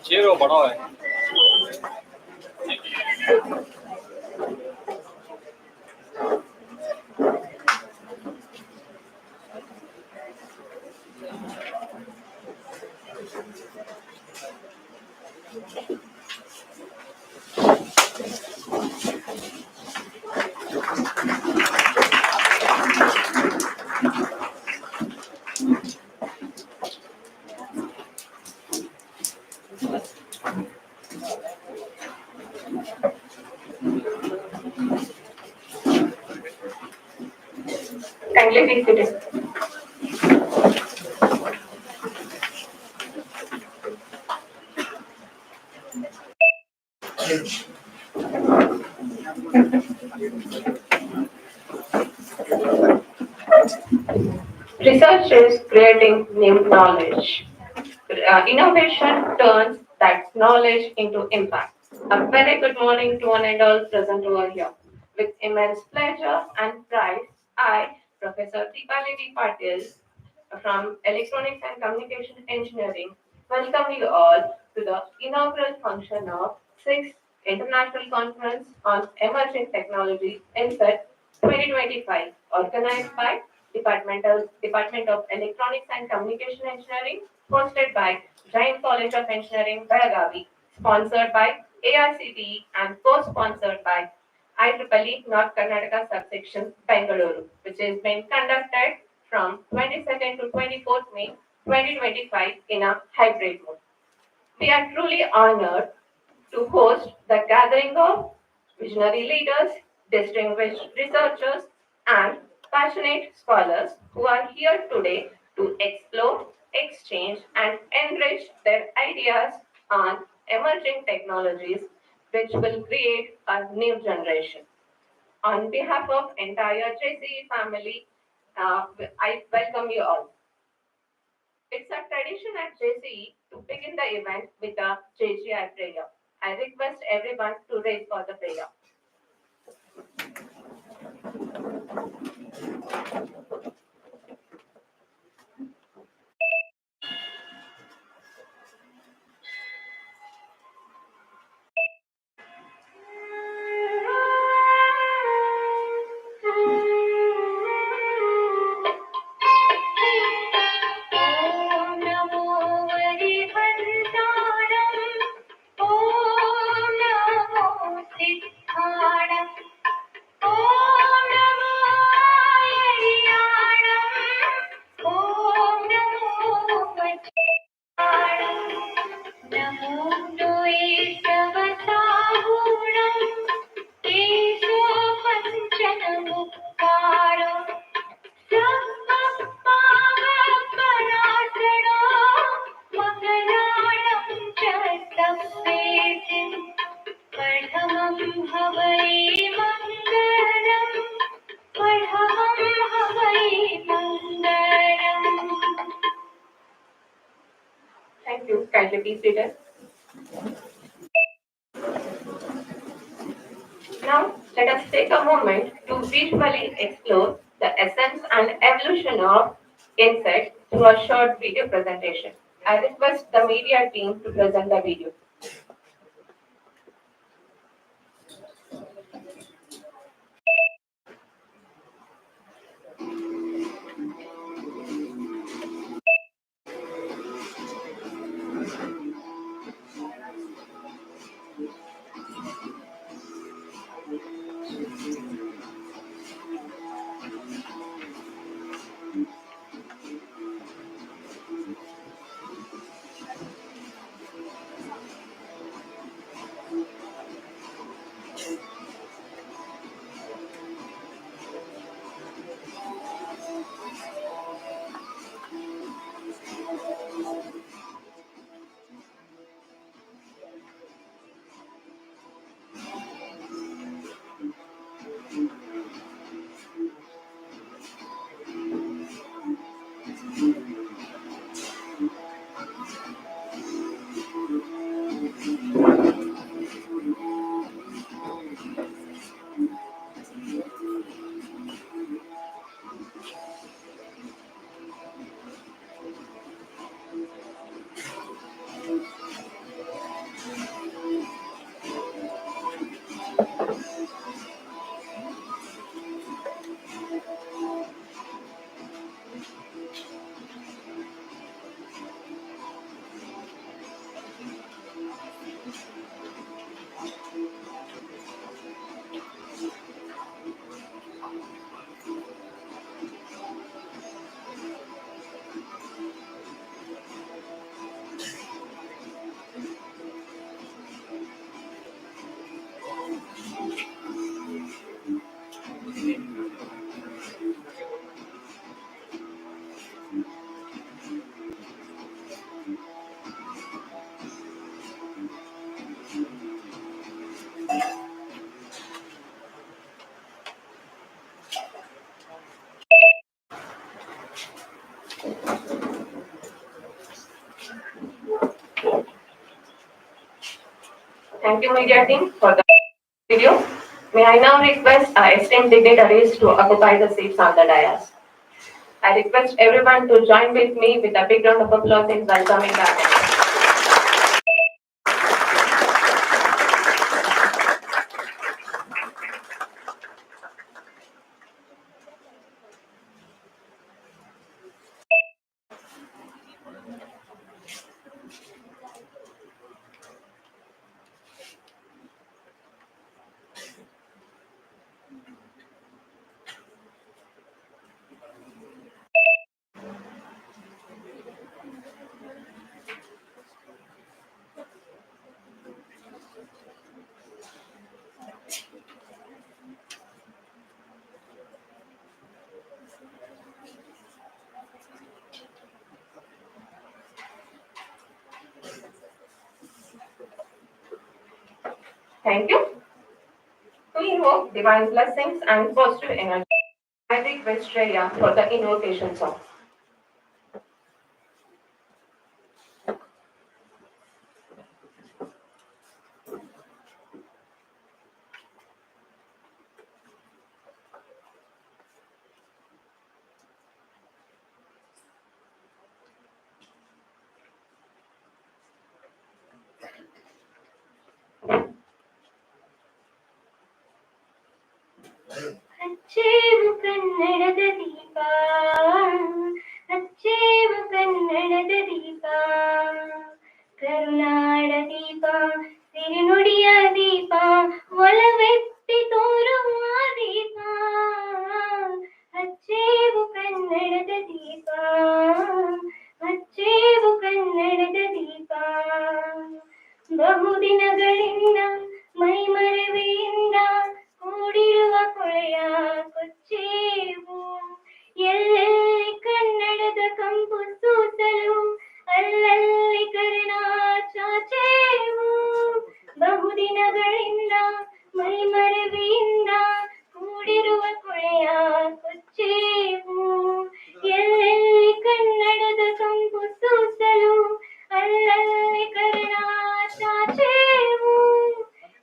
Chair वो बड़ा है। Kindly be seated. Research is creating new knowledge. Innovation turns that knowledge into impact. A very good morning to one and all present over here. With immense pleasure and pride, I, Professor Deepali Patil from Electronics and Communication Engineering, welcome you all to the inaugural function of 6th International Conference on Emerging Technology INCET 2025, organized by Department of Electronics and Communication Engineering, hosted by Jain College of Engineering, Belagavi, sponsored by AICTE and co-sponsored by IEEE North Karnataka subsection Bengaluru, which is being conducted from 22nd to 24th May 2025 in a hybrid mode. We are truly honored to host the gathering of visionary leaders, distinguished researchers, and passionate scholars who are here today to explore, exchange, and enrich their ideas on emerging technologies which will create a new generation. On behalf of entire JCE family, I welcome you all. It's a tradition at JCE to begin the event with a JGI prayer. I request everyone to raise for the prayer. Om Namo Harivantanam. Om Namo Siddhanam. Om Namo Hariyanam. Om Namo Vajranam. Namo Dvaitavasahunam. Kesho Panchanamukkaram. पढ़मं हवै मंगलम् पढ़मं हवै मंगलम्. Thank you. Kindly be seated. Now, let us take a moment to visually explore the essence and evolution of INCET through a short video presentation. I request the media team to present the video. Thank you, media team, for the video. May I now request our esteemed dignitaries to occupy the seats on the dais. I request everyone to join with me with a big round of applause in welcoming our guests. Thank you. To invoke divine blessings and positive energy, I request Shreya for the invocation song. ಹಚ್ಚೇವು ಕನ್ನಡದ ದೀಪ ಹಚ್ಚೇವು ಕನ್ನಡದ ದೀಪ ಕರುನಾಡ ದೀಪ ಸಿರಿನುಡಿಯ ದೀಪ ಒಲವೆತ್ತಿ ತೋರುವ ದೀಪ ಹಚ್ಚೇವು ಕನ್ನಡದ ದೀಪ ಹಚ್ಚೇವು ಕನ್ನಡದ ದೀಪ ಬಹುದಿನಗಳಿಂದ ಮೈಮರೆವೆಯಿಂದ ಕೂಡಿರುವ ಕೊಳೆಯ ಕೊಚ್ಚೇವು ಎಲ್ಲೆಲ್ಲಿ ಕನ್ನಡದ ಕಂಪು ಸೂಸಲು ಅಲ್ಲಲ್ಲಿ ಕರ್ಣ ಚಾಚೇವು ಬಹುದಿನಗಳಿಂದ ಮೈಮರೆವೆಯಿಂದ ಕೂಡಿರುವ ಕೊಳೆಯ ಕೊಚ್ಚೇವು ಎಲ್ಲೆಲ್ಲಿ ಕನ್ನಡದ ಕಂಪು ಸೂಸಲು ಅಲ್ಲಲ್ಲಿ ಕರ್ಣ ಚಾಚೇವು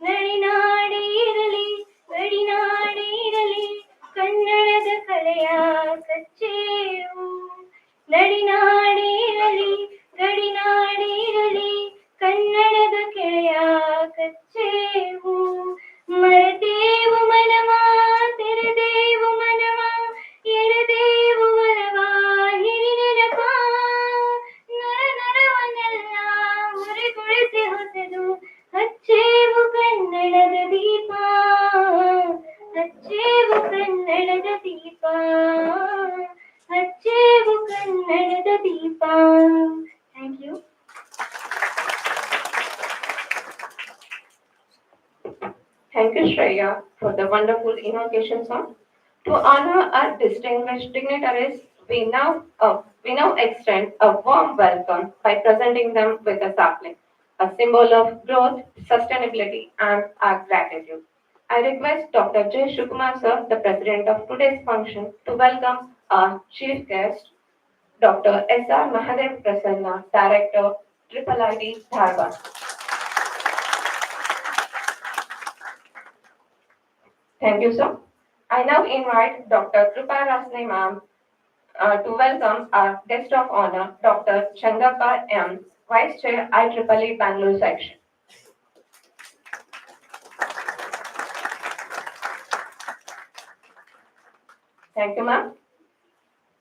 ಗಡಿನಾಡಿ ಇರಲಿ ಗಡಿನಾಡಿ ಇರಲಿ ಕನ್ನಡದ ಕಲೆಯ ಕಚ್ಚೇವು ಗಡಿನಾಡಿ ಇರಲಿ ಗಡಿನಾಡಿ ಇರಲಿ ಕನ್ನಡದ ಕೆಳೆಯ ಕಚ್ಚೇವು ಮರೆತೇವು ಮನವ ತೆರೆದೇವು ಮನವ ಎರೆದೇವು ವರವ ಹಿರಿನೆನಪ ನರ ನರವನ್ನೆಲ್ಲ ಉರಿಗೊಳಿಸಿ ಹೊಸದು ಹಚ್ಚೇವು ಕನ್ನಡದ ದೀಪ ಹಚ್ಚೇವು ಕನ್ನಡದ ದೀಪ ಹಚ್ಚೇವು ಕನ್ನಡದ ದೀಪ thank you Thank you, Shreya, for the wonderful invocation song. To honor our distinguished dignitaries, we now extend a warm welcome by presenting them with a sapling, a symbol of growth, sustainability, and our gratitude. I request Dr. J. Shukumar sir, the president of today's function, to welcome our chief guest, Dr. S.R. Mahadev Prasanna, Director, IIIT, Dharwad. Thank you, sir. I now invite Dr. Krupa Rasne ma'am to welcome our guest of honor, Dr. Changappa M., Vice Chair, IEEE Bangalore Section. Thank you, ma'am.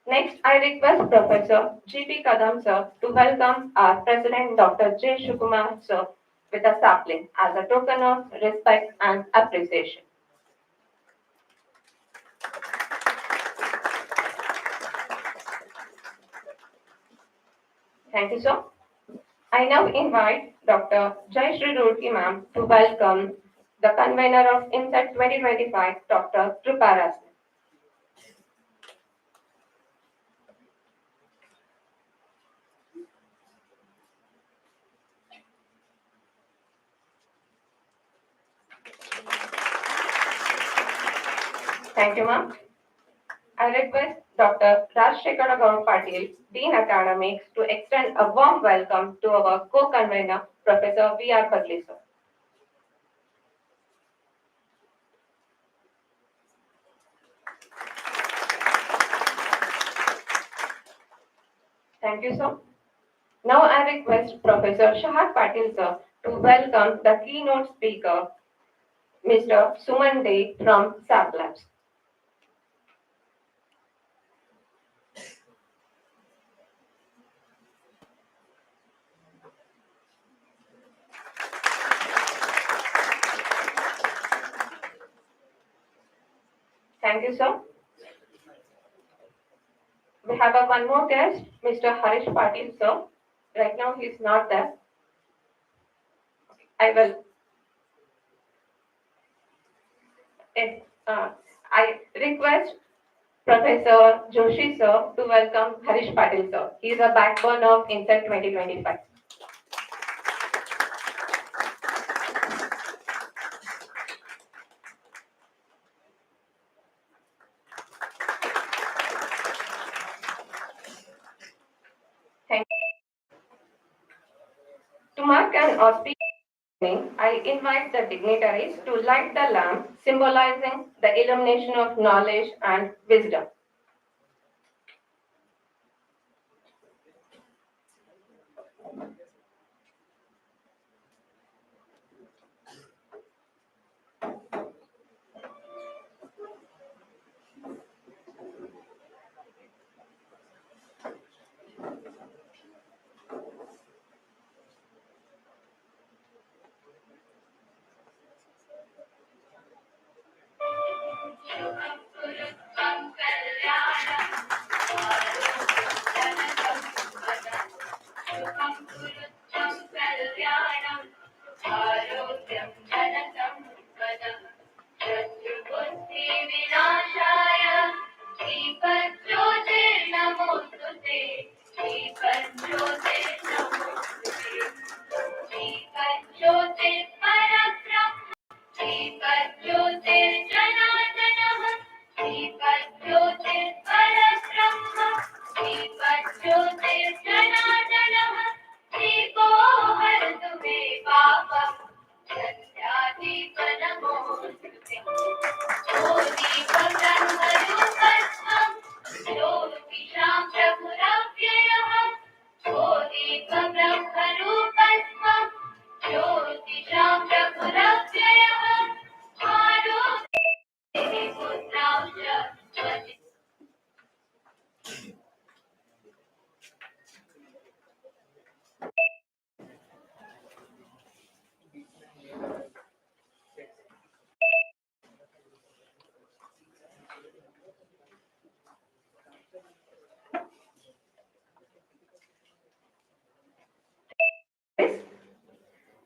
Next, I request Professor G.P. Kadam sir to welcome our President, Dr. J. Shukumar sir, with a sapling as a token of respect and appreciation. Thank you, sir. I now invite Dr. Jayashree Roorkee ma'am to welcome the convener of INCET 2025, Dr. Krupa Rasne. Thank you, ma'am. I request Dr. Rajshekhar Patil, Dean Academics, to extend a warm welcome to our co-convener, Professor V.R. Padli, sir. Thank you, sir. Now I request Professor Shahad Patil, sir, to welcome the keynote speaker, Mr. Suman Dey from SAP Labs. Thank you, sir. We have one more guest, Mr. Harish Patil, sir. Right now he is not there. I will. Yes, I request Professor Joshi, sir, to welcome Harish Patil, sir. He is a backbone of INCET 2025. Thank you. To mark an auspicious evening, I invite the dignitaries to light the lamp, symbolizing the illumination of knowledge and wisdom.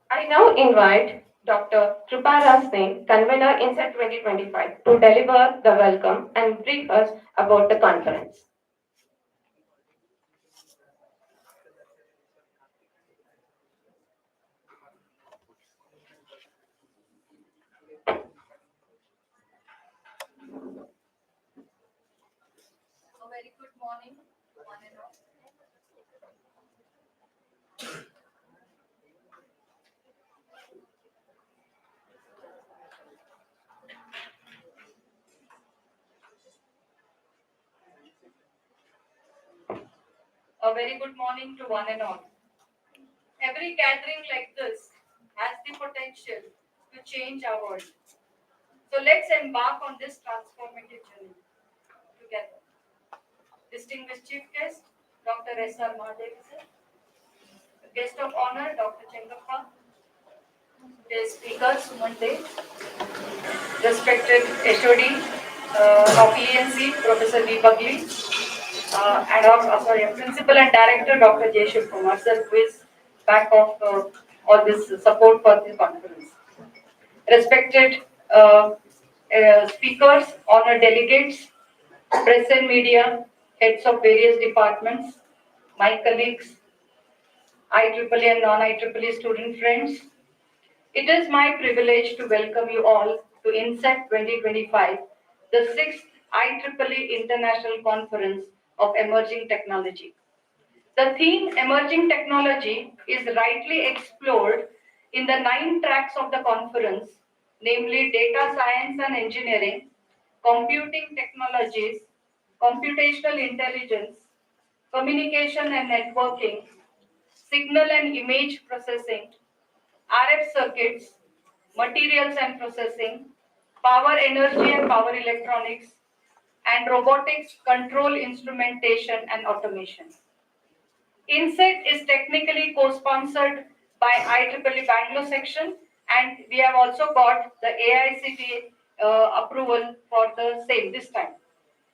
I now invite Dr. Tripara Singh, convener INCET 2025, to deliver the welcome and brief us about the conference. A very good morning, one and all. A very good morning to one and all. Every gathering like this has the potential to change our world. So let's embark on this transformative journey together. Distinguished Chief Guest, Dr. S.R. Mahadevi sir. Guest of honor, Dr. Chengappa. Guest speaker, Suman Dey. Respected HOD of ENC, Professor V. Bagli. Principal and Director, Dr. J. Shiv Kumar sir, who is back of all this support for the conference. Respected speakers, honored delegates, press and media, heads of various departments, my colleagues, IEEE and non-IEEE student friends, it is my privilege to welcome you all to INCET 2025, the 6th IEEE International Conference of Emerging Technology. The theme Emerging Technology is rightly explored in the 9 tracks of the conference, namely data science and engineering, computing technologies, computational intelligence, communication and networking, signal and image processing, RF circuits, materials and processing, power energy and power electronics, and robotics, control instrumentation and automation. INCET is technically co-sponsored by IEEE Bangalore section, and we have also got the AICTE approval for the same this time.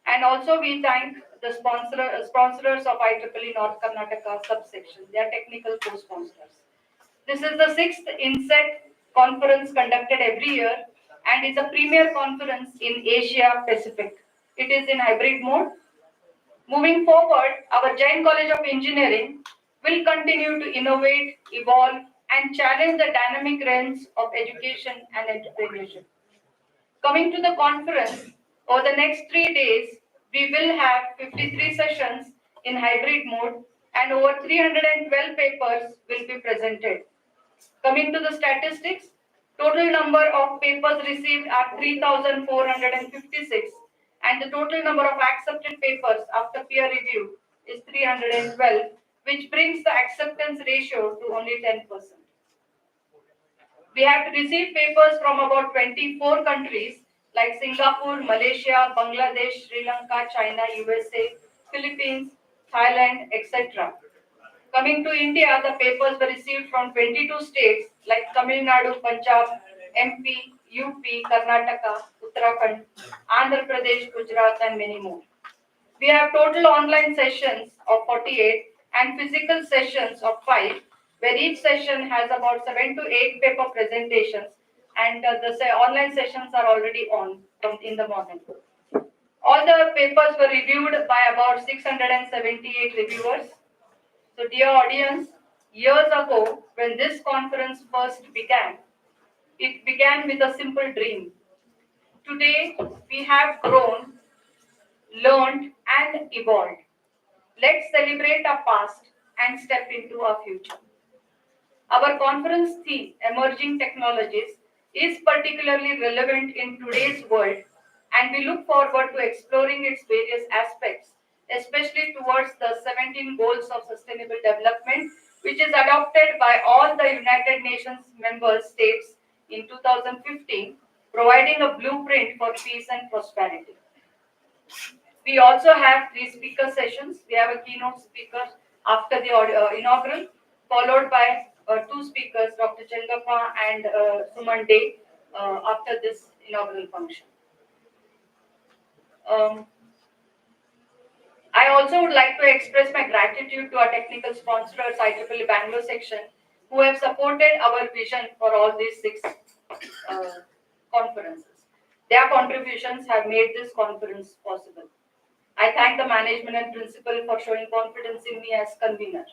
And also we thank the sponsors of IEEE North Karnataka subsection. They are technical co-sponsors. This is the 6th INCET conference conducted every year and is a premier conference in Asia Pacific. It is in hybrid mode. Moving forward, our Jain College of Engineering will continue to innovate, evolve, and challenge the dynamic realms of education and entrepreneurship. Coming to the conference, over the next 3 days, we will have 53 sessions in hybrid mode and over 312 papers will be presented. Coming to the statistics, total number of papers received are 3,456 and the total number of accepted papers after peer review is 312, which brings the acceptance ratio to only 10%. We have received papers from about 24 countries like Singapore, Malaysia, Bangladesh, Sri Lanka, China, USA, Philippines, Thailand, etc. Coming to India, the papers were received from 22 states like Tamil Nadu, Punjab, MP, UP, Karnataka, Uttarakhand, Andhra Pradesh, Gujarat, and many more. We have total online sessions of 48 and physical sessions of 5, where each session has about 7 to 8 paper presentations, and online sessions are already on from in the morning. All the papers were reviewed by about 678 reviewers. So, dear audience, years ago, when this conference first began, it began with a simple dream. Today, we have grown, learned, and evolved. Let's celebrate our past and step into our future. Our conference theme, Emerging Technologies, is particularly relevant in today's world, and we look forward to exploring its various aspects, especially towards the 17 Goals of Sustainable Development, which is adopted by all the United Nations member states in 2015, providing a blueprint for peace and prosperity. We also have 3 speaker sessions. We have a keynote speaker after the inaugural, followed by 2 speakers, Dr. Chengappa and Suman Day, after this inaugural function. I also would like to express my gratitude to our technical sponsors, IEEE Bangalore section, who have supported our vision for all these 6 conferences. Their contributions have made this conference possible. I thank the management and principal for showing confidence in me as convener.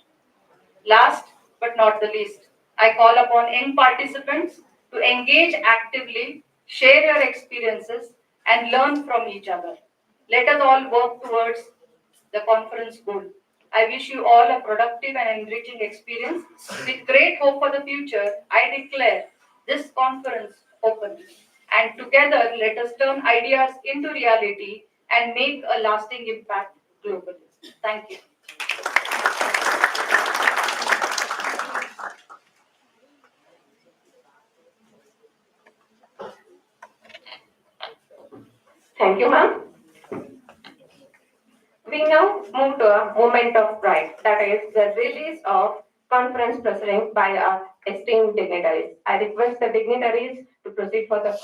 Last but not the least, I call upon young participants to engage actively, share your experiences, and learn from each other. Let us all work towards the conference goal. I wish you all a productive and enriching experience. With great hope for the future, I declare this conference open. And together, let us turn ideas into reality and make a lasting impact globally. Thank you. Thank you, ma'am. We now move to a moment of pride, that is the release of conference president by our esteemed dignitaries. I request the dignitaries to proceed for the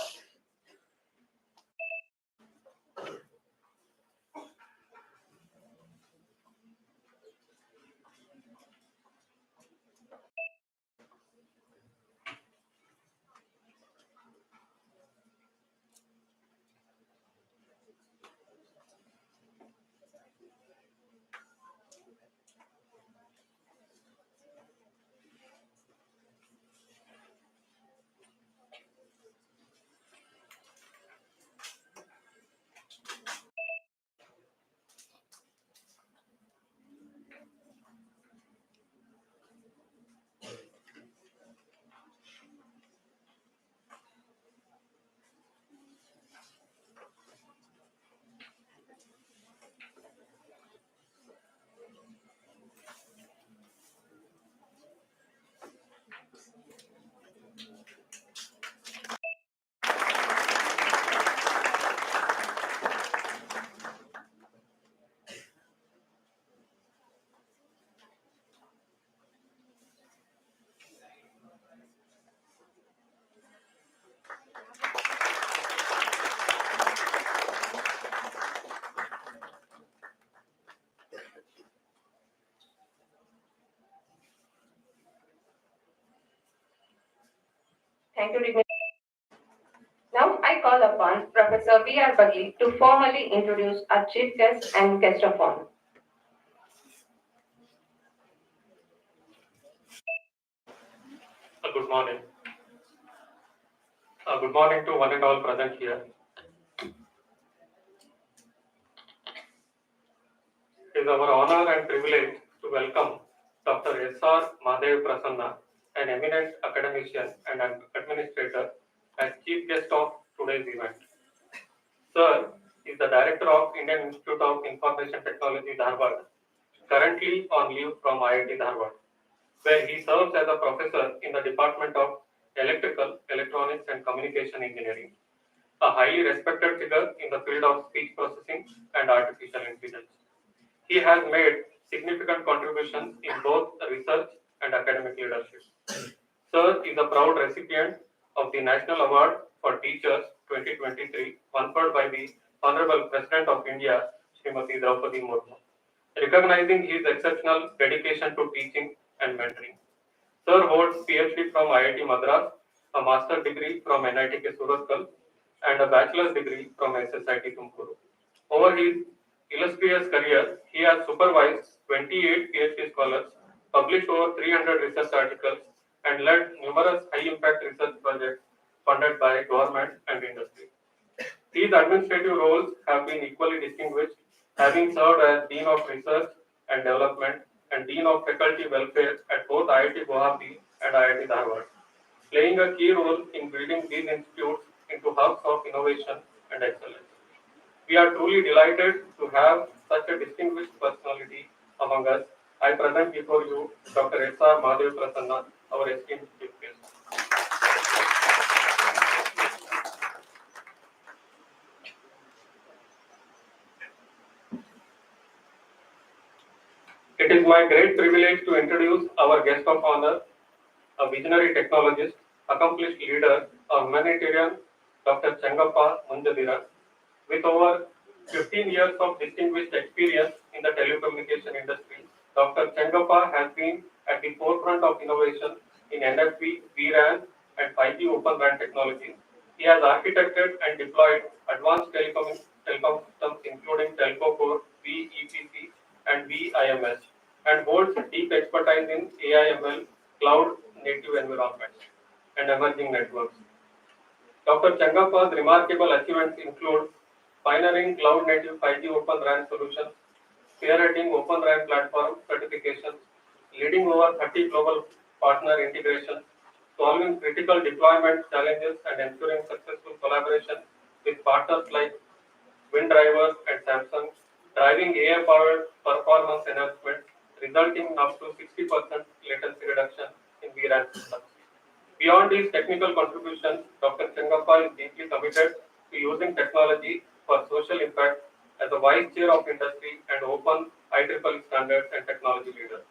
Thank you, Digni. Now I call upon Professor B.R. Bagli to formally introduce our chief guest and guest of honor. Good morning. Good morning to one and all present here. It is our honor and privilege to welcome Dr. S.R. Mahadev Prasanna, an eminent academician and an administrator, as chief guest of today's event. Sir is the director of Indian Institute of Information Technology, Dharwad, currently on leave from IIT Dharwad, where he serves as a professor in the Department of Electrical, Electronics and Communication Engineering, a highly respected figure in the field of speech processing and artificial intelligence. He has made significant contributions in both research and academic leadership. Sir is a proud recipient of the National Award for Teachers 2023, conferred by the Honorable President of India, Srimati Draupadi Murmu, recognizing his exceptional dedication to teaching and mentoring. Sir holds PhD from IIT Madras, a master's degree from NIT Surathkal, and a bachelor's degree from SSIT Tumkuru. Over his illustrious career, he has supervised 28 PhD scholars, published over 300 research articles, and led numerous high-impact research projects funded by government and industry. These administrative roles have been equally distinguished, having served as Dean of Research and Development and Dean of Faculty Welfare at both IIT Guwahati and IIT Dharwad, playing a key role in building these institutes into hubs of innovation and excellence. We are truly delighted to have such a distinguished personality among us. I present before you Dr. S.R. Mahadev Prasanna, our esteemed chief guest. It is my great privilege to introduce our guest of honor, a visionary technologist, accomplished leader, a humanitarian, Dr. Chengappa Munjadira, with over 15 years of distinguished experience in the telecommunication industry. Dr. Chengappa has been at the forefront of innovation in NFV, vRAN, and 5G Open RAN technologies. He has architected and deployed advanced telecom systems including Telco Core, VEPC, and VIMS, and holds deep expertise in AIML, cloud native environments, and emerging networks. Dr. Chengappa's remarkable achievements include pioneering cloud-native 5G Open RAN solutions, spearheading Open RAN platform certifications, leading over 30 global partner integrations, solving critical deployment challenges, and ensuring successful collaboration with partners like WinDrivers and Samsung, driving AI-powered performance enhancement, resulting in up to 60% latency reduction in vRAN systems. Beyond these technical contributions, Dr. Chengappa is deeply committed to using technology for social impact as a vice chair of industry and open IEEE standards and technology leader.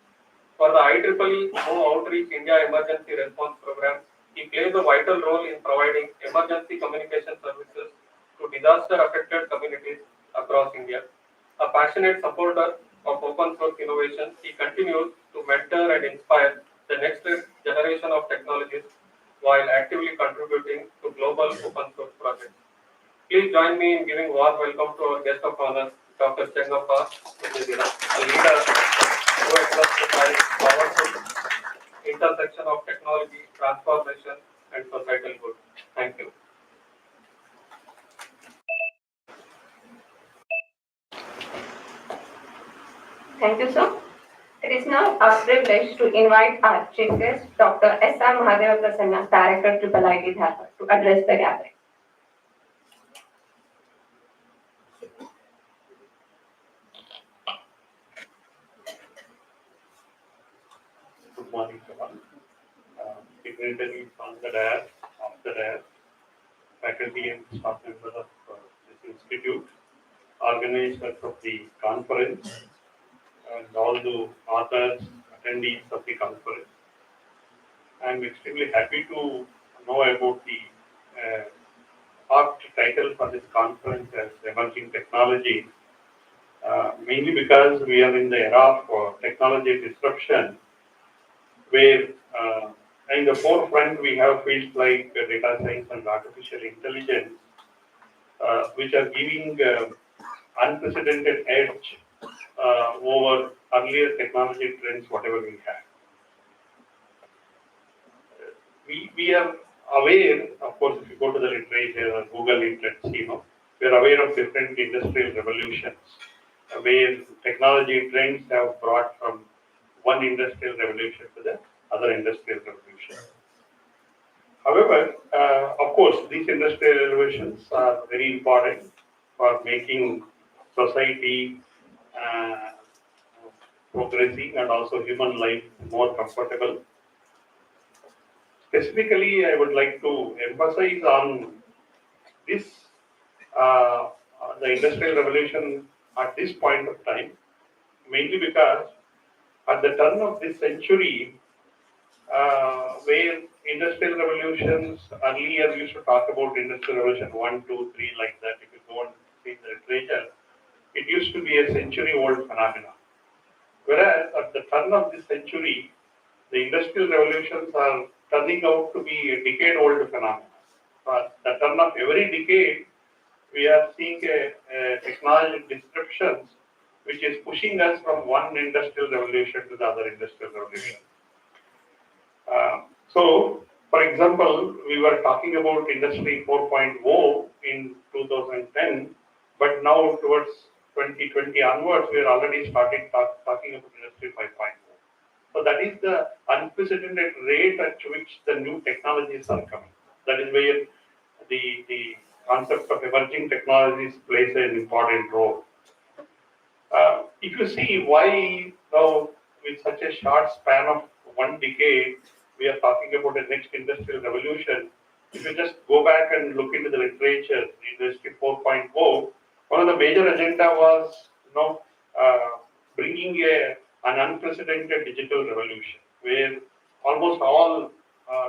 For the IEEE No Outreach India Emergency Response Program, he plays a vital role in providing emergency communication services to disaster-affected communities across India. A passionate supporter of open source innovation, he continues to mentor and inspire the next generation of technologists while actively contributing to global open source projects. Please join me in giving warm welcome to our guest of honor, Dr. Chengappa Munjadira, a leader who exemplifies powerful intersection of technology, transformation, and societal good. Thank you. Thank you, sir. It is now our privilege to invite our chief guest, Dr. S.R. Mahadeva Prasanna, Director, IIIT Dharwad, to address the gathering. Good morning, everyone. Dignitaries on the dais, off the dais, faculty and staff members of this institute, organizers of the conference, and all the authors, attendees of the conference. I am extremely happy to know about the AICTE title for this conference as Emerging Technology, mainly because we are in the era of technology disruption, where In the forefront, we have fields like data science and artificial intelligence, which are giving unprecedented edge over earlier technology trends, whatever we have. We are aware, of course, if you go to the literature or Google it, let's see, we are aware of different industrial revolutions where technology trends have brought from one industrial revolution to the other industrial revolution. However, of course, these industrial revolutions are very important for making society uh, progressing and also human life more comfortable. Specifically, I would like to emphasize on this, the industrial revolution at this point of time, mainly because at the turn of this century, where industrial revolutions earlier used to talk about industrial revolution 1, 2, 3 like that. If you go and see the literature, it used to be a century-old phenomenon. Whereas at the turn of this century, the industrial revolutions are turning out to be a decade-old phenomenon. At the turn of every decade, we are seeing a technology disruptions which is pushing us from one industrial revolution to the other industrial revolution. So, for example, we were talking about Industry 4.0 in 2010, but now towards 2020 onwards, we are already starting talking about Industry 5.0. So that is the unprecedented rate at which the new technologies are coming. That is where the concept of emerging technologies plays an important role. If you see why now, with such a short span of one decade, we are talking about the next industrial revolution. If you just go back and look into the literature, Industry 4.0, one of the major agenda was, bringing an unprecedented digital revolution, where almost all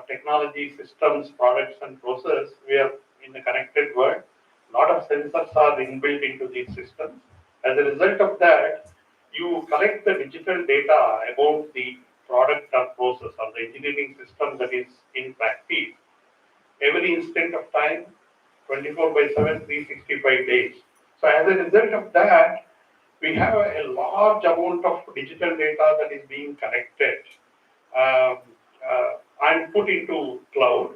technology systems, products, and process, we are in a connected world. A lot of sensors are inbuilt into these systems. As a result of that, you collect the digital data about the product or process or the engineering system that is in practice every instant of time, 24 by 7, 365 days. So as a result of that, we have a large amount of digital data that is being collected um, and put into cloud.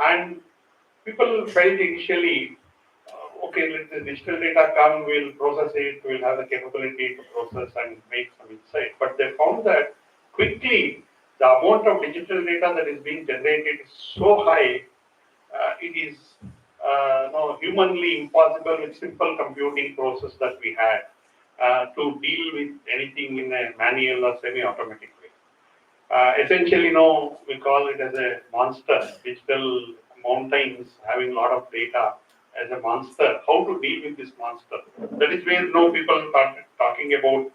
And people felt initially, okay, let the digital data come, we'll process it, we'll have the capability to process and make some insight. But they found that quickly the amount of digital data that is being generated is so high, it is no, humanly impossible with simple computing process that we had to deal with anything in a manual or semi-automatic way. Essentially, we call it as a monster, digital mountains having a lot of data as a monster. How to deal with this monster? That is where people started talking about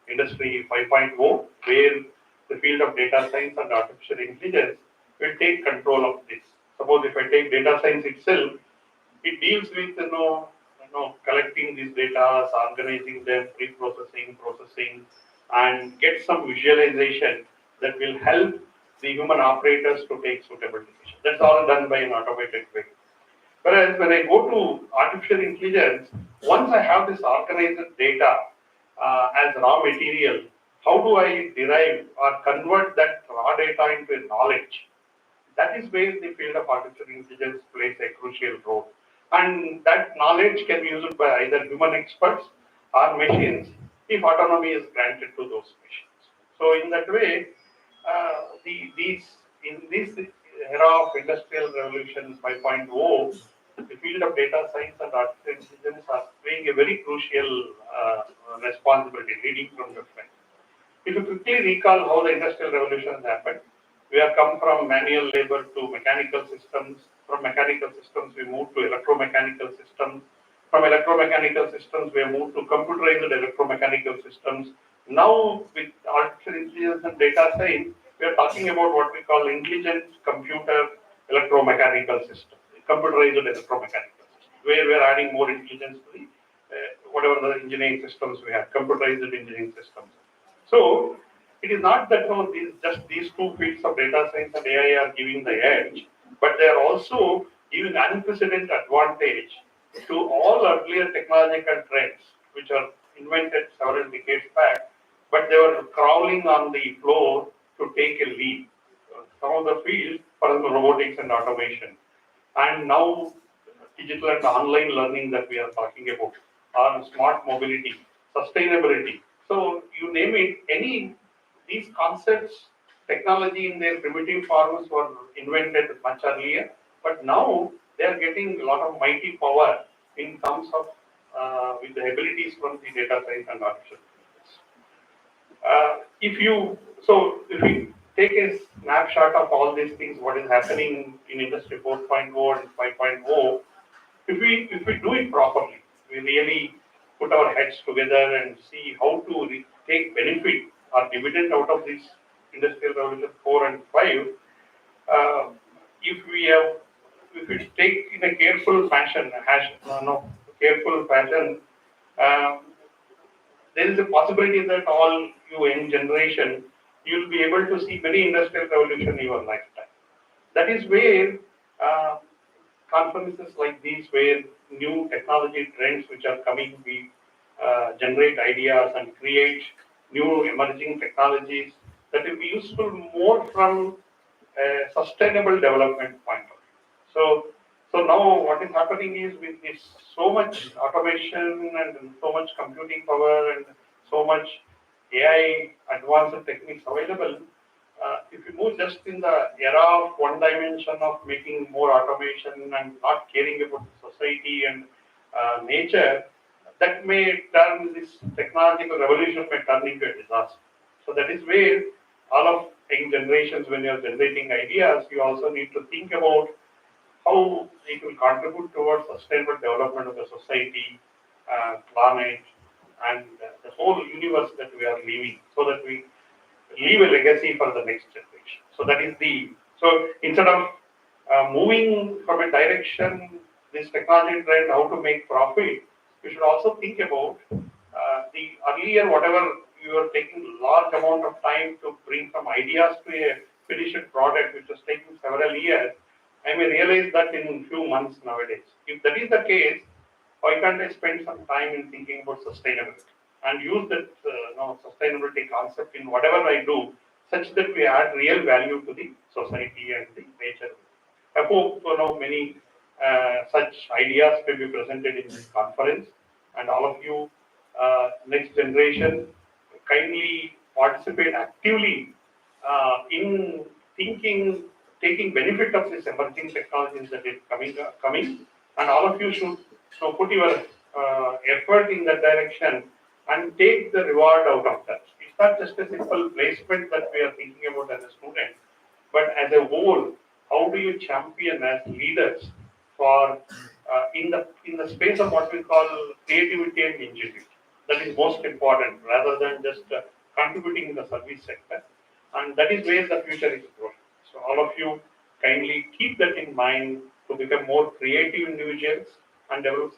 Industry 5.0, where the field of data science and artificial intelligence will take control of this. Suppose if I take data science itself, it deals with collecting these data, organizing them, pre-processing, processing, and get some visualization that will help the human operators to take suitable decisions. That's all done by an automated way. Whereas when I go to artificial intelligence, once I have this organized data as raw material, how do I derive or convert that raw data into knowledge? That is where the field of artificial intelligence plays a crucial role. And that knowledge can be used by either human experts or machines if autonomy is granted to those machines. So in that way, in this era of industrial revolution 5.0, the field of data science and artificial intelligence are playing a very crucial responsibility, leading from the front. If you quickly recall how the industrial revolution has happened, we have come from manual labor to mechanical systems. From mechanical systems, we moved to electromechanical systems. From electromechanical systems, we have moved to computerized electromechanical systems. Now, with artificial intelligence and data science, we are talking about what we call intelligent computer electromechanical systems, computerized electromechanical systems, where we are adding more intelligence to the whatever the engineering systems we have, computerized engineering systems. So, it is not that these two fields of data science and AI are giving the edge, but they are also giving unprecedented advantage to all earlier technological trends which are invented several decades back, but they were crawling on the floor to take a leap. Some of the fields, for example, robotics and automation, and now digital and online learning that we are talking about, or smart mobility, sustainability. So you name it, any these concepts, technology in their primitive forms were invented much earlier, but now they are getting a lot of mighty power in terms of with the abilities from the data science and artificial intelligence. If we take a snapshot of all these things, what is happening in Industry 4.0 and 5.0, if we do it properly, we really put our heads together and see how to take benefit or dividend out of this Industrial Revolution 4 and 5. If we take in a careful fashion, careful fashion, um, there is a possibility that all you young generation, you'll be able to see many industrial revolution in your lifetime. That is where uh, conferences like these, where new technology trends which are coming, we generate ideas and create new emerging technologies that will be useful more from a sustainable development point of view. So now what is happening is with this so much automation and so much computing power and so much AI advanced techniques available, if you move just in the era of one dimension of making more automation and not caring about society and nature, that may turn this technological revolution may turn into a disaster. So that is where all of young generations, when you are generating ideas, you also need to think about how it will contribute towards sustainable development of the society, planet, and the whole universe that we are living, so that we leave a legacy for the next generation. So that is so instead of moving from a direction, this technology trend, how to make profit, you should also think about the earlier, whatever you were taking large amount of time to bring some ideas to a finished product, which was taking several years. I may realize that in few months nowadays. If that is the case, why can't I spend some time in thinking about sustainability and use that sustainability concept in whatever I do, such that we add real value to the society and the nature. I hope many such ideas will be presented in this conference, and all of you, next generation, kindly participate actively in thinking, taking benefit of this emerging technologies that is coming, and all of you should put your effort in that direction and take the reward out of that. It's not just a simple placement that we are thinking about as a student, but as a whole, how do you champion as leaders for in the space of what we call creativity and ingenuity? That is most important, rather than just contributing in the service sector, and that is where the future is growing. So all of you kindly keep that in mind to become more creative individuals and develop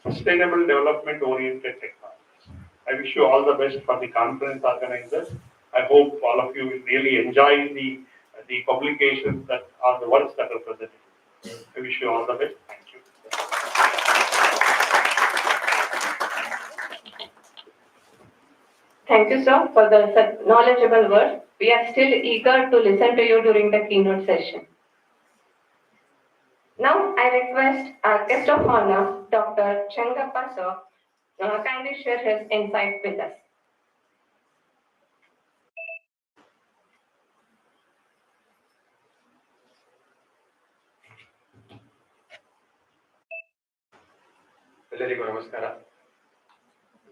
sustainable development oriented technologies. I wish you all the best for the conference organizers. I hope all of you will really enjoy the publications that are the ones that are presented. I wish you all the best. Thank you. Thank you, sir, for the knowledgeable words. We are still eager to listen to you during the keynote session. Now, I request our guest of honor, Dr. Chengappa, sir, kindly share his insight with us. ಎಲ್ಲರಿಗೂ ನಮಸ್ಕಾರ.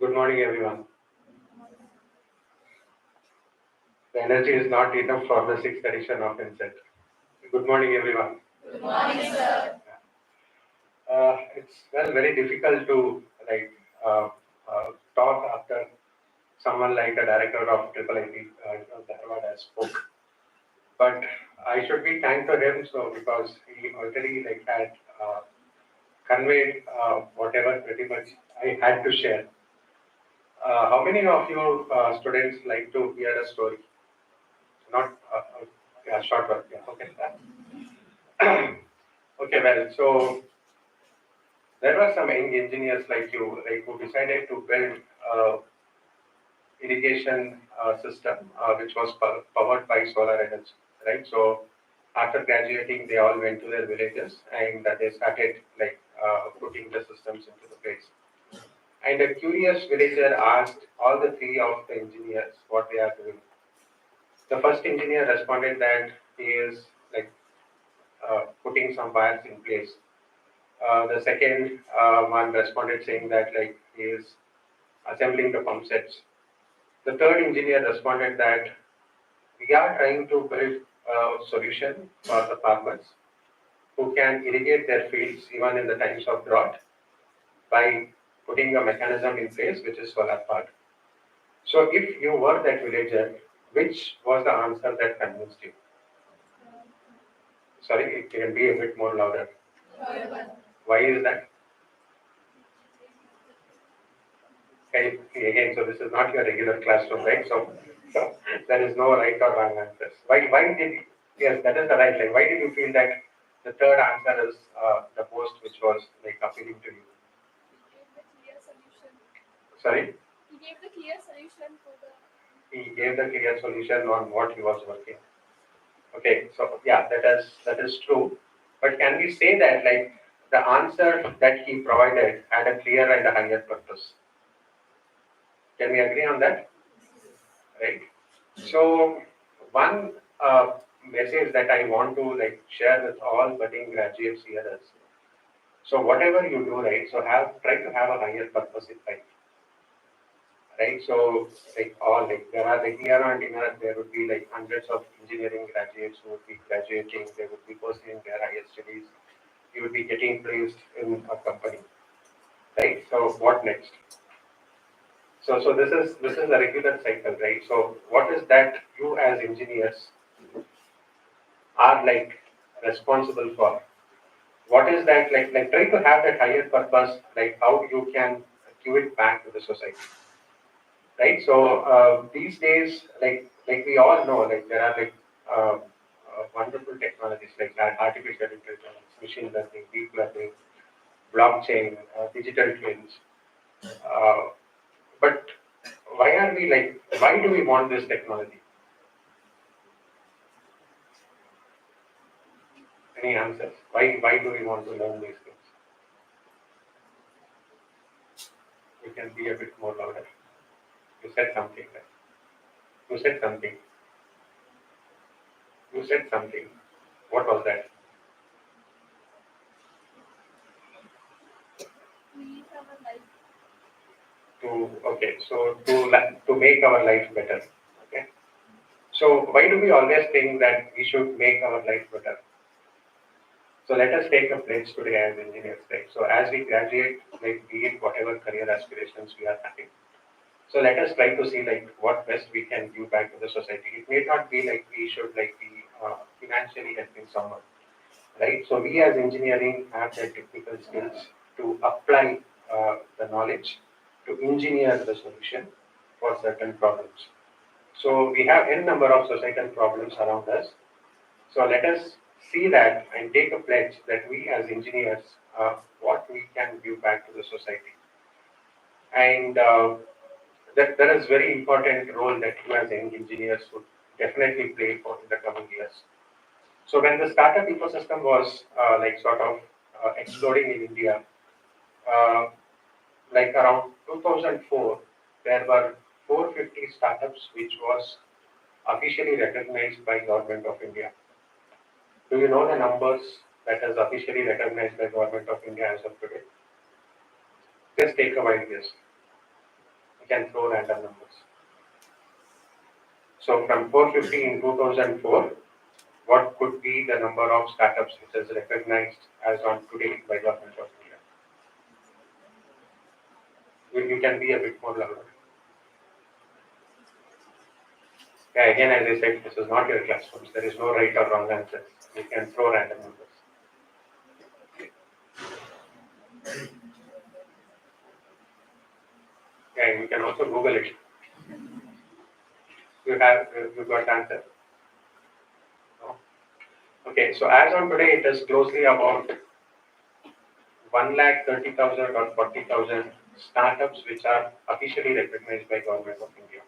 Good morning, everyone. The energy is not enough for the 6th edition of INCET. Good morning, everyone. Good morning, sir. It's very difficult to talk after someone like the director of IIIT, Dharwad has spoke. But I should be thanked to him, because he already had conveyed whatever pretty much I had to share. How many of you students like to hear a story? Not yeah, short one. Yeah, okay. Okay, well, so there were some young engineers like you, like who decided to build irrigation system which was powered by solar energy, right? So after graduating, they all went to their villages and they started like putting the systems into the place. And a curious villager asked all the three of the engineers what they are doing. The first engineer responded that he is like putting some wires in place. The second one responded saying that like he is assembling the pump sets. The third engineer responded that we are trying to build a solution for the farmers who can irrigate their fields even in the times of drought by putting a mechanism in place which is solar powered. So if you were that villager, which was the answer that convinced you? Sorry, it can be a bit more louder. Why is that? Okay, again, so this is not your regular classroom, right? So there is no right or wrong answers. Why did you, yes, that is the right line. Why did you feel that the third answer is the most which was like appealing to you? Sorry? He gave the clear solution on what he was working. Okay, so yeah, that is true. But can we say that like the answer that he provided had a clear and a higher purpose? Can we agree on that? Right? So one message that I want to like share with all budding graduates here is, so whatever you do, right? So try to have a higher purpose in life, right? So like all like there are like year on year there would be like hundreds of engineering graduates who would be graduating, they would be pursuing their higher studies, you would be getting placed in a company, right? So what next? So this is a regular cycle, right? So what is that you as engineers are like responsible for? What is that like try to have that higher purpose, like how you can give it back to the society, right? So these days, like we all know, like there are like wonderful technologies like artificial intelligence, machine learning, deep learning, blockchain, digital twins. Uh, but why do we want this technology? Any answers? Why do we want to learn these things? You can be a bit more louder. You said something, right? You said something. You said something. What was that? To make our life better. Okay. So why do we always think that we should make our life better? So let us take a pledge today as engineers, right? So as we graduate, like be it whatever career aspirations we are having. So let us try to see like what best we can give back to the society. It may not be like we should like be financially helping someone, right? So we as engineering have the technical skills to apply the knowledge to engineer the solution for certain problems. So we have n number of societal problems around us. So let us see that and take a pledge that we as engineers, what we can give back to the society. And that is very important role that you as young engineers would definitely play for in the coming years. So when the startup ecosystem was like sort of exploding in India, uh, like around 2004, there were 450 startups which was officially recognized by Government of India. Do you know the numbers that is officially recognized by Government of India as of today? Just take a wild guess. You can throw random numbers. So from 450 in 2004, what could be the number of startups which is recognized as on today by Government of India? You can be a bit more louder. Yeah, again, as I said, this is not your classrooms. There is no right or wrong answers. You can throw random numbers. Yeah, and you can also Google it. You got the answer. No? Okay, so as on today, it is closely about 1,30,000 or 40,000 startups which are officially recognized by Government of India.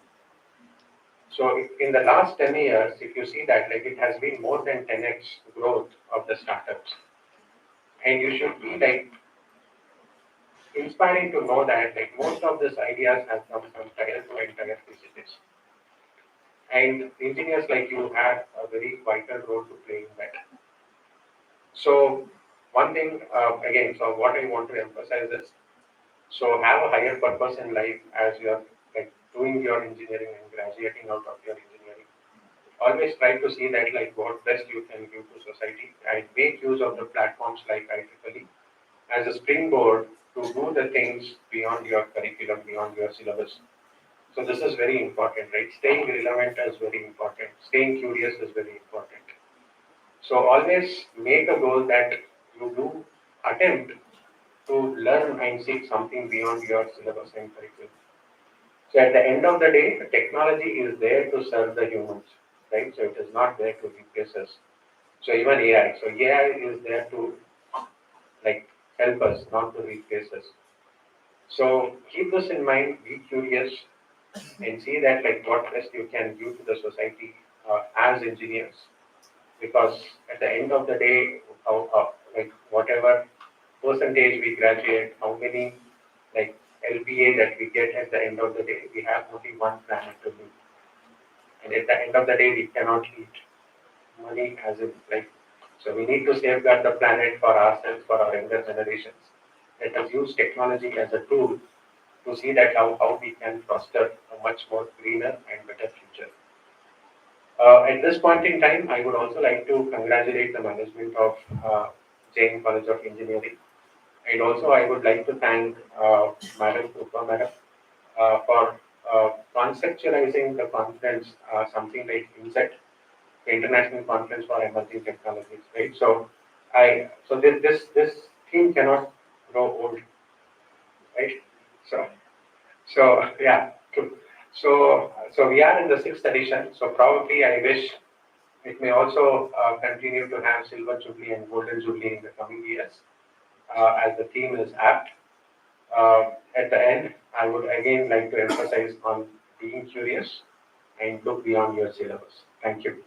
So in the last 10 years, if you see that, like it has been more than 10x growth of the startups. And you should be like inspiring to know that like most of these ideas have come from tier 2 and tier 3 cities. And engineers like you have a very vital role to play in that. So one thing, again, so what I want to emphasize is, so have a higher purpose in life as you are like doing your engineering and graduating out of your engineering. Always try to see that like what best you can give to society and make use of the platforms like IEEE as a springboard to do the things beyond your curriculum, beyond your syllabus. So this is very important, right? Staying relevant is very important. Staying curious is very important. So always make a goal that you do attempt to learn and seek something beyond your syllabus and curriculum. So at the end of the day, the technology is there to serve the humans, right? So it is not there to replace us. So even AI. So AI is there to like help us, not to replace us. So keep this in mind, be curious, and see that like what best you can give to the society as engineers. Because at the end of the day, like whatever percentage we graduate, how many like LPA that we get at the end of the day, we have only one planet to live. And at the end of the day, we cannot eat money as in like, so we need to safeguard the planet for ourselves, for our younger generations. Let us use technology as a tool to see that how we can foster a much more greener and better future. At this point in time, I would also like to congratulate the management of Jain College of Engineering. And also, I would like to thank Madam Kupa Madam for conceptualizing the conference, something like INCET, the International Conference for Emerging Technologies, right? So, this theme cannot grow old, right? Yeah, true. So we are in the sixth edition. So probably I wish it may also continue to have silver jubilee and golden jubilee in the coming years, as the theme is apt. At the end, I would again like to emphasize on being curious and look beyond your syllabus. Thank you.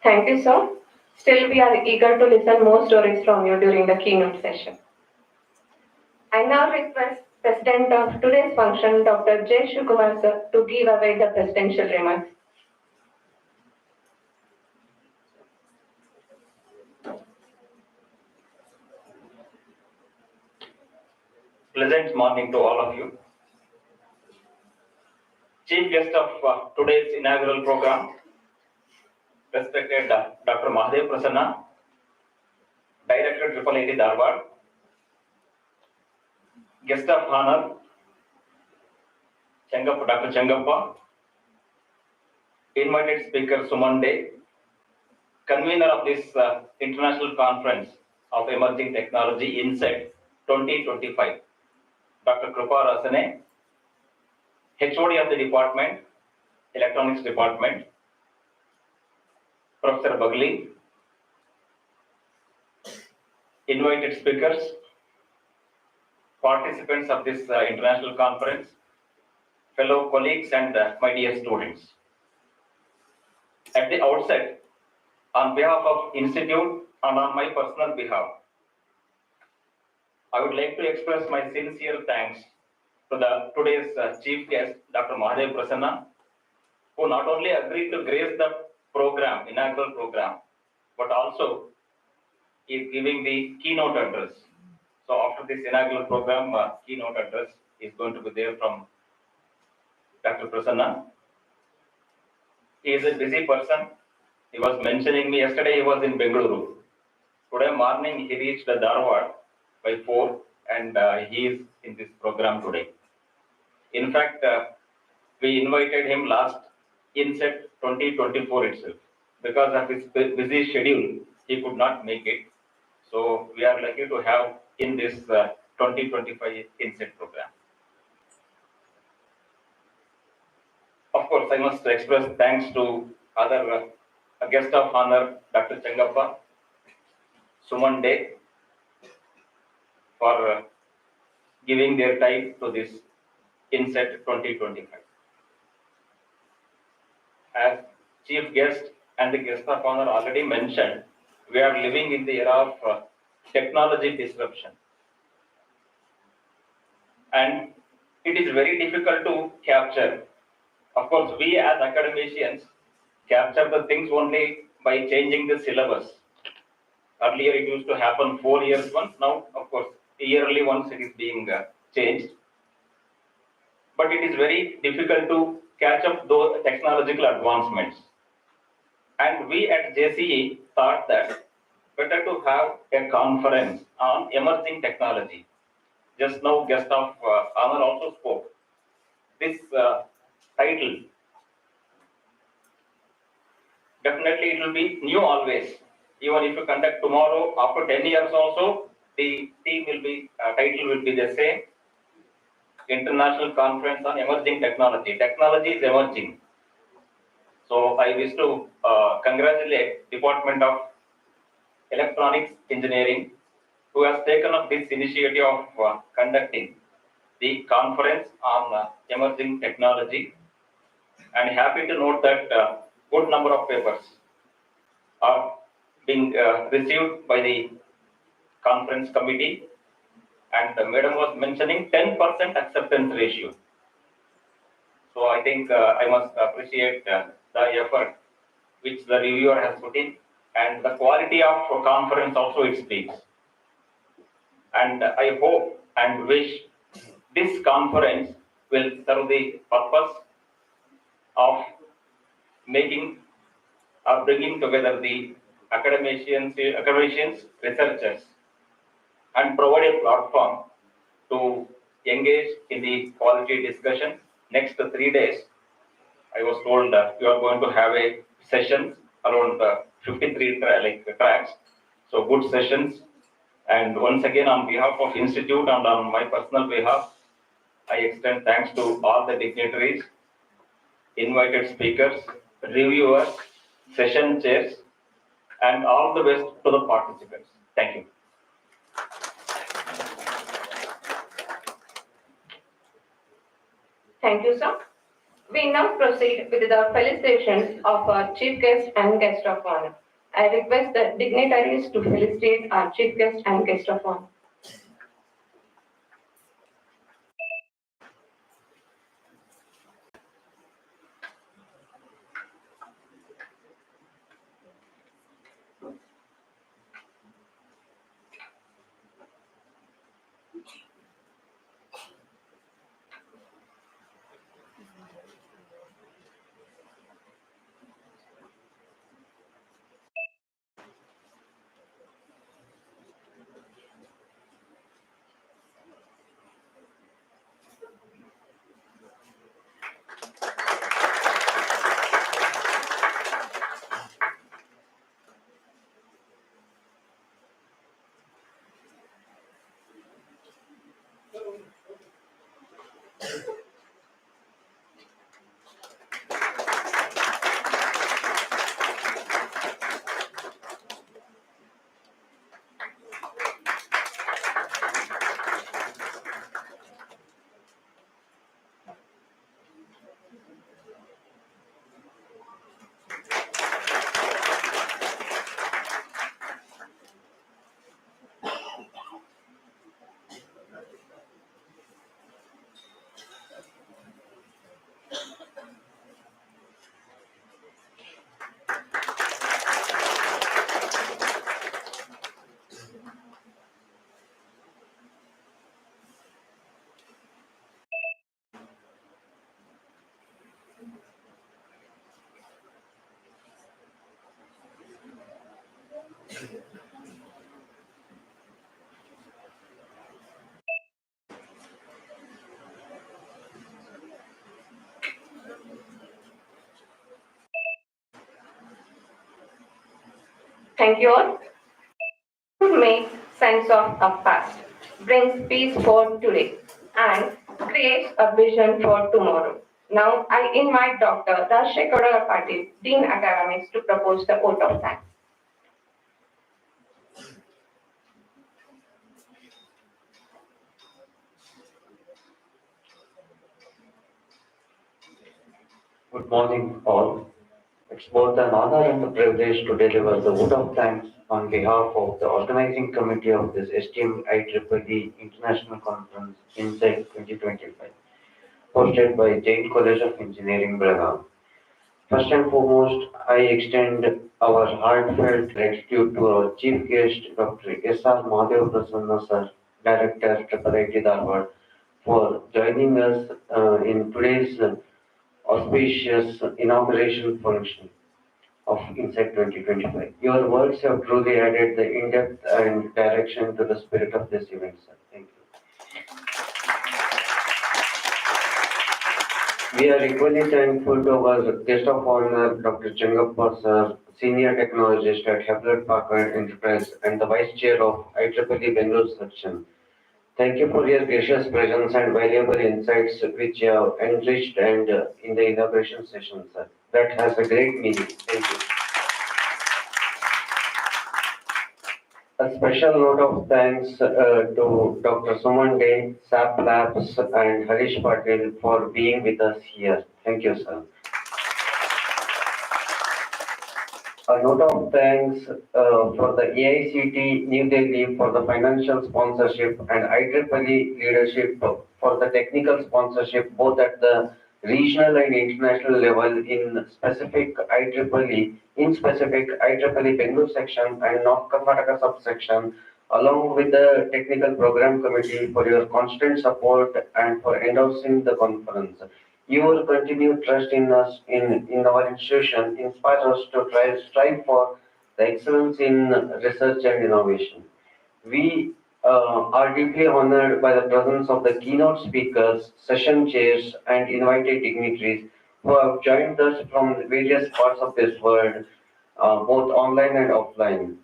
Thank you, sir. Still, we are eager to listen more stories from you during the keynote session. I now request President of today's function, Dr. J. Shukumar, sir, to give away the presidential remarks. Pleasant morning to all of you. Chief guest of today's inaugural program, respected Dr. Mahadev Prasanna, Director IIIT Dharwad. Guest of honor, Dr. Chengappa. Invited speaker Suman Dey, convener of this international conference of emerging technology INCET 2025, Dr. Krupa Rasane, HOD of the department, electronics department, Professor Bagli, invited speakers, participants of this international conference, fellow colleagues and my dear students. At the outset, on behalf of Institute and on my personal behalf, I would like to express my sincere thanks to today's chief guest, Dr. Mahadev Prasanna, who not only agreed to grace the program, inaugural program, but also is giving the keynote address. So after this inaugural program, keynote address is going to be there from Dr. Prasanna. He is a busy person. He was mentioning me yesterday, he was in Bengaluru. Today morning, he reached Dharwad by 4 and he is in this program today. In fact, we invited him last INCET 2024 itself. Because of his busy schedule, he could not make it. So we are lucky to have in this 2025 INCET program. Of course, I must express thanks to other guest of honor, Dr. Chengappa, Suman Day, for giving their time to this INCET 2025. As chief guest and the guest of honor already mentioned, we are living in the era of technology disruption. And it is very difficult to capture. Of course, we as academicians capture the things only by changing the syllabus. Earlier, it used to happen 4 years once. Now, of course, yearly once it is being changed. But it is very difficult to catch up those technological advancements. And we at JCE thought that better to have a conference on emerging technology. Just now, guest of honor also spoke. This title, definitely it will be new always. Even if you conduct tomorrow, after 10 years also, the theme will be, title will be the same. International Conference on Emerging Technology. Technology is emerging. So I wish to congratulate Department of Electronics Engineering, who has taken up this initiative of conducting the conference on emerging technology, and happy to note that good number of papers are being received by the conference committee, and the madam was mentioning 10% acceptance ratio. So I think I must appreciate the effort which the reviewer has put in, and the quality of conference also it speaks. And I hope and wish this conference will serve the purpose of making or bringing together the academicians, researchers, and provide a platform to engage in the quality discussion. Next 3 days, I was told you are going to have a sessions around 53 tracks. So good sessions. And once again, on behalf of Institute and on my personal behalf, I extend thanks to all the dignitaries, invited speakers, reviewers, session chairs, and all the best to the participants. Thank you. Thank you, sir. We now proceed with the felicitations of our chief guest and guest of honor. I request the dignitaries to felicitate our chief guest and guest of honor. Thank you all. makes sense of the past, brings peace for today, and creates a vision for tomorrow. Now, I invite Dr. Rajshekhar Patil, Dean Academics, to propose the vote of thanks. Good morning, all. It's both an honor and a privilege to deliver the vote of thanks on behalf of the organizing committee of this esteemed IEEE International Conference INCET 2025, hosted by Jain College of Engineering, Belgaum. First and foremost, I extend our heartfelt gratitude to our chief guest, Dr. S.R. Mahadev Prasanna Sir, Director, IIIT Dharwad, for joining us in today's auspicious inauguration function of INCET 2025. Your words have truly added the in-depth and direction to the spirit of this event, sir. Thank you. We are equally thankful to our guest of honor, Dr. Chengappa sir, Senior Technologist at Hewlett Packard Enterprise and the Vice Chair of IEEE Bengaluru Section. Thank you for your gracious presence and valuable insights which you have enriched and in the inauguration session, sir. That has a great meaning. Thank you. A special note of thanks to Dr. Suman Day, SAP Labs, and Harish Patil for being with us here. Thank you, sir. A note of thanks for the AICTE New Delhi for the financial sponsorship and IEEE leadership for the technical sponsorship both at the regional and international level in specific IEEE Bengaluru section and North Karnataka subsection, along with the technical program committee for your constant support and for endorsing the conference. Your continued trust in us, in our institution, inspires us to strive for the excellence in research and innovation. We are deeply honored by the presence of the keynote speakers, session chairs, and invited dignitaries who have joined us from various parts of this world, both online and offline.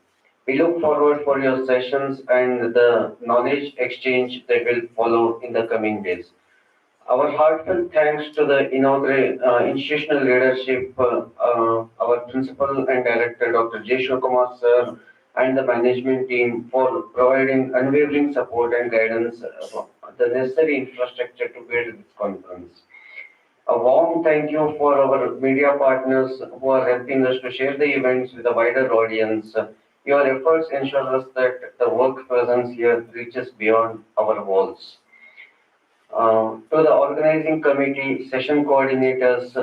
We look forward for your sessions and the knowledge exchange that will follow in the coming days. Our heartfelt thanks to the inaugural institutional leadership, our principal and director, Dr. J. Shivakumar sir, and the management team for providing unwavering support and guidance, the necessary infrastructure to build this conference. A warm thank you for our media partners who are helping us to share the events with a wider audience. Your efforts ensure us that the work presence here reaches beyond our walls. To the organizing committee, session coordinators,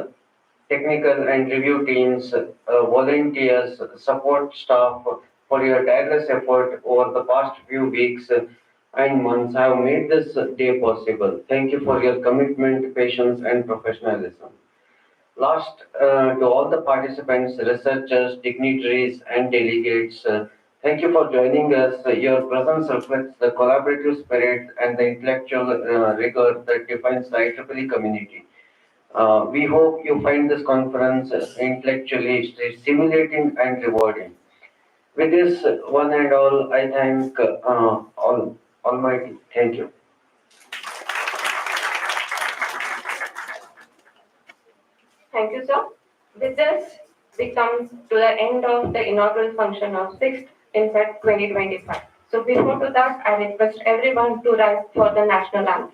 technical and review teams, volunteers, support staff for your tireless effort over the past few weeks and months have made this day possible. Thank you for your commitment, patience, and professionalism. Last, to all the participants, researchers, dignitaries, and delegates, thank you for joining us. Your presence reflects the collaborative spirit and the intellectual rigor that defines the IEEE community. We hope you find this conference intellectually stimulating and rewarding. With this, one and all, I thank Almighty. Thank you. Thank you, sir. With this, we come to the end of the inaugural function of 6th INCET 2025. So before to that, I request everyone to rise for the national anthem.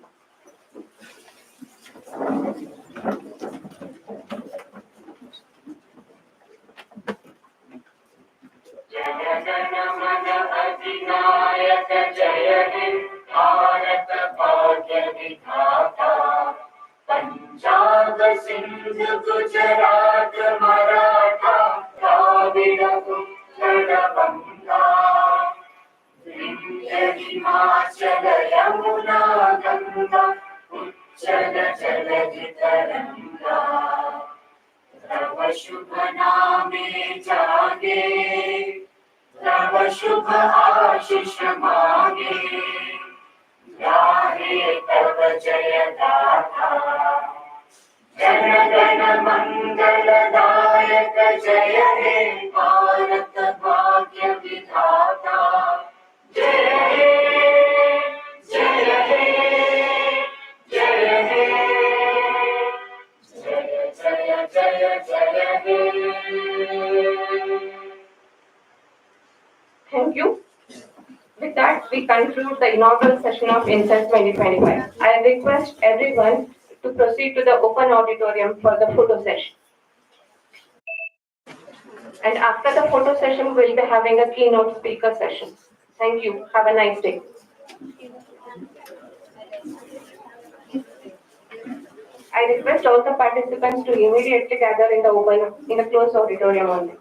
Punjab Sindh Gujarat Maratha Dravid Utkal बंगा विंध्य हिमाचल यमुना गंगा उच्चल जलधि तरंगा तव शुभ नामे जागे तव शुभ आशीष मांगे गाहे तव जय गाथा जन गण मंगलदायक जय हे भारत भाग्य विधाता we conclude the inaugural session of INCET 2025. I request everyone to proceed to the open auditorium for the photo session. And after the photo session, we'll be having a keynote speaker session. Thank you. Have a nice day. I request all the participants to immediately gather in the closed auditorium only.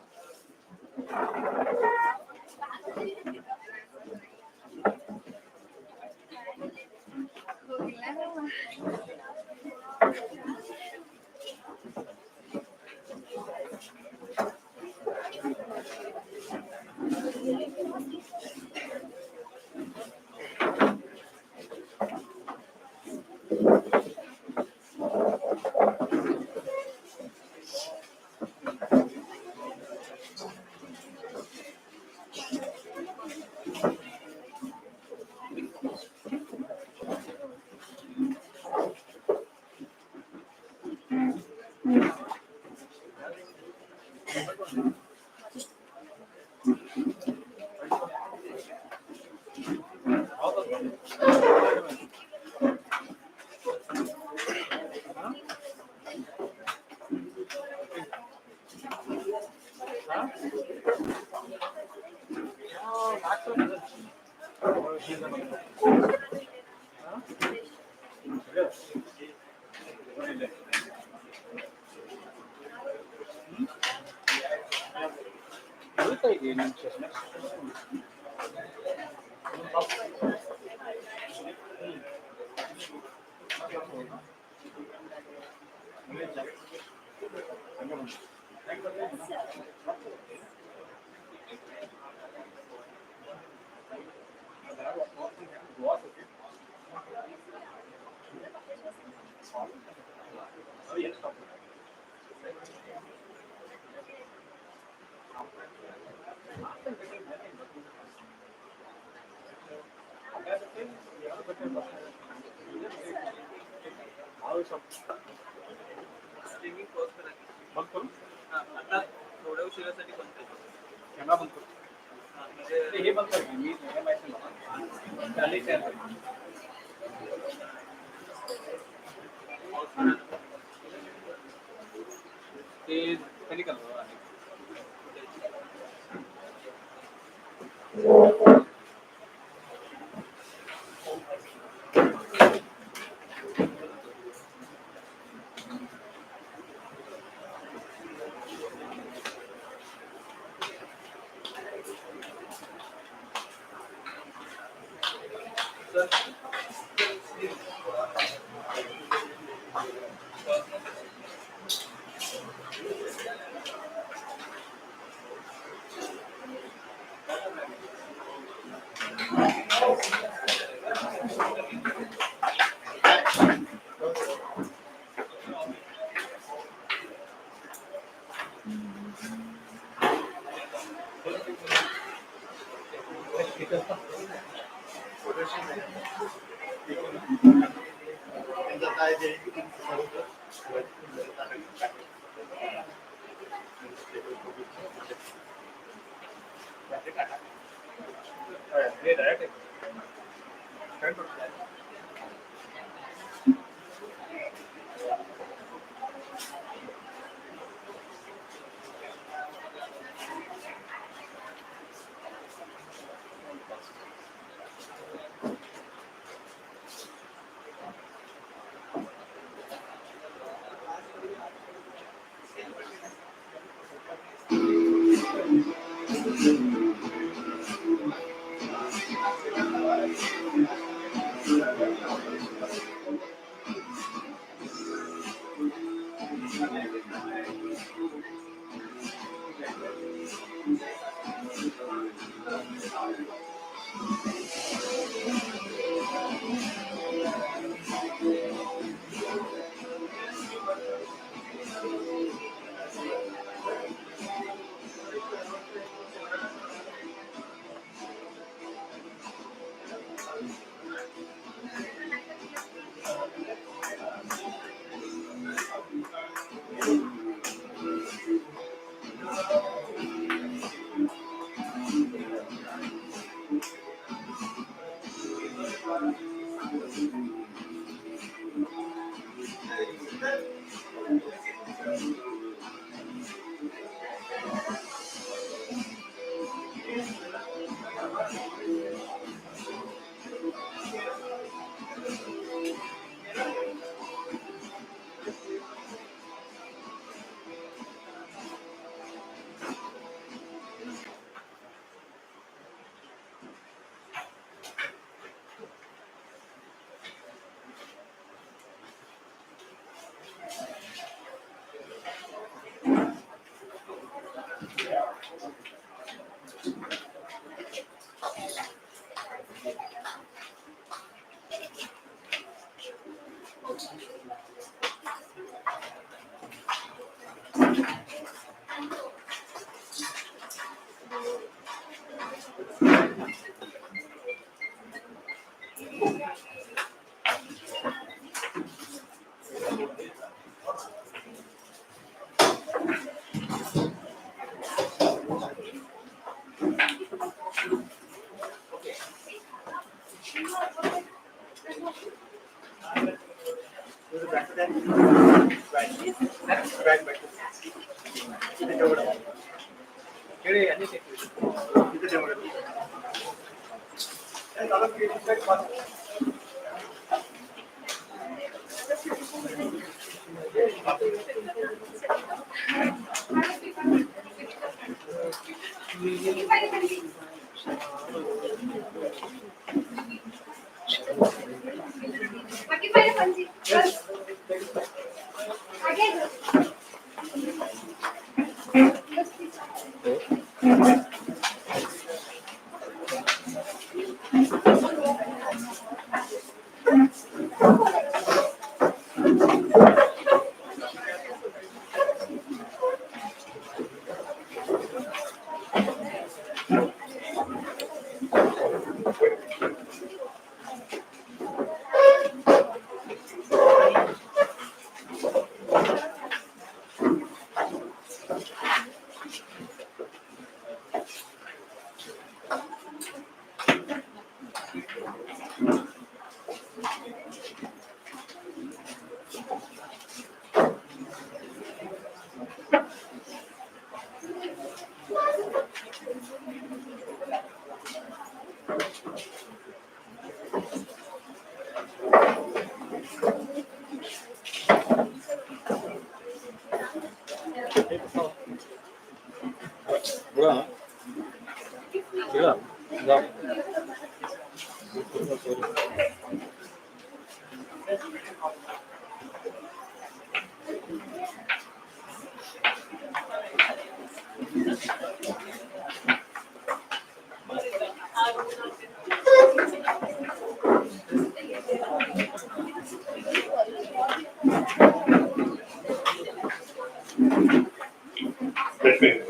Let me.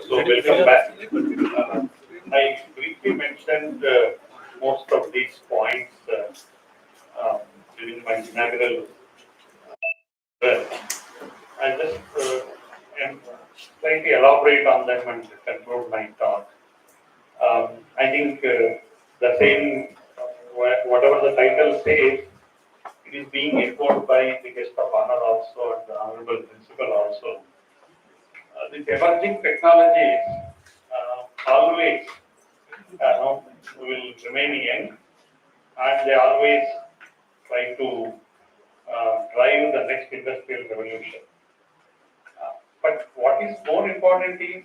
So welcome back. I briefly mentioned most of these points during my inaugural address. I just slightly elaborate on them and conclude my talk. I think the same, whatever the title says, it is being echoed by the guest of honor also and the honorable principal also. These emerging technologies always will remain young, and they always try to drive the next industrial revolution. But what is more important is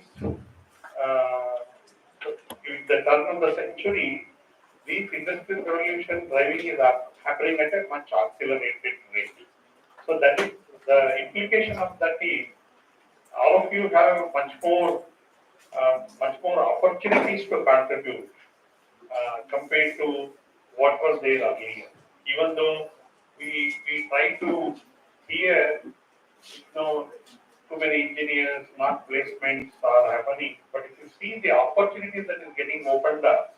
in the turn of the century, this industrial revolution driving is happening at a much accelerated rate. So that is the implication of that is all of you have much more opportunities to contribute compared to what was there earlier. Even though we try to hear, too many engineers, not placements are happening. But if you see the opportunities that is getting opened up,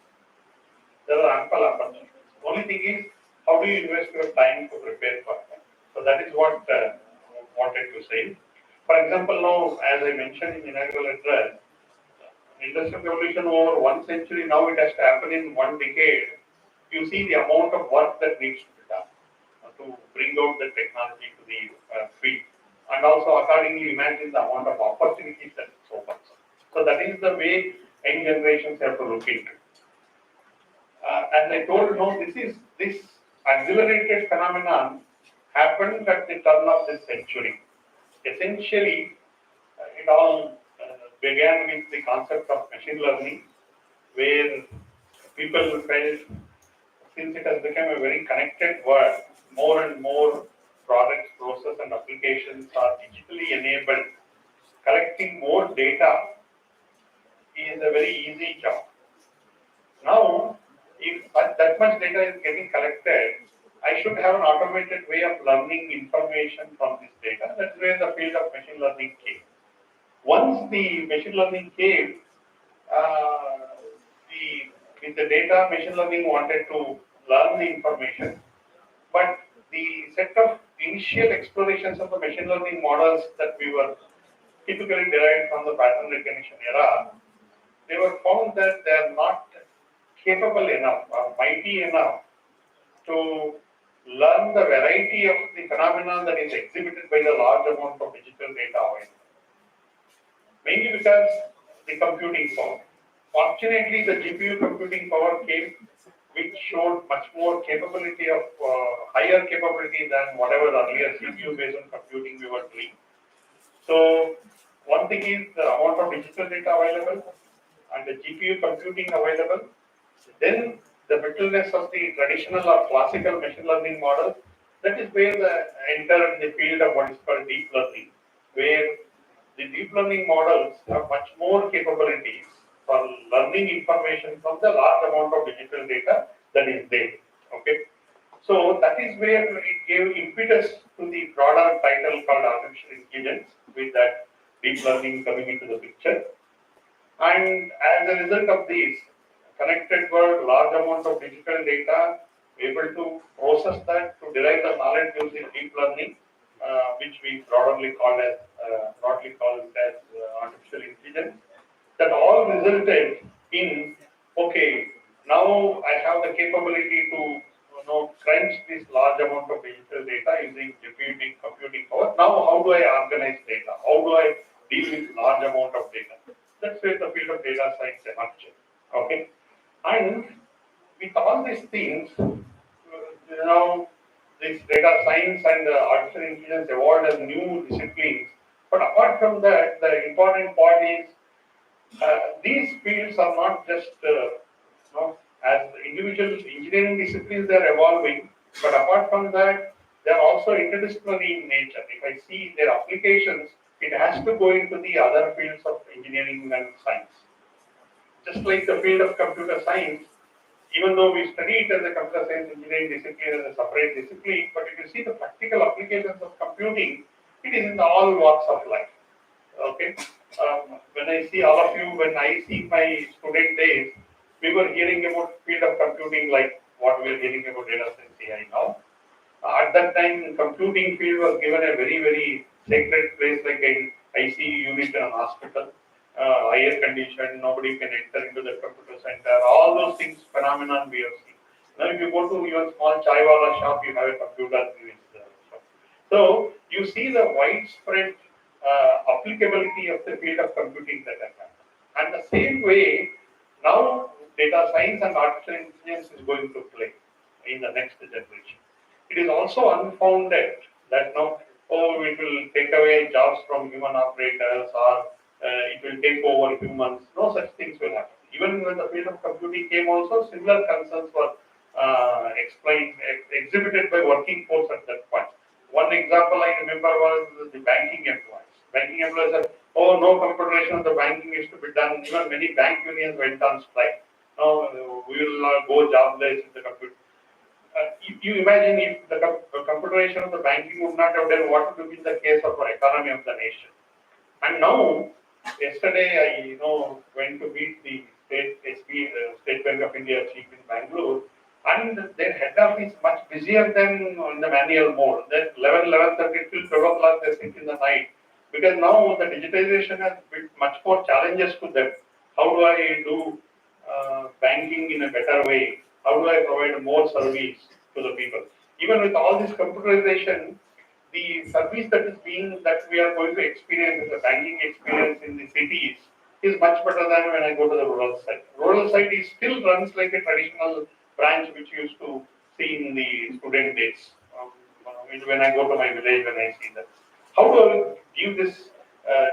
there are ample opportunities. Only thing is, how do you invest your time to prepare for that? So that is what I wanted to say. For example, now, as I mentioned in the inaugural address, industrial revolution over 1 century, now it has to happen in 1 decade. You see the amount of work that needs to be done to bring out the technology to the field. And also accordingly imagine the amount of opportunities that it opens. So that is the way young generations have to look into. As I told, this accelerated phenomenon happened at the turn of this century. Essentially, it all began with the concept of machine learning, where people felt, since it has become a very connected world, more and more products, process, and applications are digitally enabled. Collecting more data is a very easy job. Now, if that much data is getting collected, I should have an automated way of learning information from this data. That's where the field of machine learning came. Once the machine learning came, with the data, machine learning wanted to learn the information, but the set of initial explorations of the machine learning models that we were typically derived from the pattern recognition era, they were found that they are not capable enough or mighty enough to learn the variety of the phenomena that is exhibited by the large amount of digital data available. Mainly because the computing power. Fortunately, the GPU computing power came, which showed much more capability of higher capability than whatever earlier CPU-based on computing we were doing. So one thing is the amount of digital data available and the GPU computing available. Then the brittleness of the traditional or classical machine learning models. That is where enter the field of what is called deep learning, where the deep learning models have much more capabilities for learning information from the large amount of digital data that is there. Okay, so that is where it gave impetus to the broader title called artificial intelligence, with that deep learning coming into the picture. And as a result of this, connected world, large amount of digital data, able to process that to derive the knowledge using deep learning, which we broadly call as artificial intelligence. That all resulted in, okay, now I have the capability to crunch this large amount of digital data using GPU computing power. Now how do I organize data? How do I deal with large amount of data? That's where the field of data science emerged. Okay, and with all these things, this data science and artificial intelligence evolved as new disciplines. But apart from that, the important part is these fields are not just as individual engineering disciplines they are evolving, but apart from that, they are also interdisciplinary in nature. If I see their applications, it has to go into the other fields of engineering and science. Just like the field of computer science, even though we study it as a computer science engineering discipline as a separate discipline, but if you see the practical applications of computing, it is in all walks of life. Okay, when I see all of you, when I see my student days, we were hearing about field of computing like what we are hearing about data science AI now. At that time, computing field was given a very, very sacred place like an ICU unit in a hospital, air conditioned, nobody can enter into the computer center. All those things, phenomenon we have seen. Now, if you go to your small chai wala shop, you have a computer in the shop. So, you see the widespread applicability of the field of computing that has happened. And the same way, now data science and artificial intelligence is going to play in the next generation. It is also unfounded that now, oh, it will take away jobs from human operators or it will take over humans. No such things will happen. Even when the field of computing came also, similar concerns were exhibited by working force at that point. One example I remember was the banking employees. Banking employees said, oh, no computerization of the banking is to be done. Even many bank unions went on strike. No, we will not go jobless in the computer. You imagine if the computerization of the banking would not have done, what would be the case of our economy of the nation? And now, yesterday I went to meet the State Bank of India chief in Bangalore, and their head office is much busier than in the manual mode. That 11:30 till 12 o'clock they sit in the night because now the digitization has built much more challenges to them. How do I do banking in a better way? How do I provide more service to the people? Even with all this computerization, the service that we are going to experience, the banking experience in the cities, is much better than when I go to the rural side. Rural side is still runs like a traditional branch which you used to see in the student days. When I go to my village, when I see that, how do I give this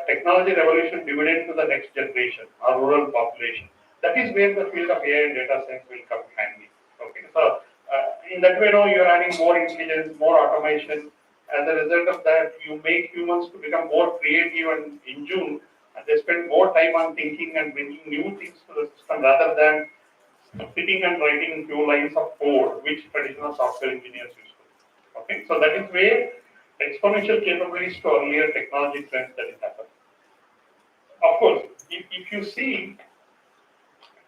technology revolution dividend to the next generation, our rural population? That is where the field of AI and data science will come handy. Okay, so in that way, now you are adding more intelligence, more automation. As a result of that, you make humans to become more creative and in June, and they spend more time on thinking and bringing new things to the system rather than sitting and writing few lines of code, which traditional software engineers used to do. Okay, so that is where exponential capabilities to earlier technology trends that is happening. Of course, if you see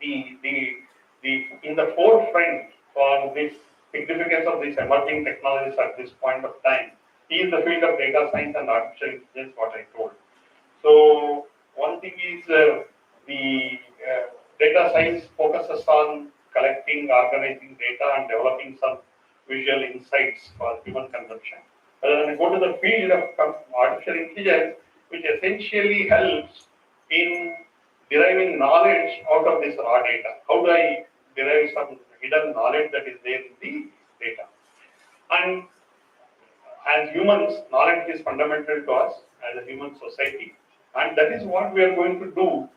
the in the forefront for this significance of these emerging technologies at this point of time is the field of data science and artificial intelligence, what I told. So one thing is the data science focuses on collecting, organizing data and developing some visual insights for human consumption. When I go to the field of artificial intelligence, which essentially helps in deriving knowledge out of this raw data. How do I derive some hidden knowledge that is there in the data? And as humans, knowledge is fundamental to us as a human society, and that is what we are going to do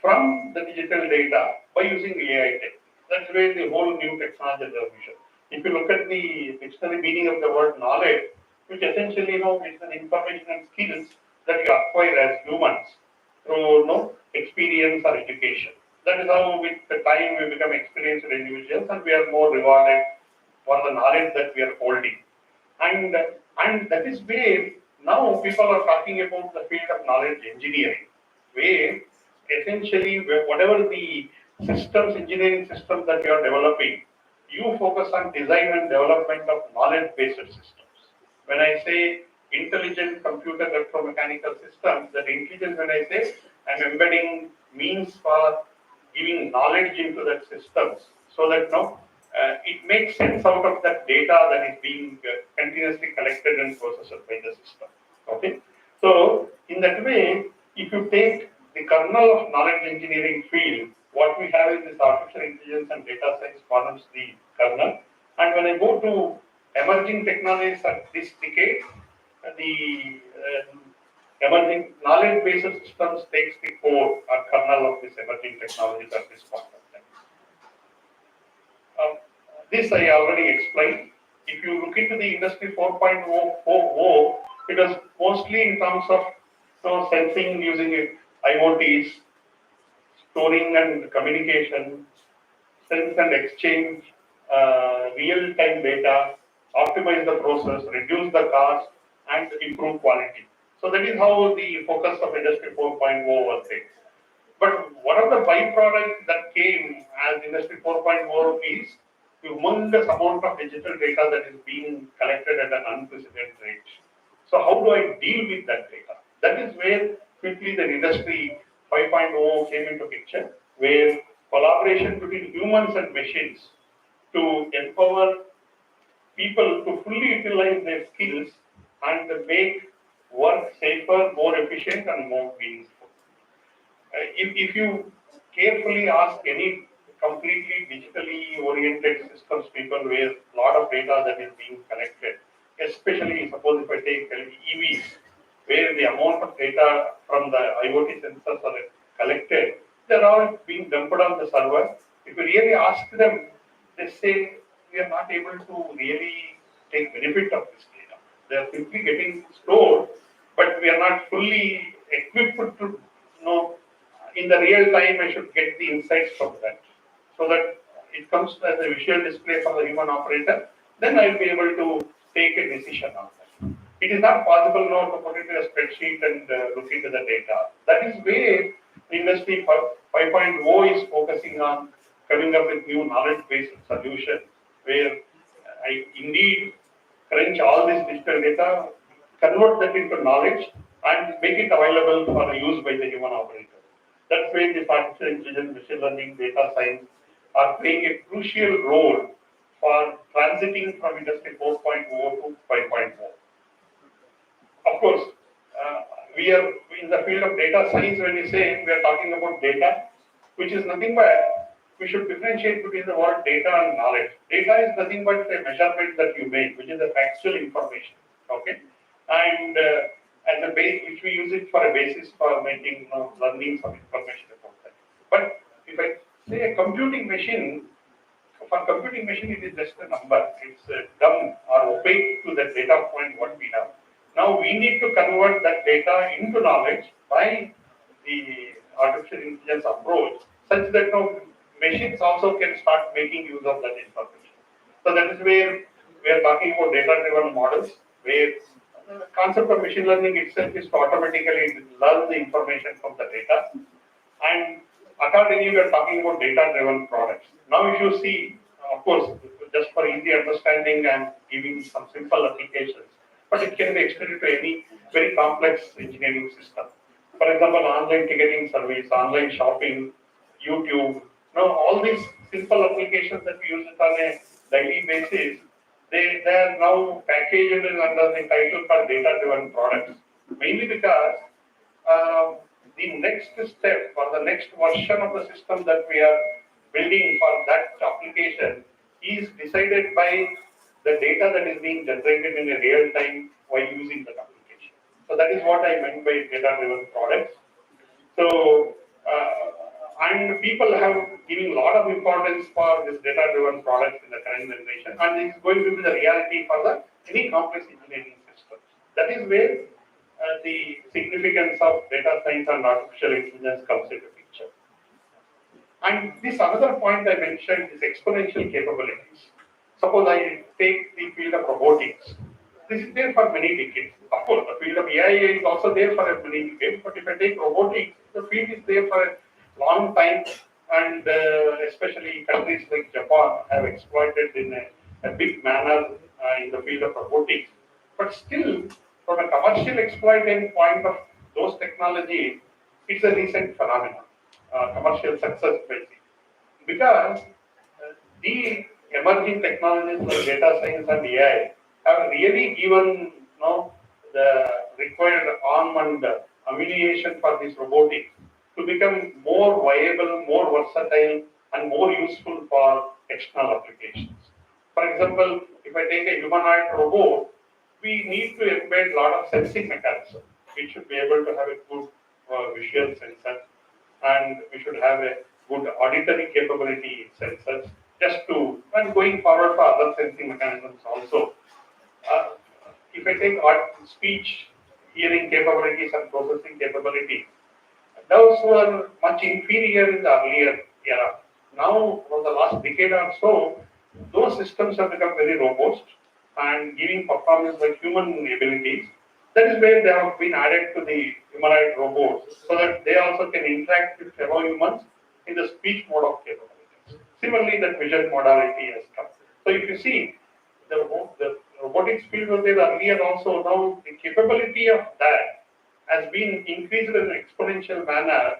from the digital data by using AI tech. That's where the whole new technology revolution. If you look at the dictionary meaning of the word knowledge, which essentially is an information and skills that you acquire as humans through experience or education. That is how with the time we become experienced individuals and we are more rewarded for the knowledge that we are holding. And that is where now people are talking about the field of knowledge engineering, where essentially whatever the systems, engineering systems that you are developing, you focus on design and development of knowledge-based systems. When I say intelligent computer electromechanical systems, that intelligence, when I say I'm embedding means for giving knowledge into that systems so that it makes sense out of that data that is being continuously collected and processed by the system. Okay, so in that way, if you take the kernel of knowledge engineering field, what we have is this artificial intelligence and data science forms the kernel. And when I go to emerging technologies at this decade, the emerging knowledge-based systems takes the core or kernel of this emerging technologies at this point of time. This I already explained. If you look into the industry 4.0, it was mostly in terms of sensing using IoTs, storing and communication, sense and exchange, real-time data, optimize the process, reduce the cost, and improve quality. So that is how the focus of Industry 4.0 was there. But one of the byproducts that came as Industry 4.0 is humongous amount of digital data that is being collected at an unprecedented rate. So how do I deal with that data? That is where quickly the Industry 5.0 came into picture, where collaboration between humans and machines to empower people to fully utilize their skills and make work safer, more efficient, and more meaningful. If you carefully ask any completely digitally oriented systems people where a lot of data that is being collected, especially suppose if I take EVs, where the amount of data from the IoT sensors are collected, they're all being dumped on the server. If you really ask them, they say we are not able to really take benefit of this data. They are simply getting stored, but we are not fully equipped to know in the real time. I should get the insights from that, so that it comes as a visual display for the human operator. Then I'll be able to take a decision on that. It is not possible now to put it in a spreadsheet and look into the data. That is where Industry 5.0 is focusing on coming up with new knowledge-based solutions, where I indeed crunch all this digital data, convert that into knowledge, and make it available for use by the human operator. That's where the artificial intelligence, machine learning, data science are playing a crucial role for transiting from Industry 4.0 to 5.0. Of course, we are in the field of data science. When we say we are talking about data, which is nothing but we should differentiate between the word data and knowledge. Data is nothing but a measurement that you make, which is a factual information. Okay, and the base which we use it for a basis for making learning some information about that. But if I say a computing machine, for computing machine it is just a number. It's dumb or opaque to the data point what we have. Now we need to convert that data into knowledge by the artificial intelligence approach, such that now machines also can start making use of that information. So that is where we are talking about data-driven models, where the concept of machine learning itself is to automatically learn the information from the data, and accordingly we are talking about data-driven products. Now if you see, of course, just for easy understanding, I'm giving some simple applications, but it can be extended to any very complex engineering system. For example, online ticketing service, online shopping, YouTube, all these simple applications that we use it on a daily basis, they are now packaged under the title called data-driven products. Mainly because the next step or the next version of the system that we are building for that application is decided by the data that is being generated in a real time while using that application. So that is what I meant by data-driven products. So, and people have given a lot of importance for this data-driven products in the current generation, and it is going to be the reality for the any complex engineering systems. That is where the significance of data science and artificial intelligence comes into picture. And this another point I mentioned is exponential capabilities. Suppose I take the field of robotics. This is there for many decades. Of course, the field of AI is also there for many decades, but if I take robotics, the field is there for a long time, and especially countries like Japan have exploited in a big manner in the field of robotics. But still, from a commercial exploiting point of those technologies, it's a recent phenomenon, commercial success basically. Because the emerging technologies like data science and AI have really given the required arm and ammunition for this robotics to become more viable, more versatile, and more useful for external applications. For example, if I take a humanoid robot, we need to embed a lot of sensing mechanisms. We should be able to have a good visual sensor, and we should have a good auditory capability in sensors, just to, and going forward for other sensing mechanisms also. If I take speech, hearing capabilities and processing capabilities, those were much inferior in the earlier era. Now, for the last decade or so, those systems have become very robust and giving performance like human abilities. That is where they have been added to the humanoid robots so that they also can interact with fellow humans in the speech mode of capabilities. Similarly, that vision modality has come. So if you see, the robotics field was there earlier also, now the capability of that has been increased in an exponential manner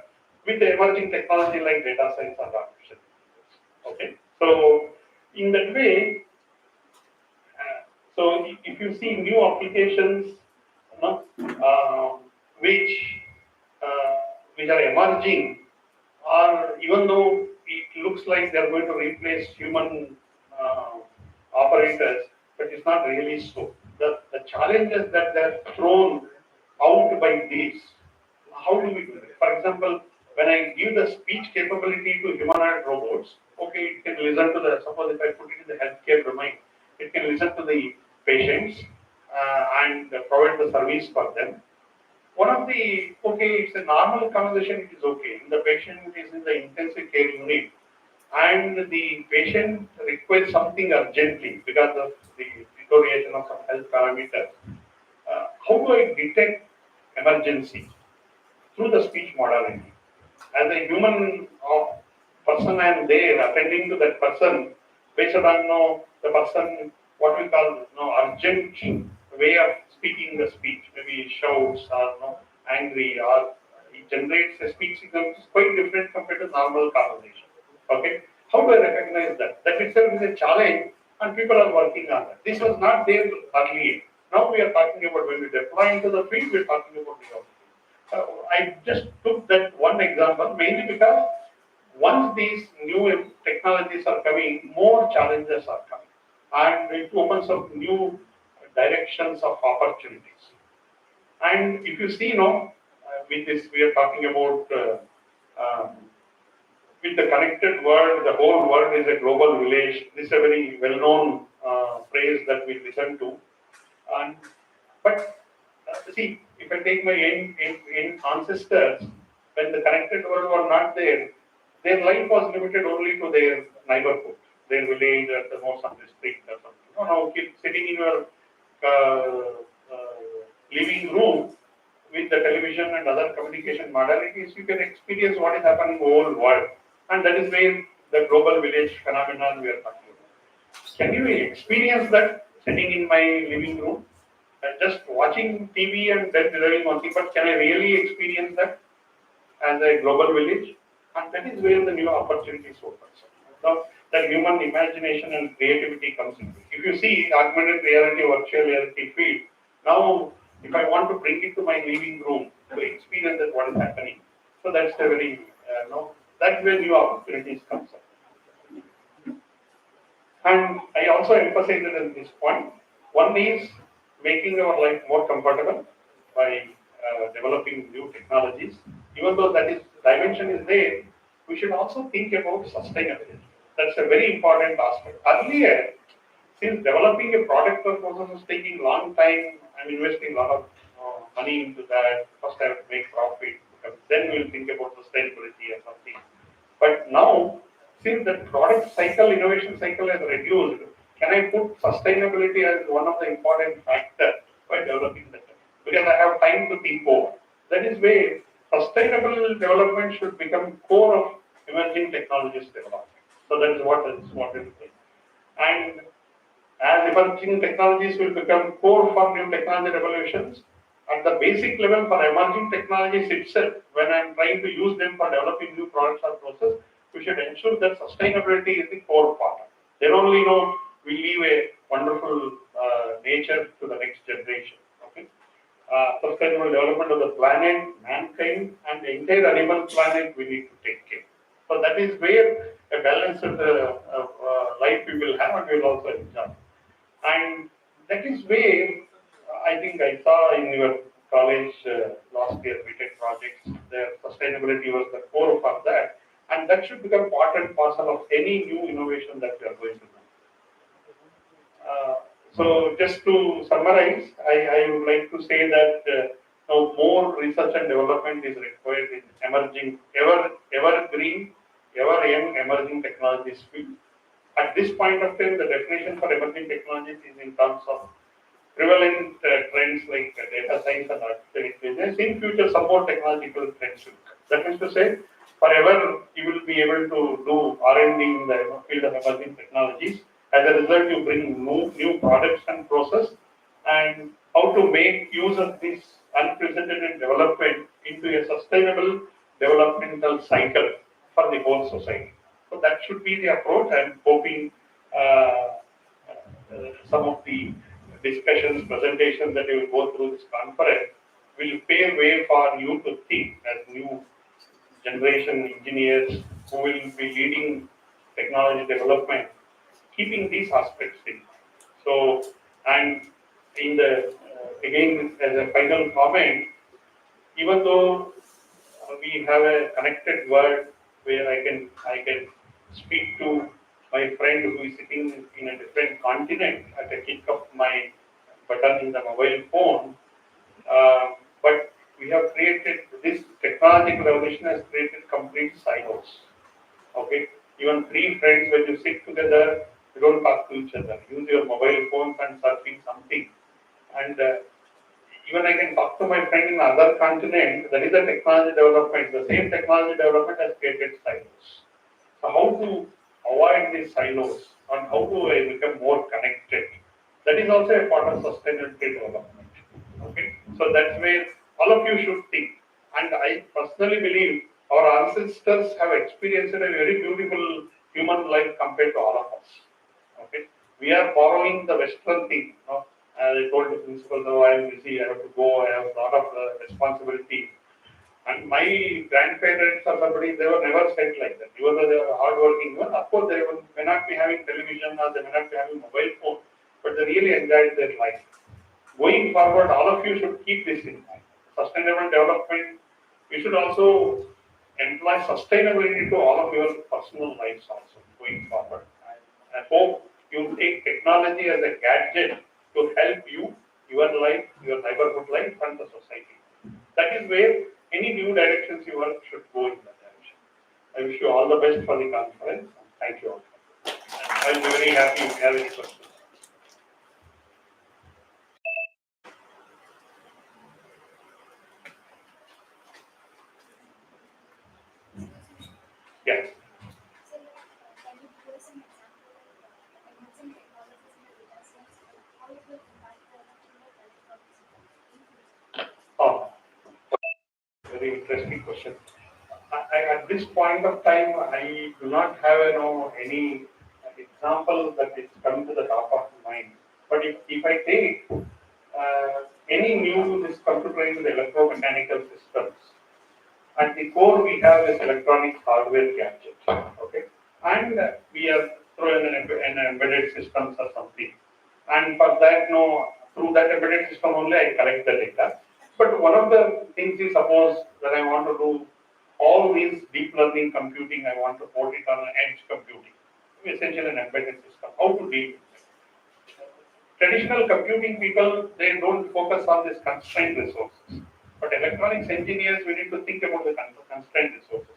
with the emerging technology like data science and artificial intelligence. Okay, so in that way, so if you see new applications, you know, which uh, which are emerging, or even though it looks like they are going to replace human uh, operators, but it's not really so. The challenges that they're thrown out by this, how do we do it? For example, when I give the speech capability to humanoid robots, okay, it can listen to the, suppose if I put it in the healthcare domain, it can listen to the patients and provide the service for them. One of the, okay, it's a normal conversation, it is okay. The patient is in the intensive care unit and the patient requires something urgently because of the deterioration of some health parameters. How do I detect emergency? Through the speech modality. As a human person, I am there attending to that person based on the person, what we call urgent way of speaking the speech, maybe shouts or angry, or it generates a speech signal which is quite different compared to normal conversation. Okay, how do I recognize that? That itself is a challenge, and people are working on that. This was not there earlier. Now we are talking about when we deploy into the field, we are talking about the I just took that one example mainly because once these new technologies are coming, more challenges are coming, and it opens up new directions of opportunities. And if you see, with this, we are talking about with the connected world, the whole world is a global village. This is a very well-known phrase that we listen to, and but see, if I take my ancestors, when the connected world were not there, their life was limited only to their neighborhood, their village, or the most on the street or something. Now, keep sitting in your living room with the television and other communication modalities, you can experience what is happening in the whole world. And that is where the global village phenomenon we are talking about. Can you experience that sitting in my living room? Just watching TV and then delivering one thing, but can I really experience that as a global village? And that is where the new opportunities open. So that human imagination and creativity comes in. If you see augmented reality, virtual reality field, now if I want to bring it to my living room to experience that what is happening, so that's a very that's where new opportunities comes up. And I also emphasized it at this point. One is making our life more comfortable by developing new technologies. Even though that is dimension is there, we should also think about sustainability. That's a very important aspect. Earlier, since developing a product or process is taking long time, I'm investing a lot of money into that. First, I have to make profit, because then we'll think about sustainability or something. But now, since the product cycle, innovation cycle has reduced, can I put sustainability as one of the important factors by developing that? Because I have time to think over. That is where sustainable development should become core of emerging technologies development. So that is what is wanted to think. And as emerging technologies will become core for new technology revolutions, at the basic level for emerging technologies itself, when I'm trying to use them for developing new products or processes, we should ensure that sustainability is the core part. Then only we leave a wonderful nature to the next generation. Okay, sustainable development of the planet, mankind, and the entire animal planet we need to take care. So that is where a balanced life we will have and we will also enjoy. And that is where I think I saw in your college last year BTech projects, their sustainability was the core for that, and that should become part and parcel of any new innovation that we are going to do. So just to summarize, I would like to say that more research and development is required in emerging, evergreen, ever young emerging technologies field. At this point of time, the definition for emerging technologies is in terms of prevalent trends like data science and artificial intelligence in future support technological trends. That is to say, forever you will be able to do R&D in the field of emerging technologies. As a result, you bring new products and process and how to make use of this unprecedented development into a sustainable developmental cycle for the whole society. So that should be the approach. I'm hoping some of the discussions, presentations that you will go through this conference will pave way for you to think as new generation engineers who will be leading technology development, keeping these aspects in mind. So, and in the again as a final comment, even though we have a connected world where I can speak to my friend who is sitting in a different continent at a click of my button in the mobile phone. But we have created this technological revolution has created complete silos. Okay, even three friends when you sit together, you don't talk to each other. Use your mobile phones and surfing something, and even I can talk to my friend in other continent. That is the technology development. The same technology development has created silos. So how to avoid these silos and how to become more connected? That is also a part of sustainability development. Okay, so that's where all of you should think. And I personally believe our ancestors have experienced a very beautiful human life compared to all of us. Okay, we are borrowing the Western thing. As I told the principal, though I am busy, I have to go, I have a lot of responsibility. And my grandparents or somebody, they were never said like that. Even though they were hardworking, well, of course, may not be having television or they may not be having mobile phone, but they really enjoyed their life. Going forward, all of you should keep this in mind. Sustainable development, you should also employ sustainability to all of your personal lives also going forward. I hope you take technology as a gadget to help you, your life, your neighborhood life, and the society. That is where any new directions you work should go in that direction. I wish you all the best for the conference. Thank you all. I'll be very happy if you have any questions. Yes. Oh, very interesting question. At this point of time, I do not have any example that is coming to the top of mind. But if I take any new this computerized electromechanical systems, at the core we have this electronic hardware gadget, okay, and we are throwing an embedded systems or something, and for that, through that embedded system only I collect the data. But one of the things is suppose that I want to do all these deep learning computing, I want to put it on an edge computing, essentially an embedded system. How to deal with it? Traditional computing people, they don't focus on this constrained resources. But electronics engineers, we need to think about the constrained resources.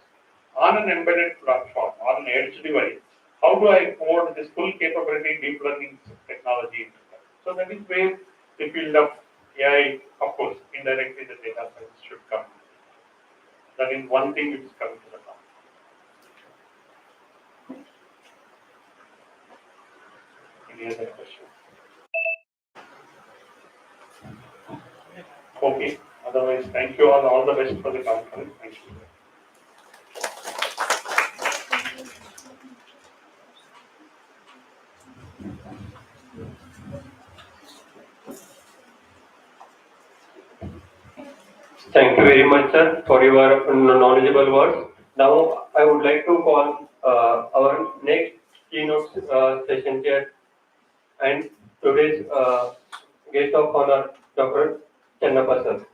On an embedded platform, on an edge device, how do I port this full capability deep learning technology into that? So that is where the field of AI, of course, indirectly the data science should come. That is one thing which is coming to the top. Any other question? Okay. Otherwise, thank you all the best for the conference. Thank you. Thank you very much, sir, for your knowledgeable words. Now, I would like to call our next keynote session chair and today's guest of honor, Dr. Channappa, sir.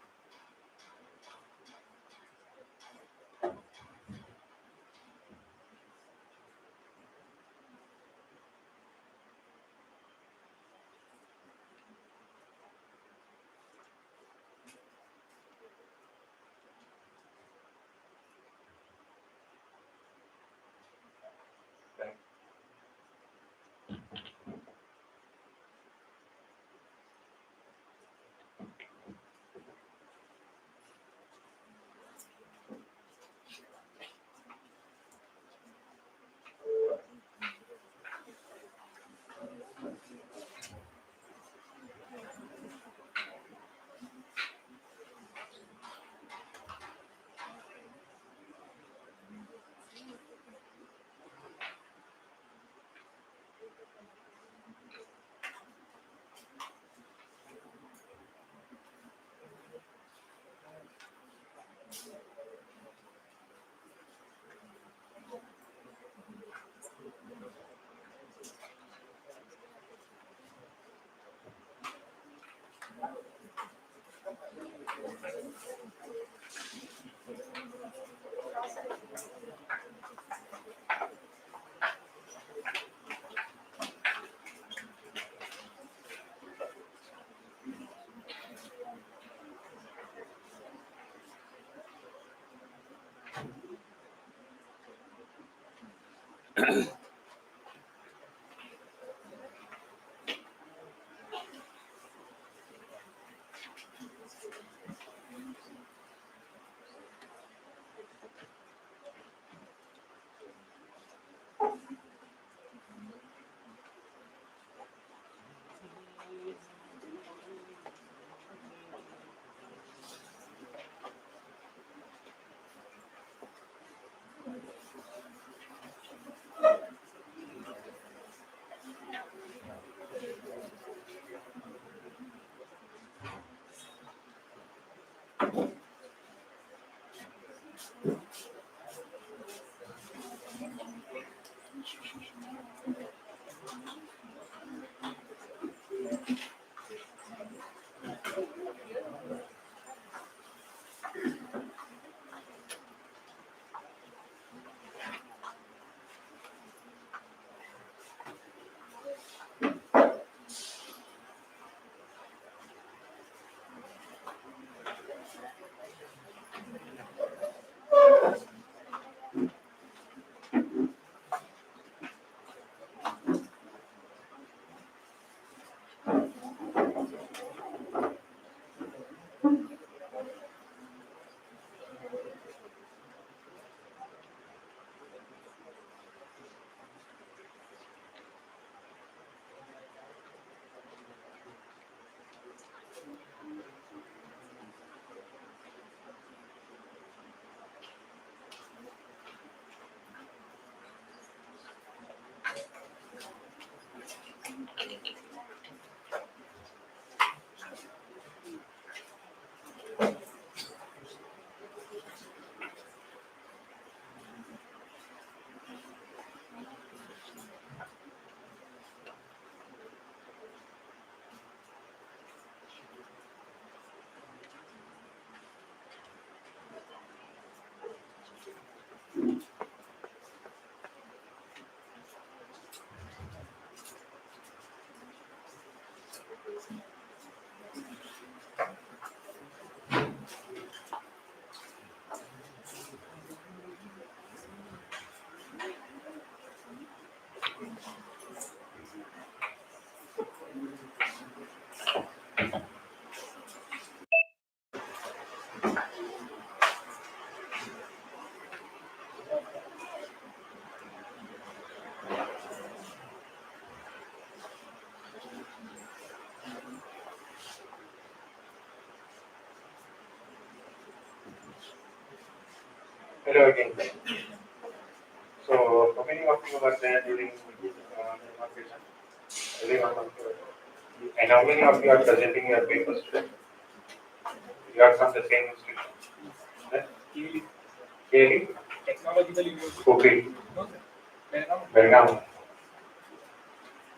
Hello again. So, how many of you were there during the demonstration? Everyone of you. And how many of you are presenting your papers today? You are from the same institution. Really? Okay. Belgaum.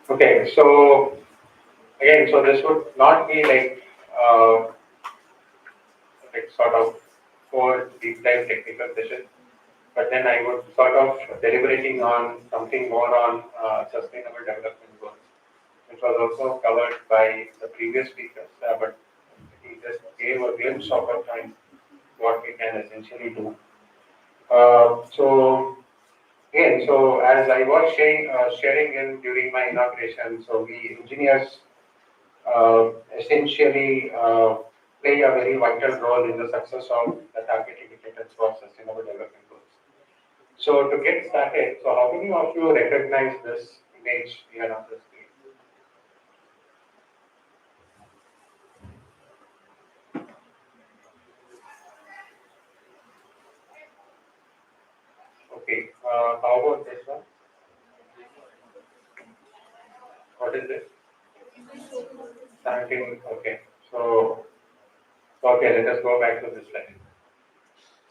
Okay, so again, so this would not be like sort of core deep dive technical session, but then I would sort of deliberating on something more on sustainable development goals, which was also covered by the previous speakers, but he just gave a glimpse of what we can essentially do. So again, so as I was sharing in during my inauguration, so we engineers essentially play a very vital role in the success of the target indicators for sustainable development goals. So to get started, so how many of you recognize this image here on the screen? Okay, how about this one? What is this? 17. Okay, so okay, let us go back to this slide.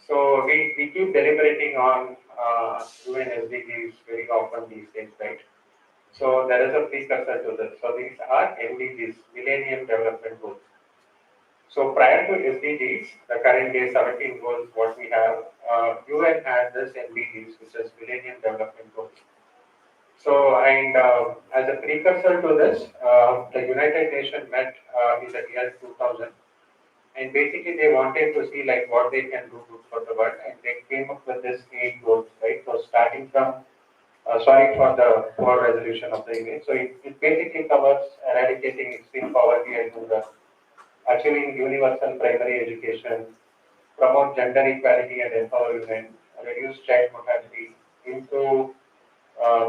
So we keep deliberating on UN SDGs very often these days, right? So there is a precursor to this. So these are MDGs, Millennium Development Goals. So prior to SDGs, the current day 17 goals, what we have, UN had this MDGs, which is Millennium Development Goals. So, and as a precursor to this, the United Nations met in the year 2000, and basically they wanted to see like what they can do good for the world, and they came up with this 8 goals, right? So starting from Sorry for the poor resolution of the image. So it basically covers eradicating extreme poverty and hunger, achieving universal primary education, promote gender equality and empower women, reduce child mortality, improve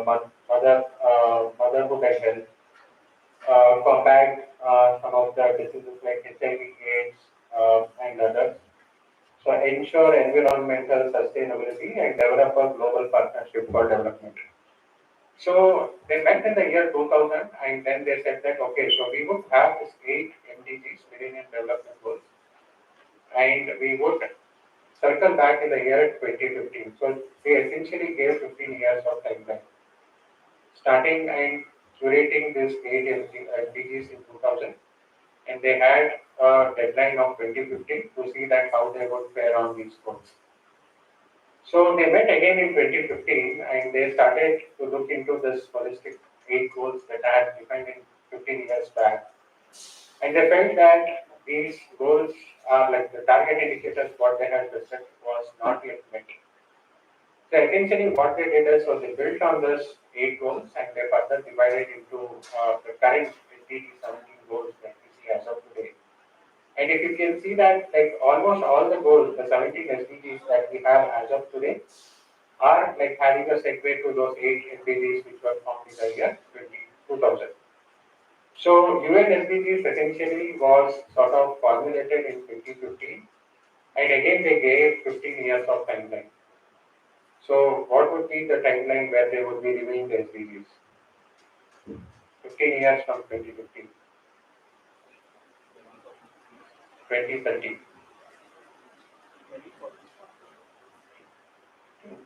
motherhood and health, combat some of the diseases like HIV, AIDS, and others. So ensure environmental sustainability and develop a global partnership for development. So they met in the year 2000 and then they said that, okay, so we would have this 8 MDGs, Millennium Development Goals, and we would circle back in the year 2015. So they essentially gave 15 years of timeline, starting and curating these 8 MDGs in 2000, and they had a deadline of 2015 to see that how they would fare on these goals. So they met again in 2015 and they started to look into this holistic 8 goals that I had defined in 15 years back. And they felt that these goals are like the target indicators, what they had listed was not yet met. So essentially what they did is, so they built on this 8 goals and they further divided into the current SDG 17 goals that we see as of today. And if you can see that like almost all the goals, the 17 SDGs that we have as of today, are like having a segue to those 8 SDGs which were found in the year 2000. So UN SDGs essentially was sort of formulated in 2015 and again they gave 15 years of timeline. So what would be the timeline where they would be reviewing the SDGs? 15 years from 2015, 2030,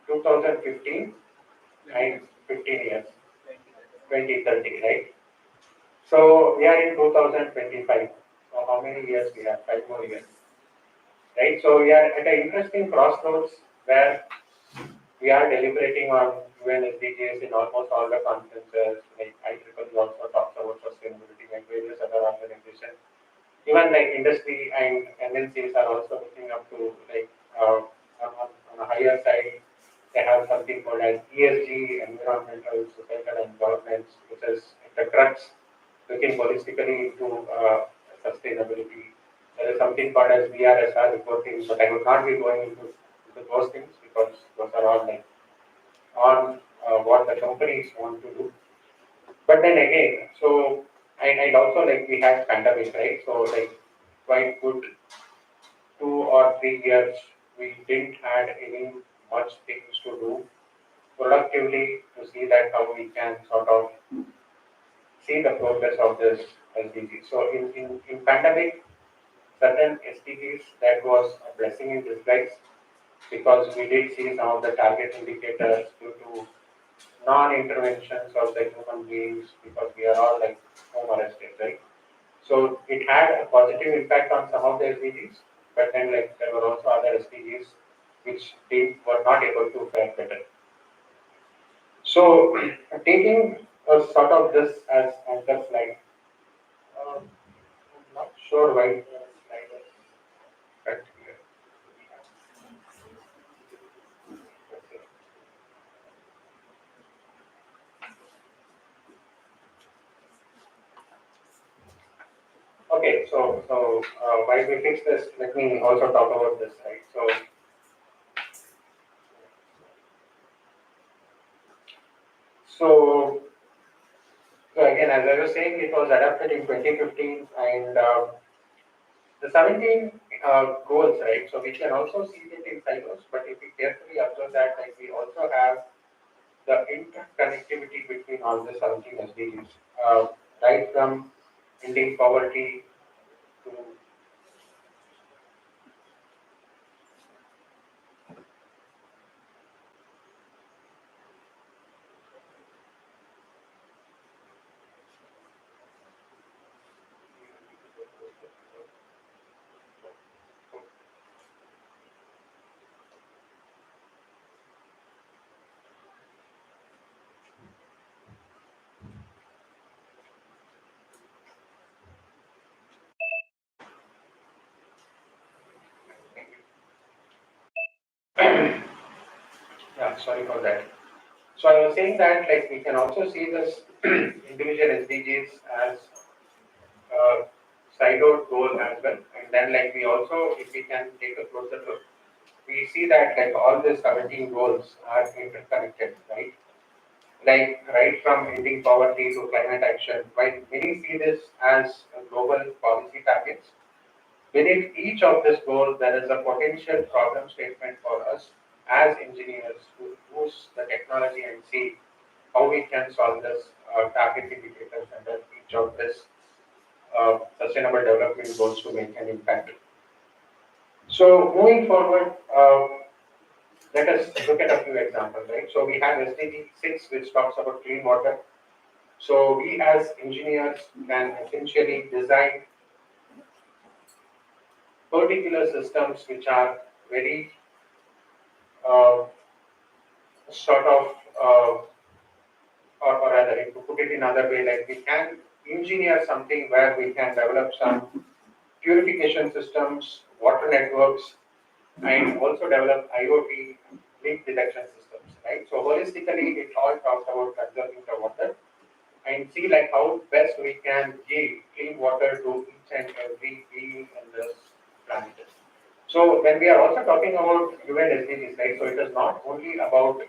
2015 and 15 years, 2030, right? So we are in 2025. So how many years we have? 5 more years, right? So we are at an interesting crossroads where we are deliberating on UN SDGs in almost all the conferences. Like IEEE also talks about sustainability and various other organizations. Even like industry and MNCs are also looking up to like on a higher side. They have something called as ESG, environmental, societal, and governance, which is at the crux looking holistically into sustainability. There is something called as BRSR reporting, but I would not be going into those things because those are all like on what the companies want to do. But then again, so and also like we had pandemic, right? So like quite good 2 or 3 years we didn't had any much things to do productively to see that how we can sort of see the progress of this SDG. So in pandemic, certain SDGs that was a blessing in disguise because we did see some of the target indicators due to non-interventions of the human beings because we are all like home arrested, right? So it had a positive impact on some of the SDGs, but then like there were also other SDGs which they were not able to fare better. So taking a sort of this as anchor slide, I'm not sure why the slide is cut here. Okay, so while we fix this, let me also talk about this, right? So so again, as I was saying, it was adapted in 2015, and the 17 goals, right? So we can also see it in silos, but if we carefully observe that, like we also have the interconnectivity between all the 17 SDGs, right from ending poverty to yeah, sorry for that. So I was saying that like we can also see this individual SDGs as siloed goal as well, and then like we also, if we can take a closer look, we see that like all these 17 goals are interconnected, right? Like right from ending poverty to climate action, while many see this as a global policy targets, beneath each of these goals there is a potential problem statement for us as engineers to use the technology and see how we can solve this target indicators under each of this sustainable development goals to make an impact. So moving forward, let us look at a few examples, right? So we have SDG 6, which talks about clean water. So we as engineers can essentially design particular systems which are very uh, sort of, or rather, if to put it in another way, like we can engineer something where we can develop some purification systems, water networks, and also develop IoT leak detection systems, right? So holistically, it all talks about conserving the water and see like how best we can give clean water to each and every being in this planet. So when we are also talking about UN SDGs, right? So it is not only about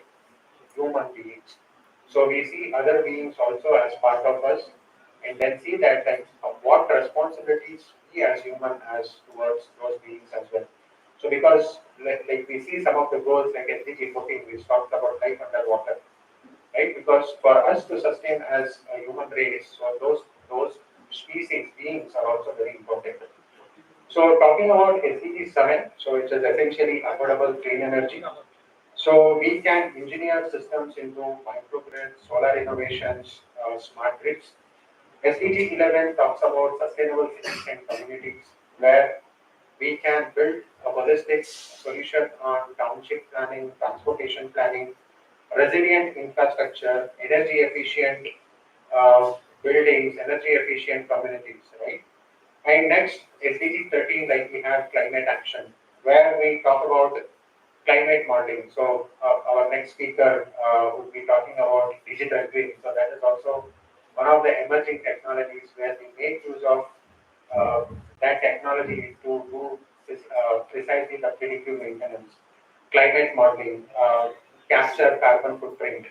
human beings. So we see other beings also as part of us, and then see that like what responsibilities we as human has towards those beings as well. So because like we see some of the goals like SDG 14, which talked about life underwater, right? Because for us to sustain as a human race, so those species beings are also very important. So talking about SDG 7, so which is essentially affordable clean energy. So we can engineer systems into microgrids, solar innovations, smart grids. SDG 11 talks about sustainable cities and communities, where we can build a holistic solution on township planning, transportation planning, resilient infrastructure, energy efficient buildings, energy efficient communities, right? And next, SDG 13, like we have climate action, where we talk about climate modeling. So our next speaker would be talking about digital twin. So that is also one of the emerging technologies where we make use of uh, that technology to do precisely the predictive maintenance, climate modeling, capture carbon footprint,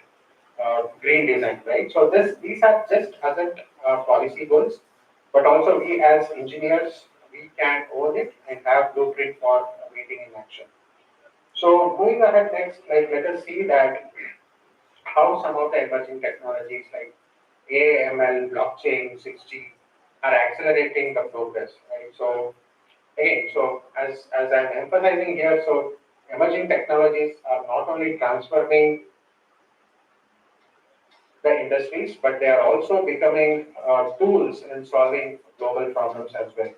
green design, right? So these are just other policy goals, but also we as engineers, we can own it and have blueprint for meeting in action. So moving ahead next, like let us see that how some of the emerging technologies like AML, blockchain, 6G are accelerating the progress, right? So again, so as I'm emphasizing here, so emerging technologies are not only transforming the industries, but they are also becoming tools in solving global problems as well.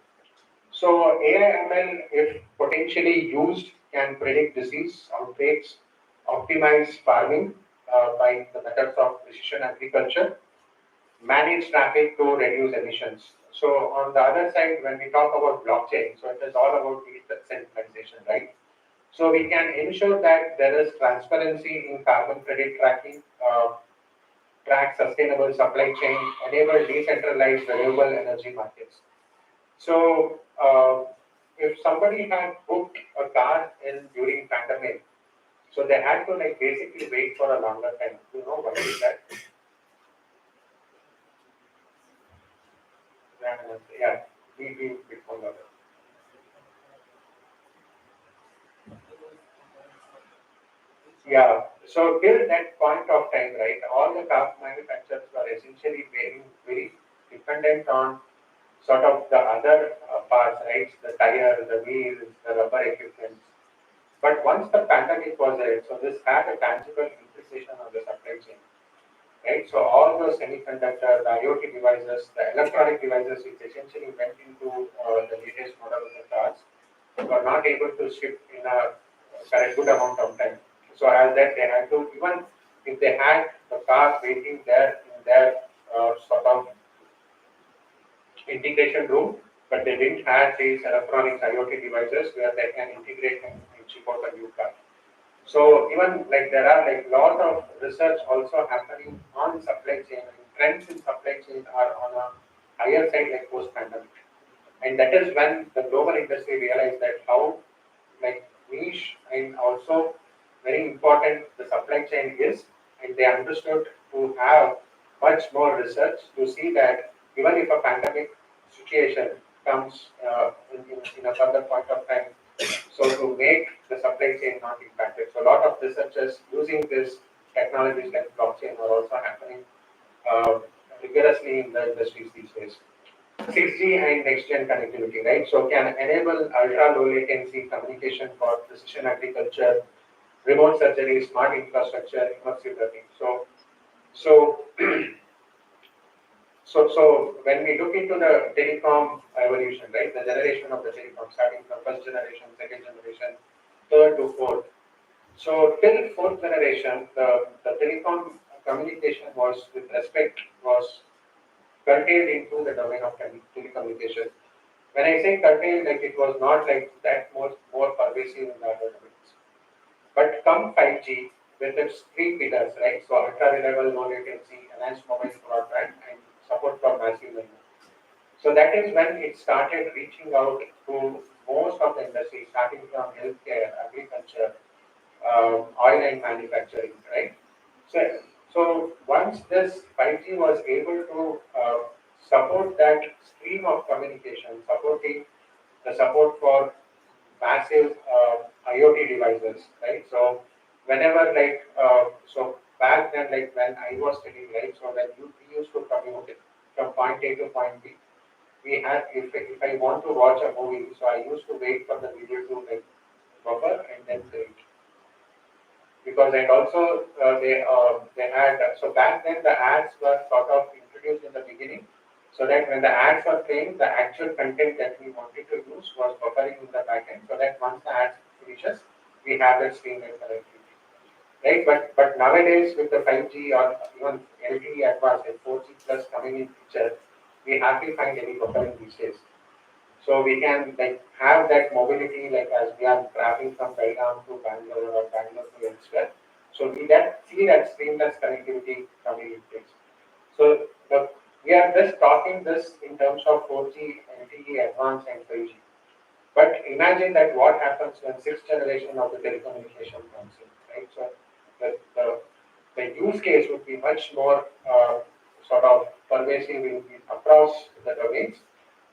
So AI/ML, if potentially used, can predict disease outbreaks, optimize farming by the methods of precision agriculture, manage traffic to reduce emissions. So on the other side, when we talk about blockchain, so it is all about decentralization, right? So we can ensure that there is transparency in carbon credit tracking, track sustainable supply chain, enable decentralized renewable energy markets. So, if somebody had booked a car in during pandemic, so they had to like basically wait for a longer time. You know what is that? Yeah, we before that. Yeah. So till that point of time, right, all the car manufacturers were essentially very dependent on sort of the other parts, right? The tire, the wheels, the rubber equipment. But once the pandemic was there, so this had a tangible implication on the supply chain, right? So all those semiconductor, the IoT devices, the electronic devices, which essentially went into the latest model of the cars, were not able to ship in a correct good amount of time. So as that they had to, even if they had the car waiting there in their sort of integration room, but they didn't have these electronic IoT devices where they can integrate and ship out a new car. So even like there are like lot of research also happening on supply chain, and trends in supply chain are on a higher side like post pandemic. And that is when the global industry realized that how like niche and also very important the supply chain is, and they understood to have much more research to see that even if a pandemic situation comes in a further point of time, so to make the supply chain not impacted. So a lot of researchers using this technologies like blockchain are also happening uh, rigorously in the industries these days. 6G and next-gen connectivity, right? So can enable ultra-low latency communication for precision agriculture, remote surgery, smart infrastructure, immersive learning. So, so when we look into the telecom evolution, right, the generation of the telecom, starting from first generation, second generation, third to fourth. So till fourth generation, the telecom communication was, with respect, was curtailed into the domain of telecommunication. When I say curtailed, like it was not like that more pervasive in the other domains. But come 5G with its three pillars, right? So ultra reliable, low latency, enhanced mobile broadband, and support for massive learning. So that is when it started reaching out to most of the industry, starting from healthcare, agriculture, oil and manufacturing, right? So, so once this 5G was able to support that stream of communication, supporting the support for massive IoT devices, right? So whenever like so back then, like when I was studying, right? So when we used to commute from point A to point B, we had if I want to watch a movie, so I used to wait for the video to like buffer and then play it, because and also they had so back then the ads were sort of introduced in the beginning, so that when the ads were playing, the actual content that we wanted to use was buffering in the back end, so that once the ads finishes, we have that streamline connectivity, right? But nowadays with the 5G or even LTE advanced and 4G plus coming in picture, we hardly find any buffering these days. So we can like have that mobility like as we are traveling from Belgaum to Bangalore or Bangalore to elsewhere. So we that see that seamless connectivity coming in place. So we are just talking this in terms of 4G, LTE, advanced and 5G. But imagine that what happens when sixth generation of the telecommunication comes in, right? So the, the, the use case would be much more sort of pervasive across the domains,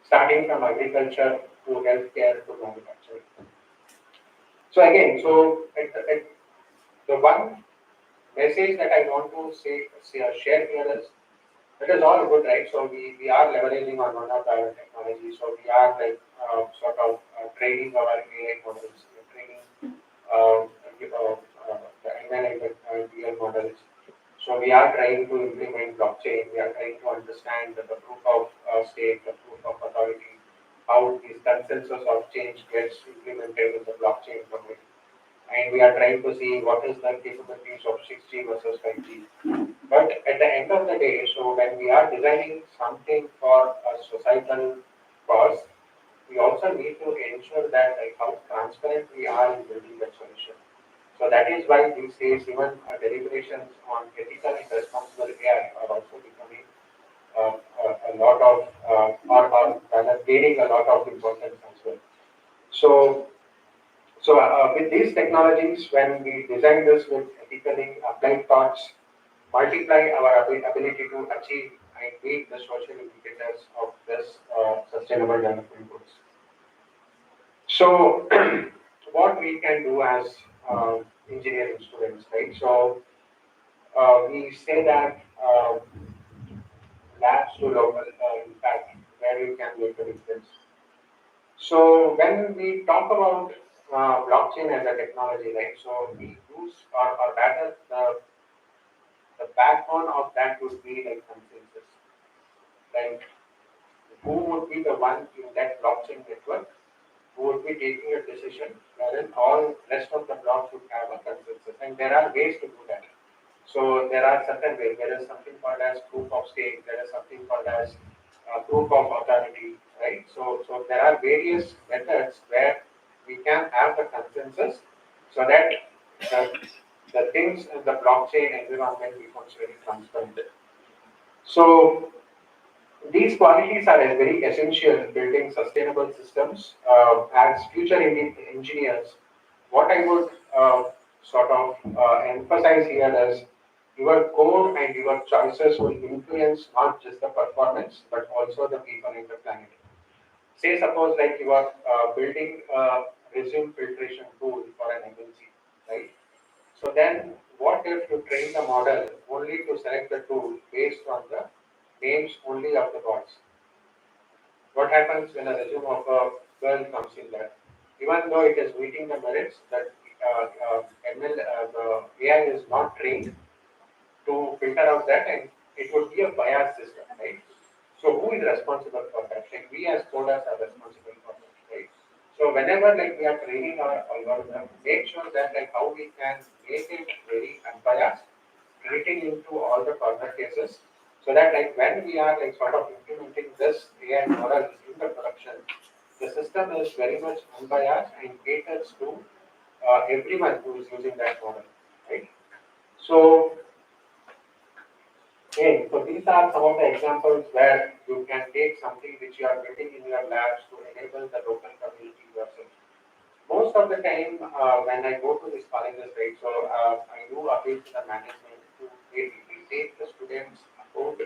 starting from agriculture to healthcare to manufacturing. So again, so at the one message that I want to share here is it is all good, right? So we are leveraging on one of our technology. So we are like sort of training our AI models, training the ML and DL models. So we are trying to implement blockchain. We are trying to understand the proof of stake, the proof of authority, how this consensus of change gets implemented in the blockchain domain. And we are trying to see what is the capabilities of 6G versus 5G. But at the end of the day, so when we are designing something for a societal cause, we also need to ensure that like how transparent we are in building that solution. So that is why these days even deliberations on ethical and responsible AI are also becoming a lot of or rather gaining a lot of importance as well. So with these technologies, when we design this with ethically applied thoughts, multiply our ability to achieve and meet the social indicators of this sustainable development goals. So, what we can do as engineering students, right? So, we say that labs to local impact, where you can make a difference. So, when we talk about blockchain as a technology, right? So, we use, or rather, the backbone of that would be like consensus. Like, who would be the one in that blockchain network who would be taking a decision, wherein all rest of the blocks would have a consensus. And there are ways to do that. So there are certain ways. There is something called as proof of stake. There is something called as proof of authority, right? So there are various methods where we can have the consensus, so that that the things in the blockchain environment becomes very transparent. So these qualities are very essential in building sustainable systems. As future engineers, what I would sort of emphasize here is your code and your choices will influence not just the performance but also the people in the planet. Say, suppose like you are building a resume filtration tool for an MNC, right? So then, what if you train the model only to select the tool based on the names only of the boys? What happens when a resume of a girl comes in there? Even though it is meeting the merits, that the AI is not trained to filter out that, and it would be a biased system, right? So who is responsible for that? Like we as coders are responsible for that, right? So whenever like we are training our algorithm, make sure that like how we can make it very unbiased, treating into all the corner cases, so that like when we are like sort of implementing this AI model in the production, the system is very much unbiased and caters to everyone who is using that model, right? So okay, so these are some of the examples where you can take something which you are building in your labs to enable the local community yourself. Most of the time, when I go to these colleges, right, so I do appeal to the management to basically take the students out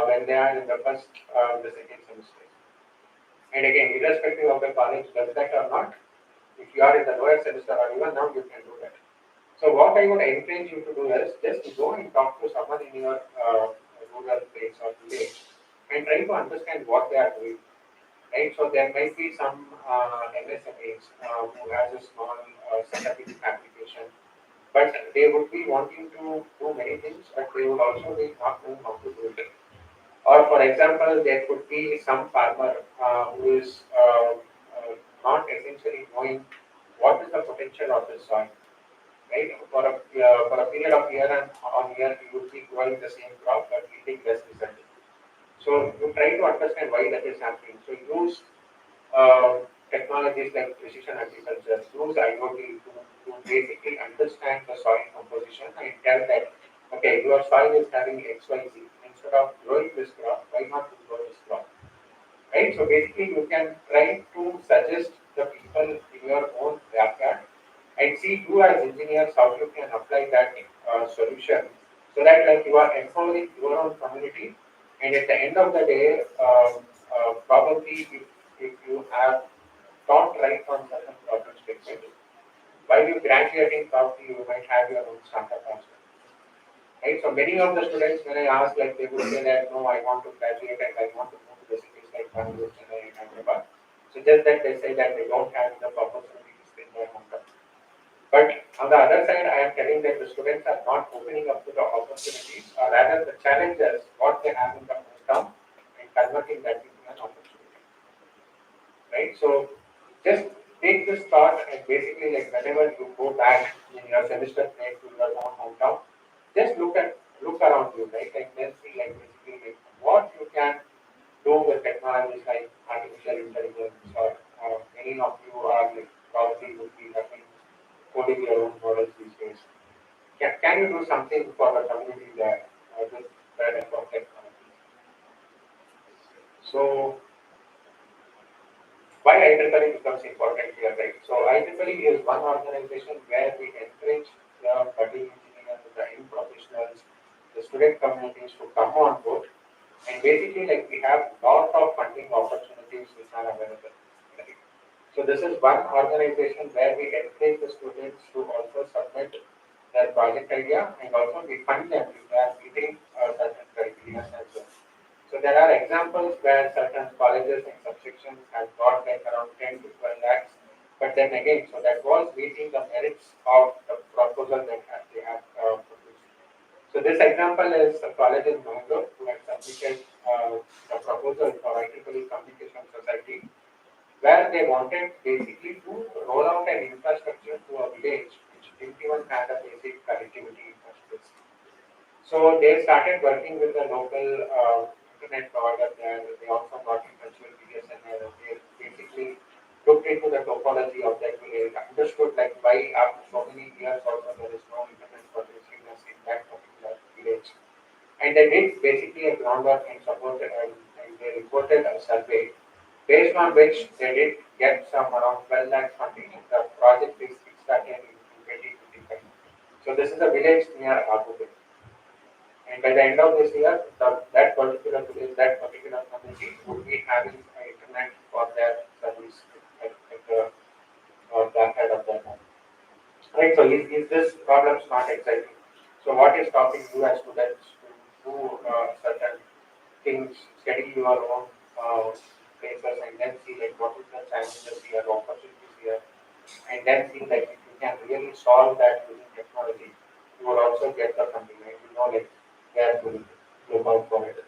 when they are in the first, the second semester. And again, irrespective of the college does that or not, if you are in the lower semester or even now, you can do that. So what I would encourage you to do is just go and talk to someone in your rural place or village and try to understand what they are doing, right? So there might be some MSMEs who has a small sustainability application, but they would be wanting to do many things, but they would also be not knowing how to do it. Or for example, there could be some farmer who is not essentially knowing what is the potential of the soil, right? For a period of year and on year, you would be growing the same crop but getting less result. So you try to understand why that is happening. So use technologies like precision agriculture, use IoT to basically understand the soil composition and tell that, okay, your soil is having XYZ. Instead of growing this crop, why not to grow this crop? Right? So basically, you can try to suggest the people in your own backyard and see you as engineers how you can apply that solution so that like you are empowering your own community and at the end of the day probably if you have taught right on certain problem statement while you graduating probably you might have your own startup as well, right? So many of the students when I ask like they would say that no I want to graduate and I want to move to the cities like Bangalore, Chennai and Hyderabad, so just that they say that they don't have enough opportunities in their hometown. But on the other side, I am telling that the students are not opening up to the opportunities, or rather the challenges what they have in the hometown and converting that into an opportunity, right? So just take this thought and basically like whenever you go back in your semester break to your own hometown, just look around you, right? And then see like basically like what you can do with technologies like artificial intelligence or many of you are like probably would be having coding your own models these days. Can you do something for the community there with the help of technology? So why IEEE becomes important here, right? So IEEE is one organization where we encourage the budding engineers, the young professionals, the student communities to come on board. And basically, like we have lot of funding opportunities which are available. Right? So this is one organization where we encourage the students to also submit their project idea and also we fund them if they are meeting certain criteria as well. So there are examples where certain colleges and subsections have got like around 10 to 12 lakhs. But then again, so that was meeting the merits of the proposal that they have produced. So this example is a college in Bangalore who had submitted the proposal for IEEE Communication Society where they wanted basically to roll out an infrastructure to a village which didn't even have a basic connectivity infrastructure. So they started working with the local internet provider there. They also got in touch with BSNL. They basically looked into the topology of that village, understood like why after so many they did basically a groundwork and supported and they reported a survey based on which they did get some around 12 lakh funding. The project is kickstarted in 2025. So this is a village near Agubin. And by the end of this year, that particular village, that particular community would be having internet for their service at the back end of their home. Right, so is this problem not exciting? So what is stopping you as students to do certain things, study your own places and then see like what is the challenges here, opportunities here, and then see like if you can really solve that using technology, you will also get the funding and you know like where to look out for it.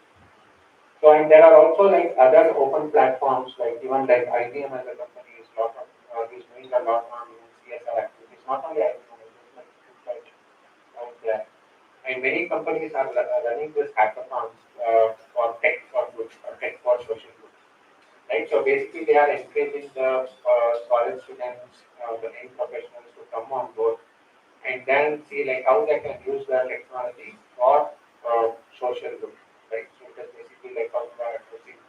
So and there are also like other open platforms like even like IBM as a company is lot of is doing a lot on CSR activities. Not only IBM, it's like out there. And many companies are running this hackathons for tech for good, or tech for social good. Right? So basically, they are encouraging the college students, the young professionals to come on board and then see like how they can use the technology for social good. Right? So it is basically like how we are addressing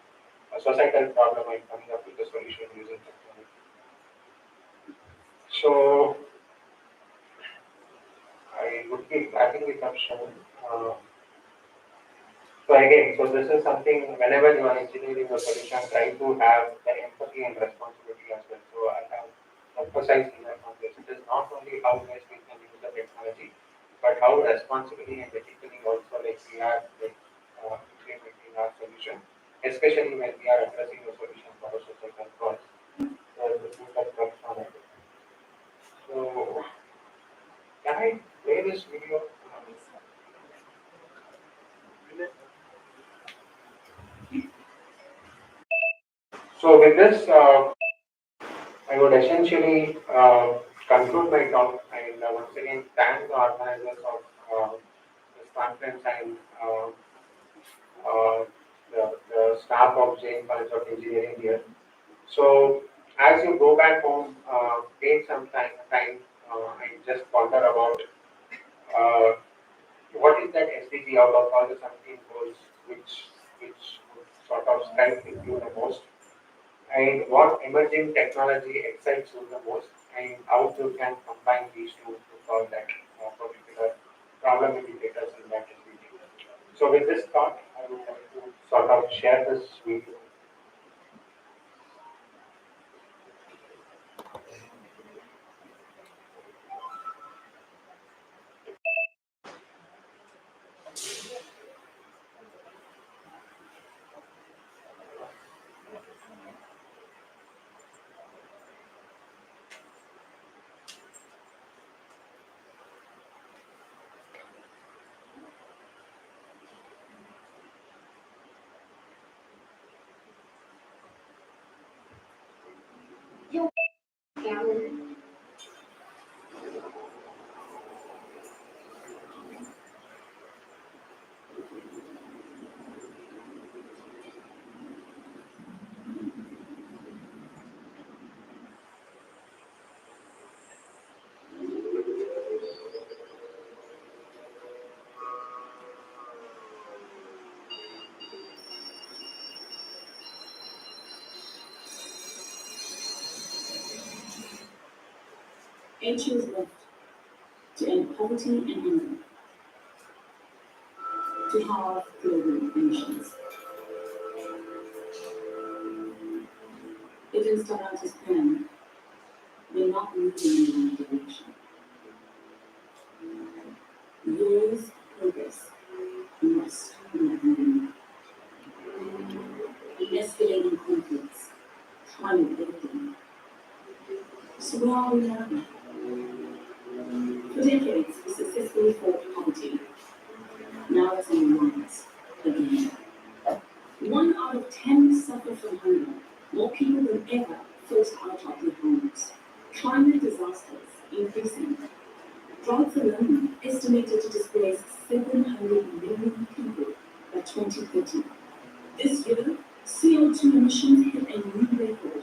a societal problem and coming up with a solution using technology. So I would be wrapping it up soon. So again, so this is something whenever you are engineering a solution, try to have the empathy and responsibility as well. So I have emphasized here on this. It is not only how best we can use the technology, but how responsibly and ethically also like we are like, implementing our solution, especially when we are addressing a solution for a societal cause. So this is the crux on it. So can I play this video? So with this, I would essentially conclude my talk and once again thank the organizers of this conference and the staff of Jain College of Engineering here. So as you go back home, take some time and just ponder about uh, what is that SDG out of all the 17 goals which would sort of strike with you the most and what emerging technology excites you the most, and how you can combine these two to solve that particular problem indicators in that SDG. So with this thought, I would like to sort of share this video. And choose left to end poverty and hunger, to halve global emissions. It didn't start out as planned. We're not moving in the right direction. Years progress must be moving. Escalating conflicts, climate victim. So where are we now? For decades, we successfully fought poverty. Now it's on the rise again. 1 out of 10 suffer from hunger. More people than ever forced out of their homes. Climate disasters increasing. Droughts alone estimated to displace 700 million people by 2030. This year, CO2 emissions hit a new record.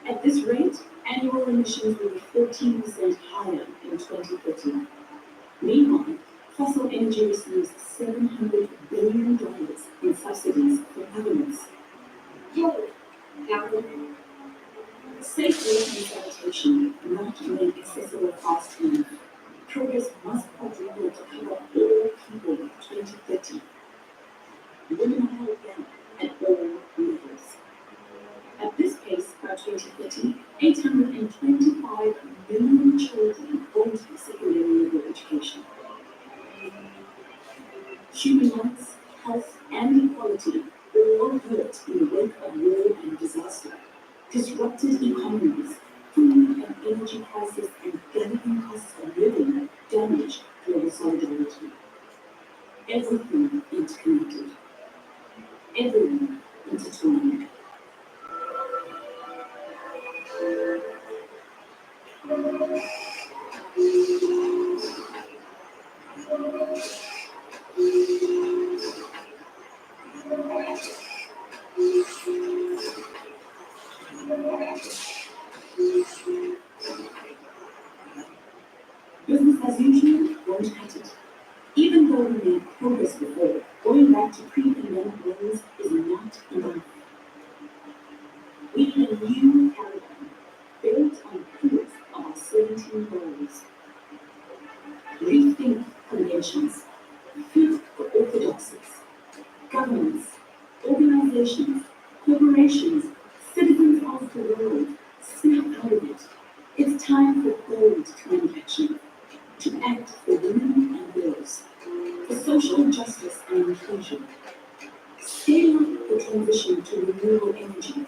At this rate, annual emissions will be 14% higher in 2030. Meanwhile, fossil energy receives $700 billion in subsidies for governments. Yo, government. Safe water and sanitation not made accessible fast enough. Progress must quadruple to cover all people by 2030. Women are held back at all levels. At this pace, by 2030, 825 million children won't have secondary level education. Human rights, health, and equality all hurt in the wake of war and disaster. Disrupted economies, food and energy crisis, and galloping costs of living damage global solidarity. Everything interconnected. Everyone intertwined. Business as usual won't cut it. Even though we made progress before, going back to pre-pandemic levels is not enough. We need a new paradigm built on the pillars of our 17 goals. Rethink conventions, fit for orthodoxies, governments, organizations, corporations, citizens of the world, snap out of it. It's time for bold climate action, to act for women and girls, for social justice and inclusion. Scale up the transition to renewable energy,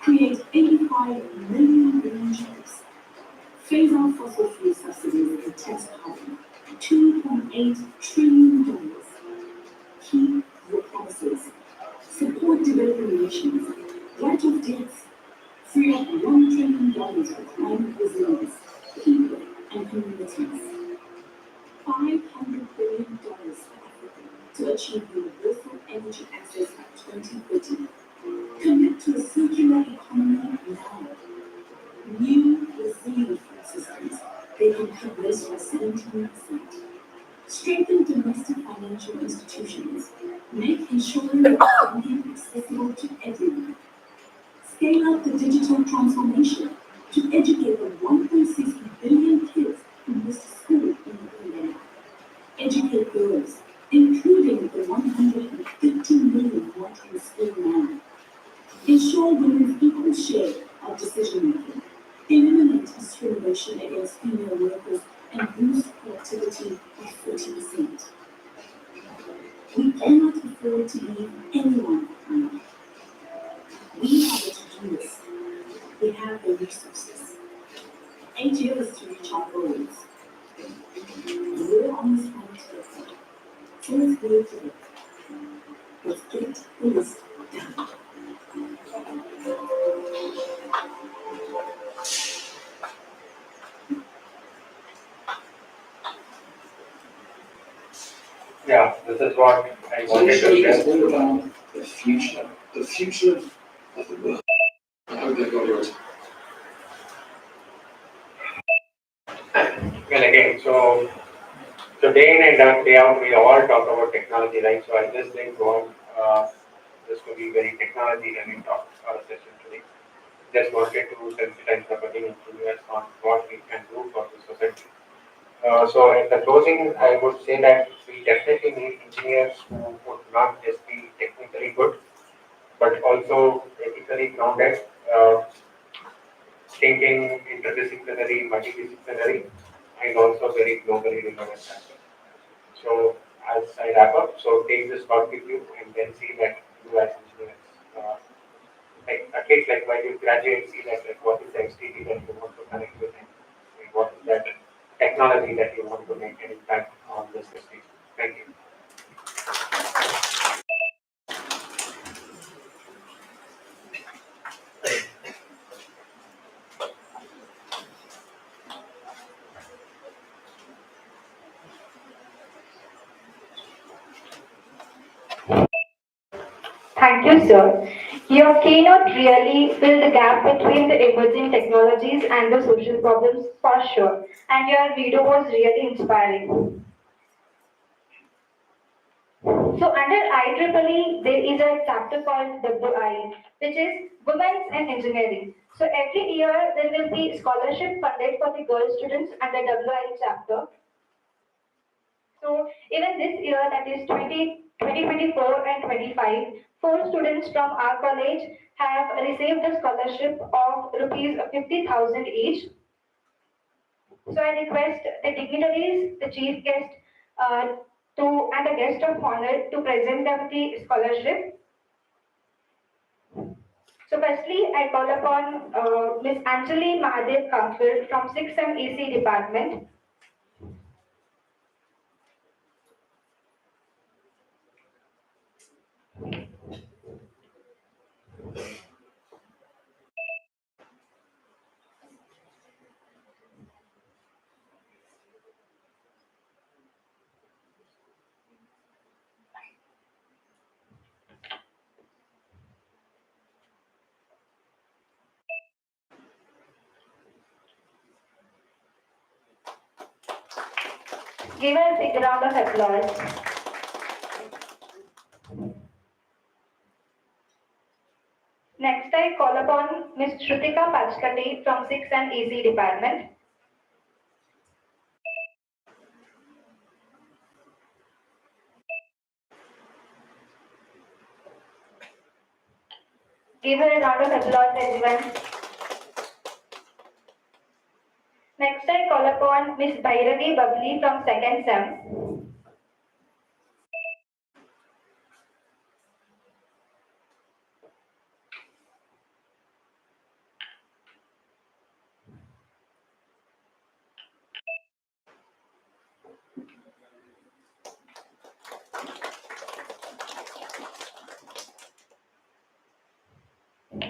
create 85 million green jobs, phase out fossil fuel subsidies and tax carbon, $2.8 trillion. Keep your promises. Support developing nations. Write off debts. Free up $1 trillion for climate resilience, people and communities. $500 billion for Africa to achieve universal energy access by 2030. Commit to a circular economy now. New resilient food systems. They can cut waste by 17%. Strengthen domestic financial institutions. Make insurance funding accessible to everyone. Scale up the digital transformation to educate the 1.6 billion kids who missed school in the pandemic. Educate girls, including the 150 million who are in school now. Ensure women's equal share of decision making. Eliminate discrimination against female workers and boost productivity by 40%. We cannot afford to leave anyone behind. We have the to-do We have the resources. 8 years to reach our goals. We're on this planet together. So let's do it together. Let's get the list done. Yeah, this is what I wanted to share. All about the future of the world. I hope they got yours. Well, again, so day in and day out, we all talk about technology, right? So I just didn't go on just to be very technology heavy talk session today. Just wanted to sensitize the budding engineers on what we can do for the society. So at the closing, I would say that we definitely need engineers who would not just be technically good, but also ethically grounded, thinking interdisciplinary, multidisciplinary, and also very globally relevant as well. So as I wrap up, so take this thought with you and then see that you as engineers, like at least like when you graduate, see that like what is the XTD that you want to connect with and what is that technology that you want to make an impact on this system. Thank you. Thank you, sir. Your keynote really filled the gap between the emerging technologies and the social problems for sure. And your video was really inspiring. So under IEEE, there is a chapter called WI, which is Women in Engineering. So every year there will be scholarship funded for the girl students under WI chapter. So even this year, that is 2024 and 25, four students from our college have received a scholarship of rupees 50,000 each. So I request the dignitaries, the chief guest, and the guest of honor to present them the scholarship. So firstly, I call upon Ms. Anjali Mahadev Kankar from 6M EC department. Give her a big round of applause. Next, I call upon Ms. Shrutika Pachkati from 6M EC department. Give her a round of applause, everyone. Next, I call upon Ms. Bhairavi Babli from 2nd SEM.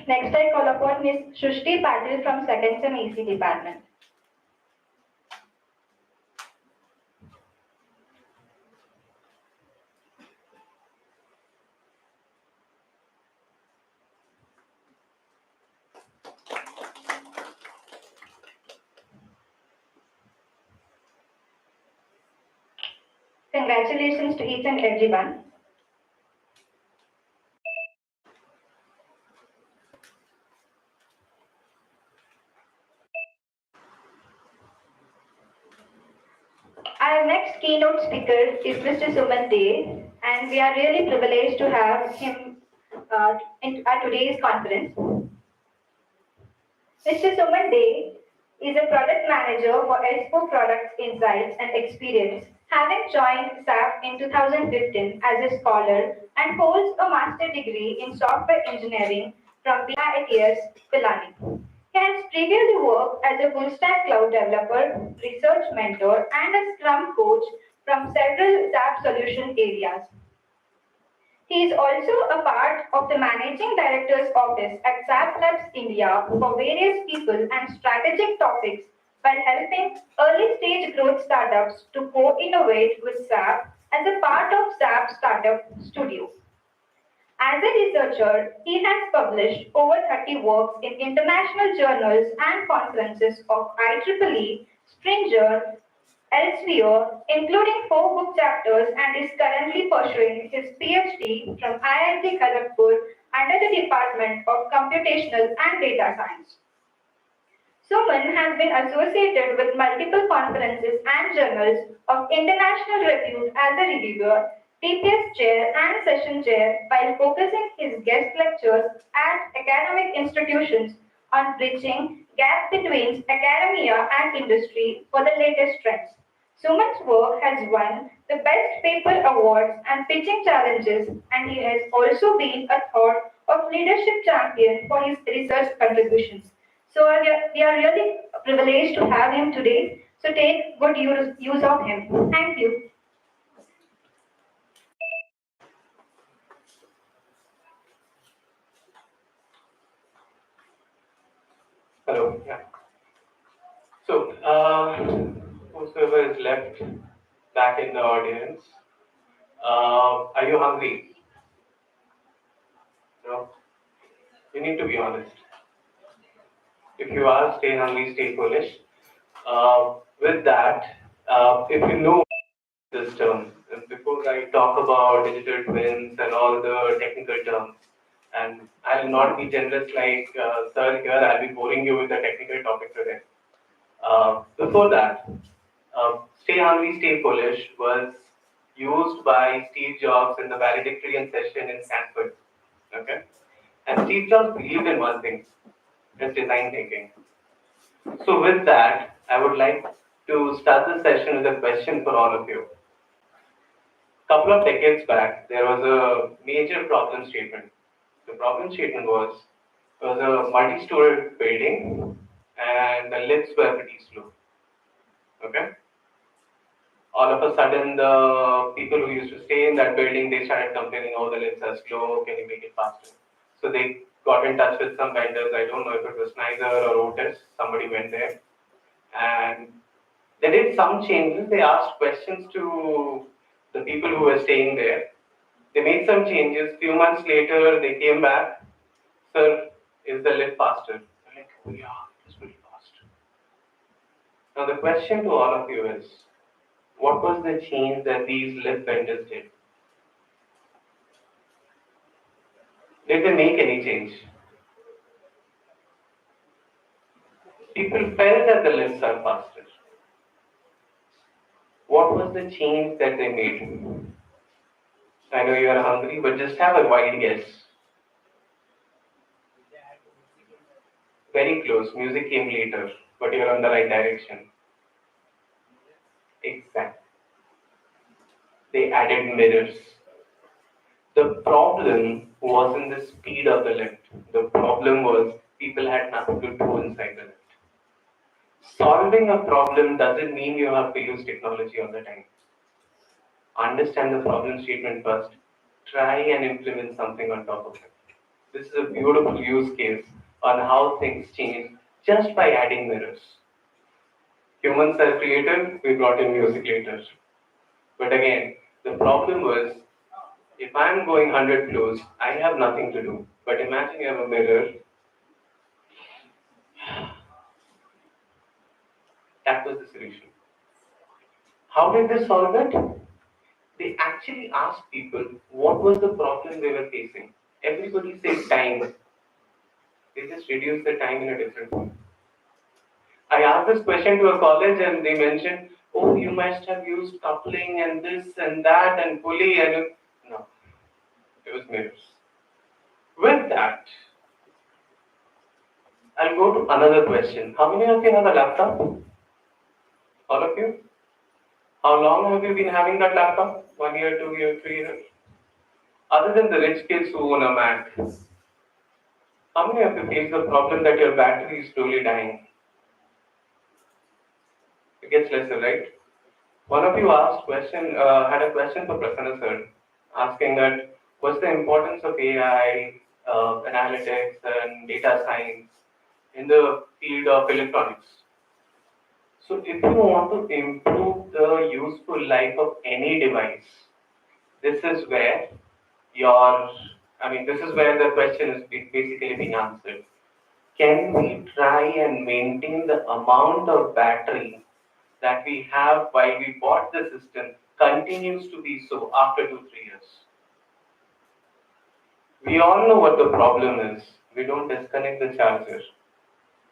Next, I call upon Ms. Shushti Patil from 2nd SEM EC department. Congratulations to each and everyone. Our next keynote speaker is Mr. Suman Dey, and we are really privileged to have him at today's conference. Mr. Suman Dey is a product manager for Expo Products Insights and Experience, having joined SAP in 2015 as a scholar and holds a master's degree in software engineering from IITS Pilani. He has previously worked as a full-stack cloud developer, research mentor, and a Scrum coach from several SAP solution areas. He is also a part of the Managing Director's Office at SAP Labs India for various people and strategic topics while helping early-stage growth startups to co-innovate with SAP as a part of SAP Startup Studio. As a researcher, he has published over 30 works in international journals and conferences of IEEE, Springer, Elsevier, including 4 book chapters, and is currently pursuing his PhD from IIT Kharagpur under the Department of Computational and Data Science. Suman has been associated with multiple conferences and journals of international repute as a reviewer, TPS chair and session chair while focusing his guest lectures at academic institutions on bridging gap between academia and industry for the latest trends. Suman's work has won the Best Paper Awards and Pitching Challenges, and he has also been a thought of leadership champion for his research contributions. So we are really privileged to have him today. So take good use of him. Thank you. Hello. Yeah. So, whosoever is left back in the audience, are you hungry? No. You need to be honest. If you are, stay hungry, stay foolish. With that, if you know this term, and before would I talk about digital twins and all the technical terms. And I'll not be generous like sir here. I'll be boring you with the technical topic today. Before that, Stay Hungry, Stay Foolish was used by Steve Jobs in the valedictorian session in Stanford. Okay? And Steve Jobs believed in one thing, his design thinking. So with that, I would like to start the session with a question for all of you. Couple of decades back, there was a major problem statement. The problem statement was there was a multi-story building and the lifts were pretty slow. Okay? All of a sudden, the people who used to stay in that building, they started complaining, oh, the lifts are slow, can you make it faster? So they got in touch with some vendors, I don't know if it was Snyder or Otis, somebody went there. And they did some changes, they asked questions to the people who were staying there. They made some changes, few months later, they came back, sir, is the lift faster? I'm like, oh yeah, it's pretty fast. Now the question to all of you is, what was the change that these lift vendors did? Did they make any change? People felt that the lifts are faster. What was the change that they made? I know you are hungry, but just have a wild guess. Very close. Music came later, but you're on the right direction. Exactly. They added mirrors. The problem wasn't the speed of the lift. The problem was people had nothing to do inside the lift. Solving a problem doesn't mean you have to use technology all the time. Understand the problem statement first. Try and implement something on top of it. This is a beautiful use case on how things change just by adding mirrors. Humans are creative, we brought in music later. But again, the problem was if I'm going 100 floors, I have nothing to do. But imagine you have a mirror. That was the solution. How did they solve it? They actually asked people what was the problem they were facing. Everybody said time. They just reduced the time in a different way. I asked this question to a college and they mentioned, oh, you must have used coupling and this and that and pulley and no, it was mirrors. With that, I'll go to another question. How many of you have a laptop? All of you? How long have you been having that laptop? 1 year, 2 years, 3 years? Other than the rich kids who own a Mac, how many of you face the problem that your battery is slowly dying? It gets lesser, right? One of you had a question for Prasanna sir, asking that what's the importance of AI, analytics, and data science in the field of electronics? So if you want to improve the useful life of any device, this is where this is where the question is basically being answered. Can we try and maintain the amount of battery that we have while we bought the system continues to be so after 2-3 years? We all know what the problem is. We don't disconnect the charger.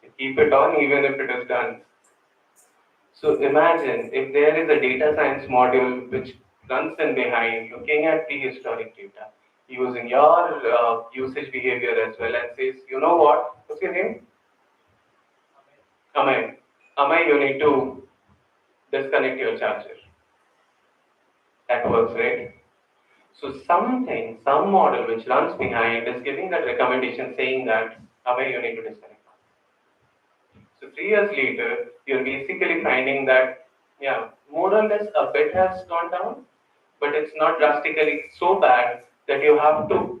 We keep it on even if it is done. So imagine if there is a data science module which runs in behind looking at prehistoric data, using your usage behavior as well and says, you know what, what's your name? Amay. Amay, you need to disconnect your charger. That works, right? So some model which runs behind is giving that recommendation saying that, Amay, you need to disconnect. So 3 years later, you're basically finding that, yeah, more or less a bit has gone down, but it's not drastically so bad that you have to,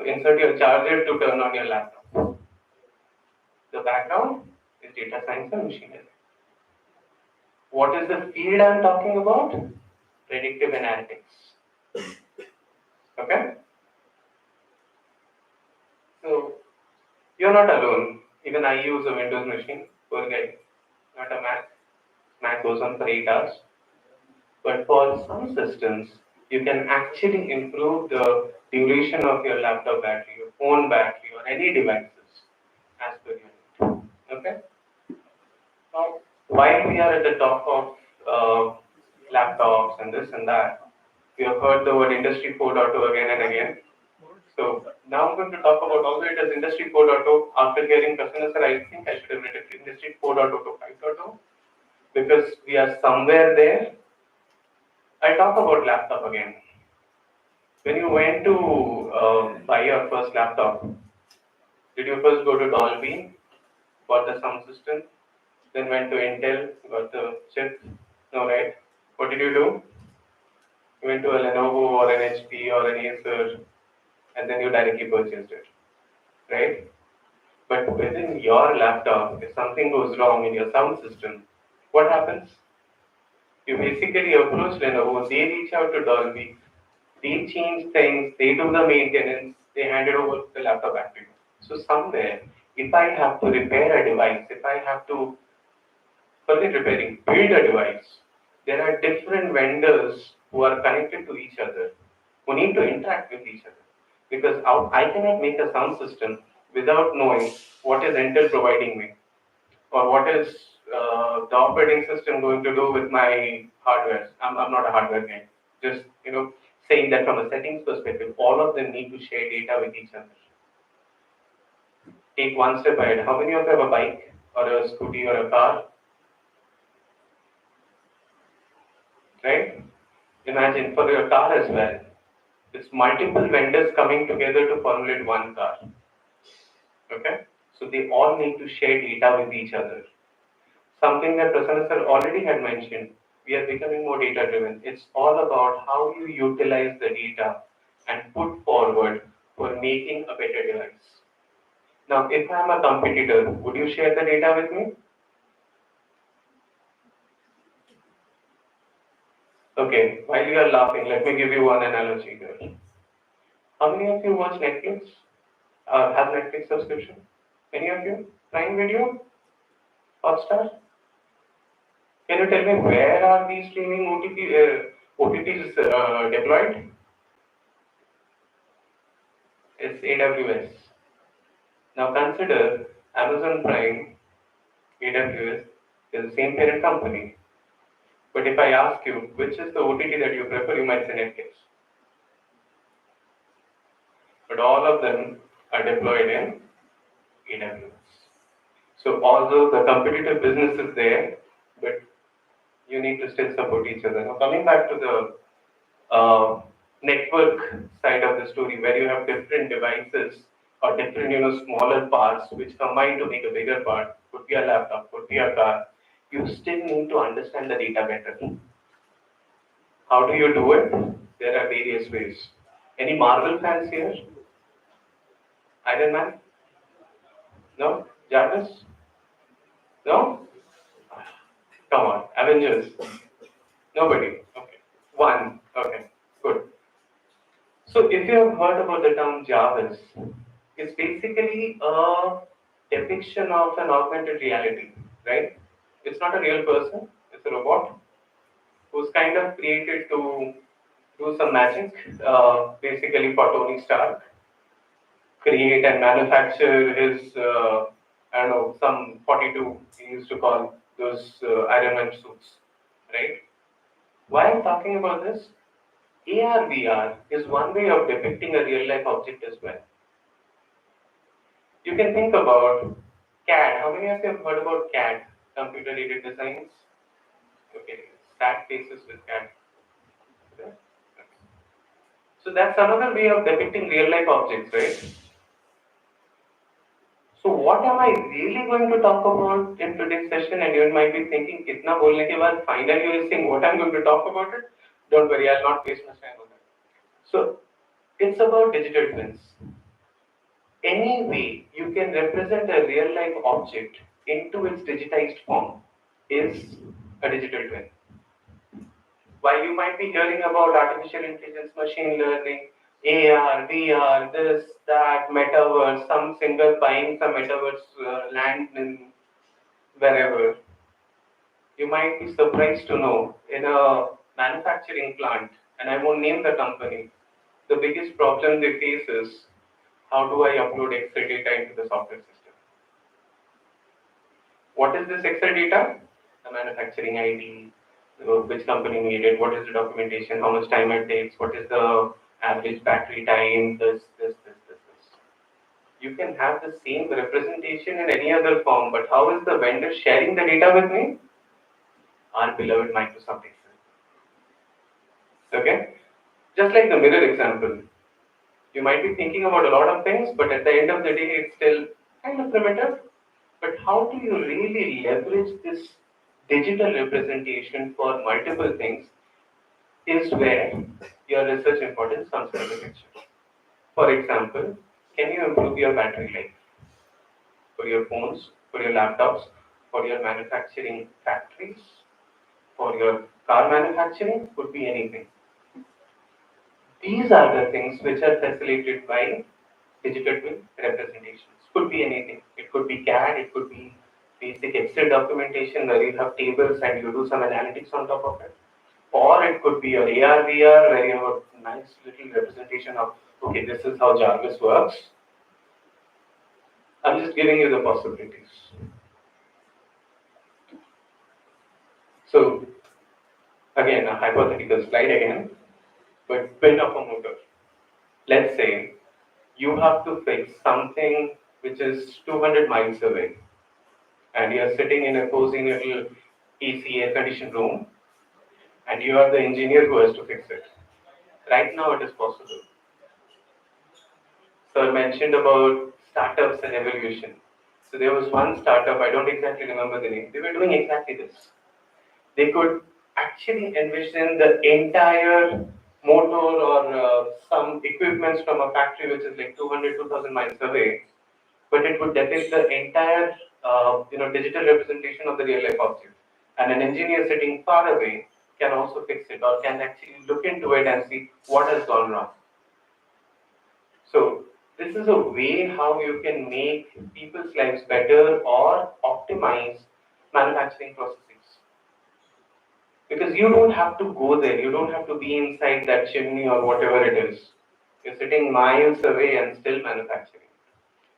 insert your charger to turn on your laptop. The background is data science and machine learning. What is the field I'm talking about? Predictive analytics. Okay? So, you're not alone. Even I use a Windows machine. Poor guy. Not a Mac. Mac goes on for 8 hours. But for some systems, you can actually improve the duration of your laptop battery, your phone battery, or any devices as per your need. Okay? Now, while we are at the top of laptops and this and that, we have heard the word Industry 4.0 again and again. So now I'm going to talk about, although it is Industry 4.0, after hearing Prasanna sir, I think I should have written Industry 4.0 to 5.0 because we are somewhere there. I talk about laptop again. When you went to buy your first laptop, did you first go to Dolby, bought the sound system, then went to Intel, got the chip? No, right? What did you do? You went to a Lenovo or an HP or an Acer, and then you directly purchased it, right? But within your laptop, if something goes wrong in your sound system, what happens? You basically approach Lenovo, they reach out to Dolby, they change things, they do the maintenance, they hand it over the laptop back to you. So somewhere, if I have to repair a device, if I have to, forget repairing, build a device, there are different vendors who are connected to each other, who need to interact with each other. Because I cannot make a sound system without knowing what is Intel providing me, or what is the operating system going to do with my hardware. I'm not a hardware guy. Just saying that from a settings perspective, all of them need to share data with each other. Take one step ahead. How many of you have a bike or a scooty or a car? Right? Imagine for your car as well. It's multiple vendors coming together to formulate one car. Okay? So they all need to share data with each other. Something that Prasanna sir already had mentioned, we are becoming more data driven. It's all about how you utilize the data and put forward for making a better device. Now, if I'm a competitor, would you share the data with me? Okay, while you are laughing, let me give you one analogy here. How many of you watch Netflix? Have Netflix subscription? Any of you? Prime Video? Hotstar? Can you tell me where are these streaming OTTs deployed? It's AWS. Now consider Amazon Prime, AWS is the same parent company. But if I ask you which is the OTT that you prefer, you might say Netflix. But all of them are deployed in AWS. So although the competitive business is there, but you need to still support each other. Now coming back to the network side of the story, where you have different devices or different smaller parts which combine to make a bigger part, could be a laptop, could be a car, you still need to understand the data better. How do you do it? There are various ways. Any Marvel fans here? Iron Man? No? Jarvis? No? Come on, Avengers? Nobody? Okay. One. Okay, good. So if you have heard about the term Jarvis, it's basically a depiction of an augmented reality, right? It's not a real person, it's a robot who's kind of created to do some magic, basically for Tony Stark, create and manufacture his, I don't know, some 42, he used to call those Iron Man suits, right? Why I'm talking about this? AR VR is one way of depicting a real life object as well. You can think about CAD. How many of you have heard about CAD, computer aided designs? Okay, stack faces with CAD. Okay. So that's another way of depicting real life objects, right? So what am I really going to talk about in today's session? And you might be thinking, "Itna bolne ke baad, finally you are saying what I'm going to talk about it." Don't worry, I'll not waste much time on that. So it's about digital twins. Any way you can represent a real life object into its digitized form is a digital twin. While you might be hearing about artificial intelligence, machine learning, AR, VR, this, that, metaverse, some singer buying some metaverse land in wherever, you might be surprised to know in a manufacturing plant, and I won't name the company, the biggest problem they face is how do I upload Excel data into the software system? What is this Excel data? The manufacturing ID, which company made it, what is the documentation, how much time it takes, what is the average battery time, this. You can have the same representation in any other form, but how is the vendor sharing the data with me? Our beloved Microsoft Excel. Okay? Just like the mirror example. You might be thinking about a lot of things, but at the end of the day, it's still kind of primitive. But how do you really leverage this digital representation for multiple things is where your research importance comes into the picture. For example, can you improve your battery life for your phones, for your laptops, for your manufacturing factories, for your car manufacturing? Could be anything. These are the things which are facilitated by digital twin representations. Could be anything. It could be CAD, it could be basic Excel documentation where you have tables and you do some analytics on top of it. Or it could be your AR, VR where you have a nice little representation of, okay, this is how Jarvis works. I'm just giving you the possibilities. So, again, a hypothetical slide again, but build up a motor. Let's say you have to fix something which is 200 miles away, and you are sitting in a cozy little AC air conditioned room, and you are the engineer who has to fix it. Right now, it is possible. Sir mentioned about startups and evolution. So there was one startup, I don't exactly remember the name, they were doing exactly this. They could actually envision the entire motor or some equipments from a factory which is like 200, 2000 miles away, but it would depict the entire digital representation of the real life object. And an engineer sitting far away can also fix it or can actually look into it and see what has gone wrong. So this is a way how you can make people's lives better or optimize manufacturing processes. Because you don't have to go there, you don't have to be inside that chimney or whatever it is. You're sitting miles away and still manufacturing.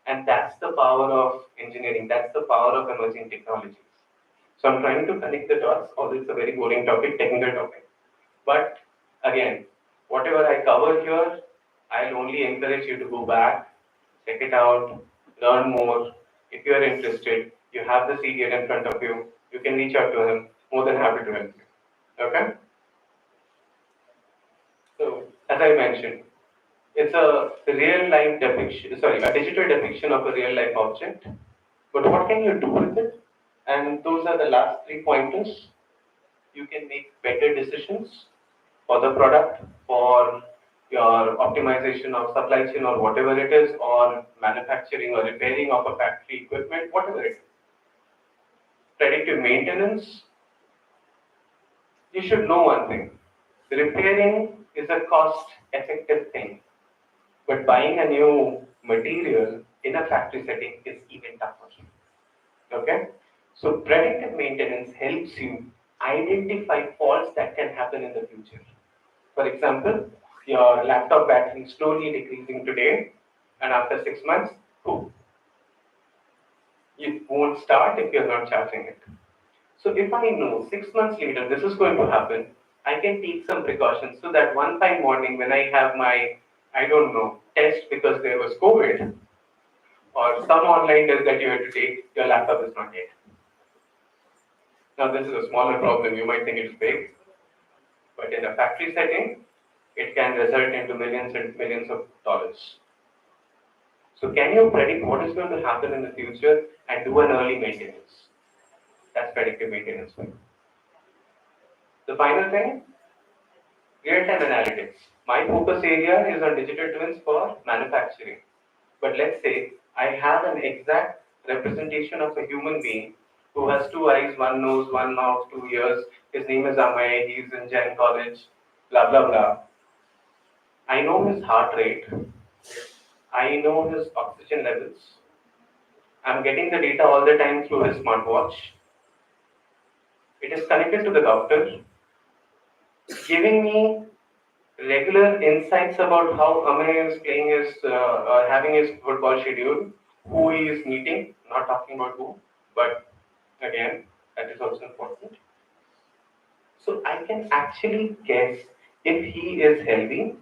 And that's the power of engineering, that's the power of emerging technologies. So I'm trying to connect the dots, although it's a very boring topic, technical topic. But again, whatever I cover here, I'll only encourage you to go back, check it out, learn more. If you are interested, you have the CD in front of you, you can reach out to him, more than happy to help you. Okay? So, as I mentioned, it's a real life depiction, sorry, a digital depiction of a real life object. But what can you do with it? And those are the last 3 pointers. You can make better decisions for the product, for your optimization of supply chain or whatever it is, or manufacturing or repairing of a factory equipment, whatever it is. Predictive maintenance, you should know one thing. Repairing is a cost effective thing, but buying a new material in a factory setting is even tougher. Okay? So predictive maintenance helps you identify faults that can happen in the future. For example, your laptop battery is slowly decreasing today, and after 6 months, boom, it won't start if you're not charging it. So if I know 6 months later this is going to happen, I can take some precautions so that one fine morning when I have my, I don't know, test because there was COVID or some online test that you had to take, your laptop is not dead. Now this is a smaller problem, you might think it's big, but in a factory setting, it can result into millions and millions of dollars. So can you predict what is going to happen in the future and do an early maintenance? That's predictive maintenance. The final thing, real-time analytics. My focus area is on digital twins for manufacturing. But let's say I have an exact representation of a human being who has 2 eyes, 1 nose, 1 mouth, 2 ears. His name is Amay, he's in Jain College, blah, blah, blah. I know his heart rate. I know his oxygen levels. I'm getting the data all the time through his smartwatch. It is connected to the doctor, giving me regular insights about how Amay is playing his, having his football schedule, who he is meeting, not talking about who, but again, that is also important. So I can actually guess if he is healthy,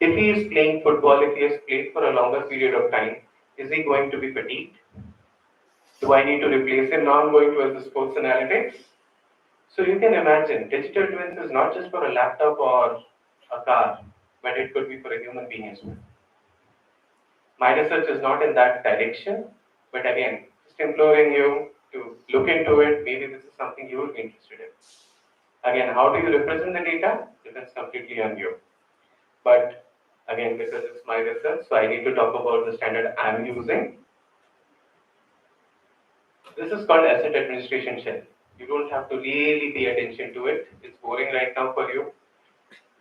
if he is playing football, if he has played for a longer period of time, is he going to be fatigued? Do I need to replace him? Now I'm going towards the sports analytics. So you can imagine, digital twins is not just for a laptop or a car, but it could be for a human being as well. My research is not in that direction, but again, just imploring you to look into it. Maybe this is something you will be interested in. Again, how do you represent the data? Depends completely on you. But again, because it's my research, so I need to talk about the standard I'm using. This is called asset administration shell. You don't have to really pay attention to it. It's boring right now for you.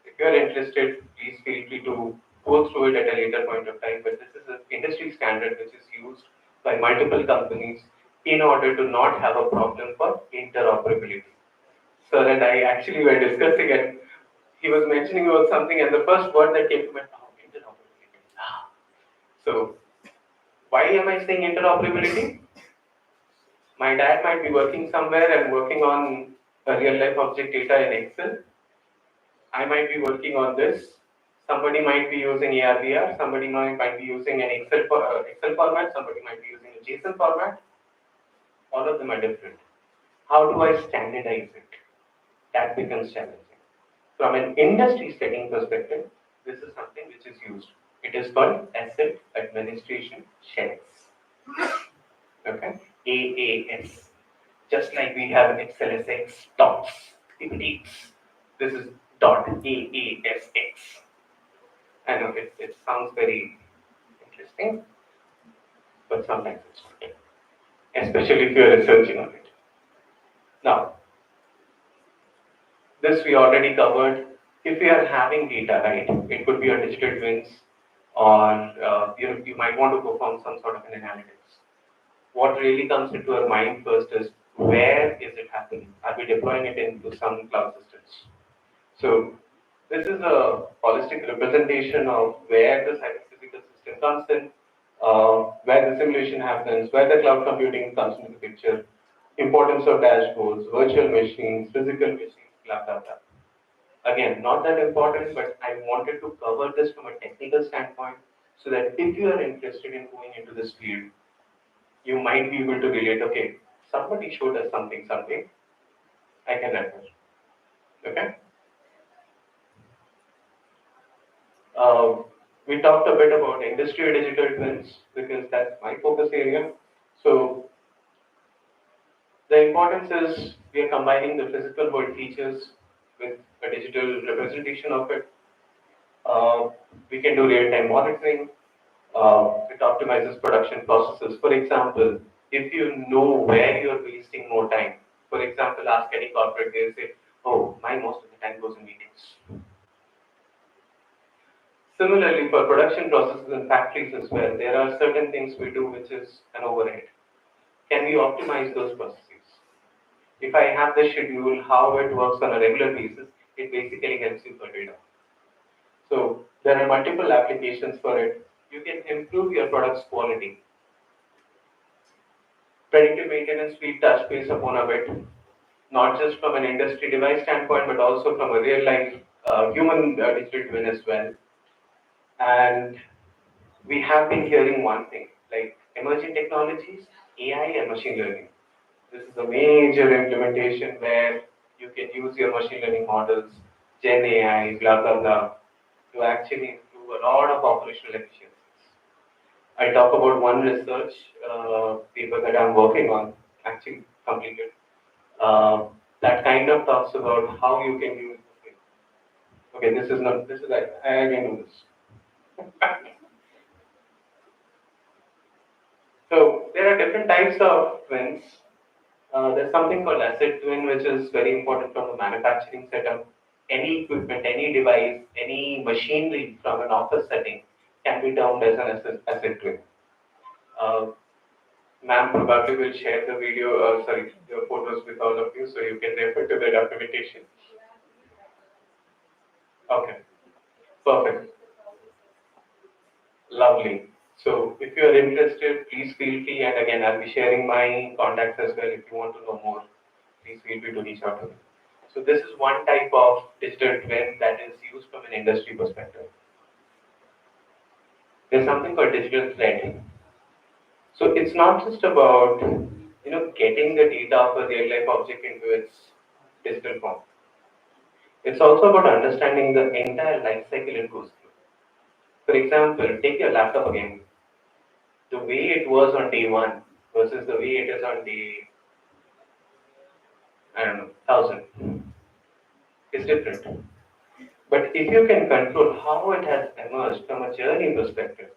If you're interested, please feel free to go through it at a later point of time. But this is an industry standard which is used by multiple companies in order to not have a problem for interoperability. Sir and I actually were discussing it. He was mentioning about something, and the first word that came to my mind, oh, interoperability. So, why am I saying interoperability? My dad might be working somewhere and working on a real life object data in Excel. I might be working on this. Somebody might be using ARBR. Somebody might be using an Excel format. Somebody might be using a JSON format. All of them are different. How do I standardize it? That becomes challenging. From an industry setting perspective, this is something which is used. It is called Asset Administration Shells. Okay, AAS. Just like we have XLSX, dots, PPTs. This is .AASX. I know it sounds very interesting, but sometimes it's not, especially if you're researching on it. Now, this we already covered. If we are having data, right, it could be a digital twins, or you might want to perform some sort of an analytics. What really comes into our mind first is where is it happening? Are we deploying it into some cloud systems? So this is a holistic representation of where the cyber-physical system comes in, where the simulation happens, where the cloud computing comes into the picture, importance of dashboards, virtual machines, physical machines, blah, blah, blah. Again, not that important, but I wanted to cover this from a technical standpoint so that if you are interested in going into this field, you might be able to relate, okay, somebody showed us something, I can refer. Okay? We talked a bit about industry digital twins because that's my focus area. So the importance is we are combining the physical world features with a digital representation of it. We can do real-time monitoring. It optimizes production processes. For example, if you know where you're wasting more time, for example, ask any corporate, they'll say, oh, my most of the time goes in meetings. Similarly, for production processes in factories as well, there are certain things we do which is an overhead. Can we optimize those processes? If I have the schedule, how it works on a regular basis, it basically helps you for data. So there are multiple applications for it. You can improve your product's quality. Predictive maintenance we touch base upon a bit, not just from an industry device standpoint, but also from a real life human digital twin as well. And we have been hearing one thing, like emerging technologies, AI and machine learning. This is a major implementation where you can use your machine learning models, Gen AI, blah, blah, blah, to actually improve a lot of operational efficiencies. I talk about one research paper that I'm working on, actually completed, that kind of talks about how you can use. Okay, this is not. This is I can do this. So there are different types of twins. There's something called asset twin, which is very important from a manufacturing setup. Any equipment, any device, any machinery from an office setting can be termed as an asset twin. Ma'am probably will share the video, the photos with all of you, so you can refer to the documentation. Okay, perfect. Lovely. So if you are interested, please feel free, and again, I'll be sharing my contacts as well. If you want to know more, please feel free to reach out to me. So this is one type of digital twin that is used from an industry perspective. There's something called digital thread. So it's not just about getting the data of a real life object into its digital form. It's also about understanding the entire life cycle it goes through. For example, take your laptop again. The way it was on day one versus the way it is on day, I don't know, 1000 is different. But if you can control how it has emerged from a journey perspective,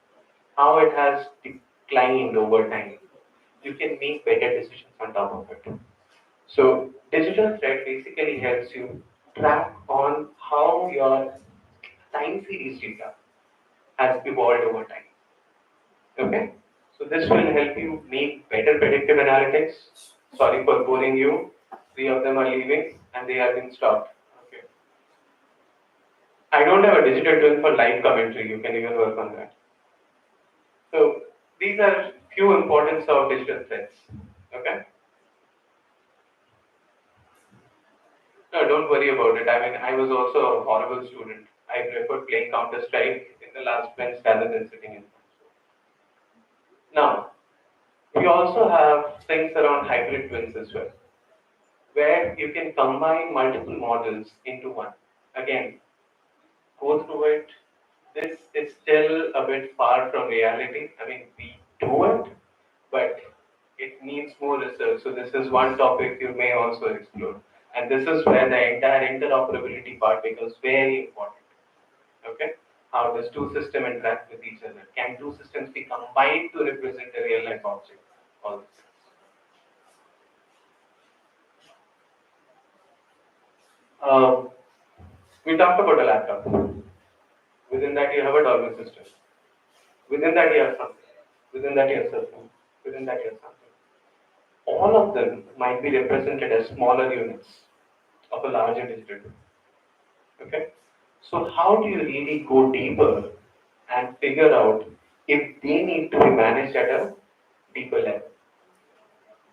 how it has declined over time, you can make better decisions on top of it. So digital thread basically helps you track on how your time series data has evolved over time. Okay? So this will help you make better predictive analytics. Sorry for boring you. 3 of them are leaving and they have been stopped. Okay. I don't have a digital twin for live commentary. You can even work on that. So these are few importance of digital threads. Okay. No, don't worry about it. I mean, I was also a horrible student. I preferred playing Counter Strike in the last bench rather than sitting in. Now, we also have things around hybrid twins as well, where you can combine multiple models into one. Again, go through it. This is still a bit far from reality. I mean, we do it, but it needs more research. So this is one topic you may also explore. And this is where the entire interoperability part becomes very important. Okay? How does two systems interact with each other? Can two systems be combined to represent a real life object? All this. Um, we talked about a laptop. Within that you have a Dolby system. Within that you have something. Within that you have something. Within that you have something. All of them might be represented as smaller units of a larger digital twin. Okay? So how do you really go deeper and figure out if they need to be managed at a deeper level?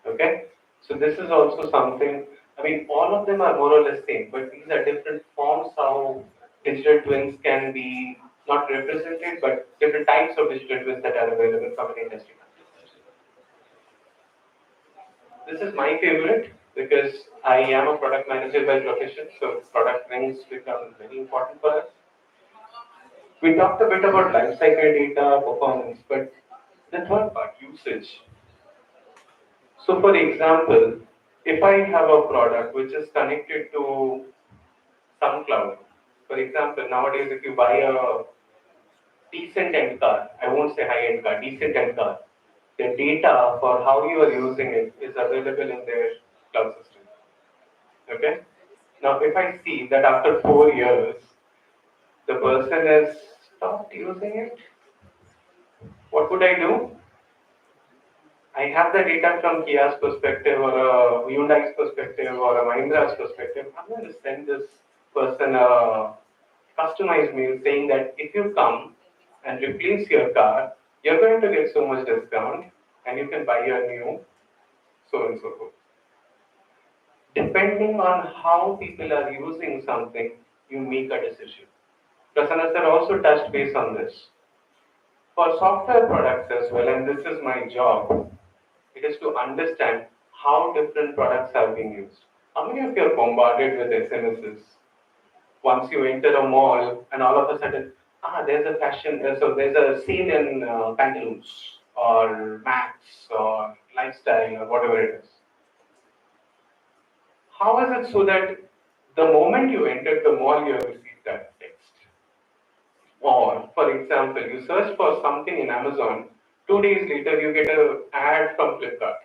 Okay? So this is also something, I mean, all of them are more or less same, but these are different forms how digital twins can be not represented, but different types of digital twins that are available from an industry. This is my favorite because I am a product manager by profession, so product things become very important for us. We talked a bit about lifecycle data, performance, but the third part, usage. So for example, if I have a product which is connected to some cloud, for example, nowadays if you buy a decent end car, I won't say high end car, decent end car, the data for how you are using it is available in their cloud system. Okay? Now if I see that after 4 years, the person has stopped using it, what would I do? I have the data from Kia's perspective or a Hyundai's perspective or a Mahindra's perspective. I'm going to send this person a customized mail saying that if you come and replace your car, you're going to get so much discount and you can buy your new so and so forth. Depending on how people are using something, you make a decision. Prasanna sir also touched base on this. For software products as well, and this is my job, it is to understand how different products are being used. How many of you are bombarded with SMSs? Once you enter a mall and all of a sudden, there's a fashion, so there's a sale in pantaloons or Max or lifestyle or whatever it is. How is it so that the moment you entered the mall, you have received that text? Or, for example, you search for something in Amazon, 2 days later you get an ad from Flipkart.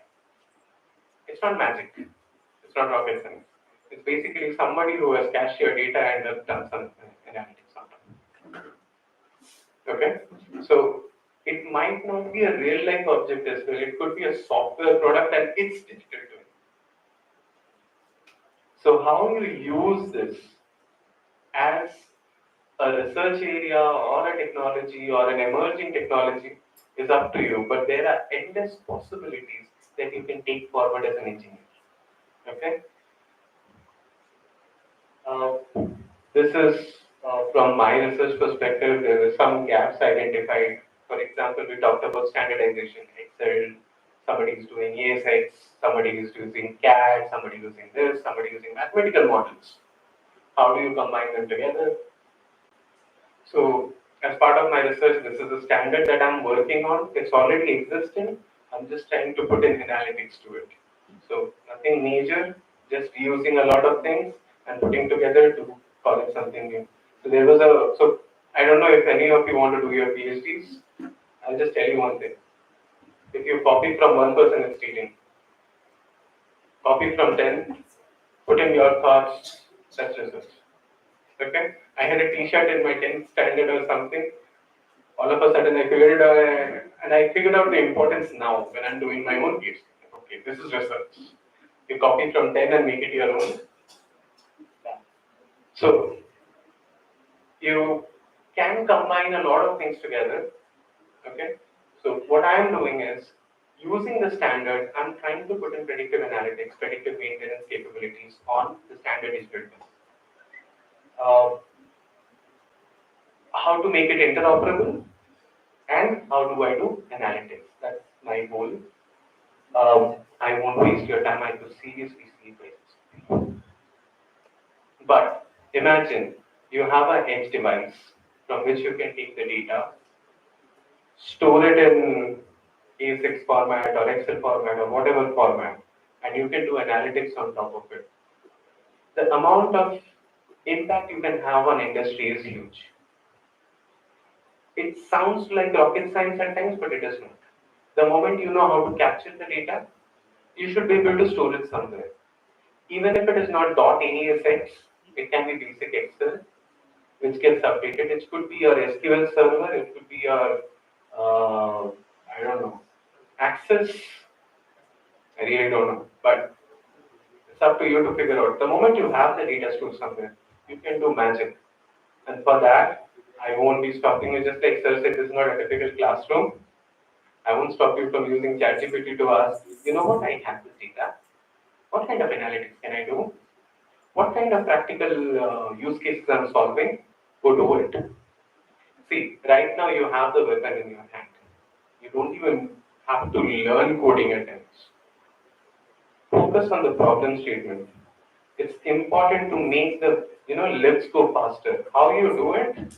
It's not magic. It's not rocket science. It's basically somebody who has cached your data and has done some analytics on it. Okay? So it might not be a real life object as well. It could be a software product and it's digital twin. So how you use this as a research area or a technology or an emerging technology is up to you, but there are endless possibilities that you can take forward as an engineer. Okay. Uh, this is from my research perspective. There were some gaps identified. For example, we talked about standardization, Excel. Somebody is doing AICTE, somebody is using CAD, somebody using this, somebody using mathematical models. How do you combine them together? So, as part of my research, this is a standard that I'm working on. It's already existing. I'm just trying to put in analytics to it. So, nothing major, just reusing a lot of things and putting together to call it something new. So, so I don't know if any of you want to do your PhDs. I'll just tell you one thing. If you copy from one person, it's cheating. Copy from 10, put in your thoughts, that's research. Okay? I had a t-shirt in my 10th standard or something. All of a sudden I figured out the importance now when I'm doing my own PhD. Okay, this is research. You copy from 10 and make it your own. So you can combine a lot of things together. Okay. So what I'm doing is using the standard, I'm trying to put in predictive analytics, predictive maintenance capabilities on the standard digital twin. How to make it interoperable and how do I do analytics. That's my goal. I won't waste your time. I will seriously see this. But imagine you have an edge device from which you can take the data, store it in A6 format or Excel format or whatever format, and you can do analytics on top of it. The amount of impact you can have on industry is huge. It sounds like rocket science at times, but it is not. The moment you know how to capture the data, you should be able to store it somewhere. Even if it is not .NESX, it can be basic Excel, which gets updated. It could be your SQL server, it could be your, I don't know, Access. I really don't know, but it's up to you to figure out. The moment you have the data stored somewhere, you can do magic. And for that, I won't be stopping you, just like sir said, this is not a typical classroom. I won't stop you from using ChatGPT to ask, you know what, I have this data. What kind of analytics can I do? What kind of practical use cases I'm solving? Go do it. See, right now you have the weapon in your hand. You don't even have to learn coding at times. Focus on the problem statement. It's important to make the lips go faster. How you do it?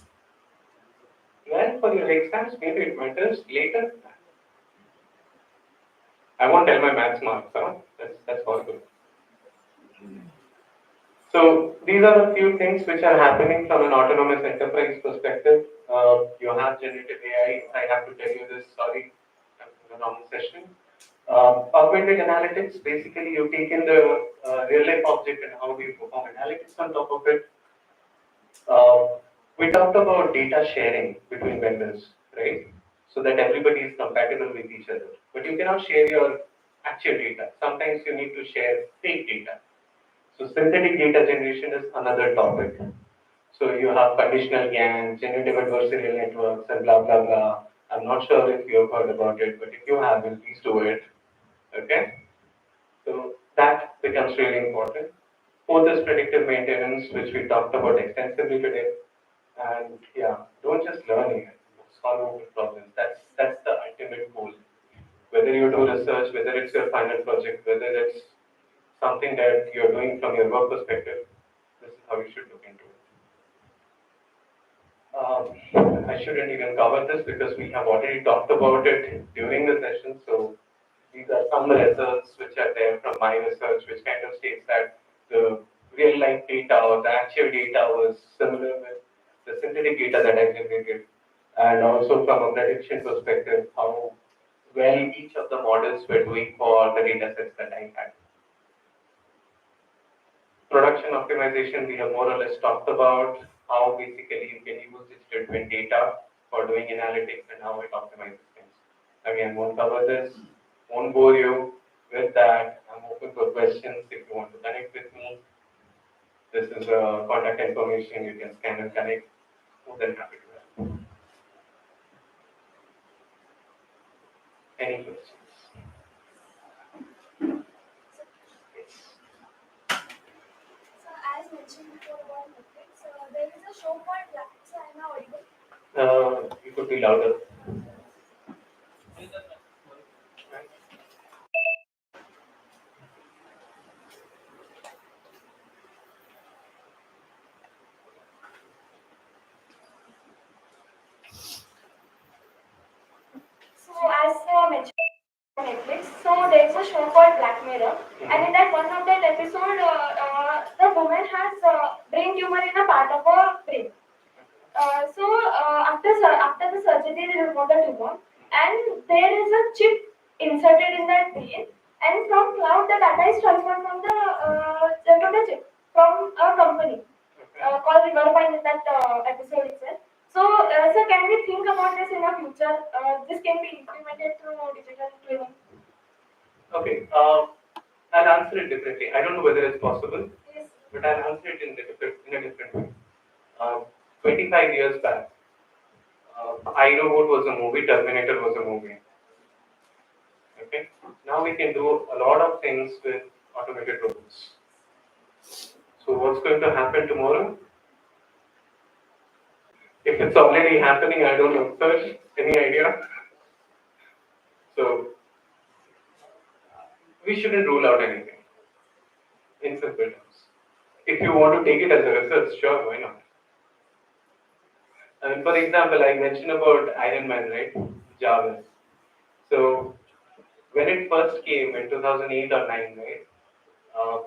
Well, for your exams, maybe it matters later. I won't tell my maths marks, huh? That's horrible. So these are a few things which are happening from an autonomous enterprise perspective. You have generative AI. I have to tell you this. Sorry, I'm in the wrong session. Augmented analytics. Basically, you take in the real life object and how do you perform analytics on top of it. We talked about data sharing between vendors, right? So that everybody is compatible with each other. But you cannot share your actual data. Sometimes you need to share fake data. So synthetic data generation is another topic. So you have conditional GAN, generative adversarial networks, and blah blah blah. I'm not sure if you have heard about it, but if you haven't, please do it. Okay. So that becomes really important. Fourth is predictive maintenance, which we talked about extensively today. And yeah, don't just learn it, solve problems. That's the ultimate goal. Whether you do research, whether it's your final project, whether it's something that you're doing from your work perspective, this is how you should look into it. I shouldn't even cover this because we have already talked about it during the session. So these are some results which are there from my research, which kind of states that the real life data or the actual data was similar with the synthetic data that I generated, and also from a prediction perspective, how well each of the models were doing for the data sets that I had. Production optimization, we have more or less talked about how basically you can use digital twin data for doing analytics and how it optimizes things. Again, won't cover this, won't bore you with that. I'm open for questions if you want to connect with me. This is contact information, you can scan and connect. more than happy to help. Any questions? Yes. So as mentioned before about Netflix, there is a show called Black. So I'm now audible. You could be louder. So as mentioned on Netflix, so there is a show called Black Mirror, and in that one of that episode, the woman has brain tumor in a part of her brain. After the surgery, they remove the tumor, and there is a chip inserted in that brain, and from cloud the data is transferred from to the chip from a company called Riverpoint in that episode itself. So can we think about this in the future? This can be implemented through digital twinning. Okay, I'll answer it differently. I don't know whether it's possible, Yes. but I'll answer it in a different way. 25 years back, iRobot was a movie, Terminator was a movie. Okay, now we can do a lot of things with automated robots. So what's going to happen tomorrow? If it's already happening, I don't know. Sir, any idea? So we shouldn't rule out anything in simple terms. If you want to take it as a research, sure, why not? And for example, I mentioned about Iron Man, right? Jarvis. So when it first came in 2008 or 9, right?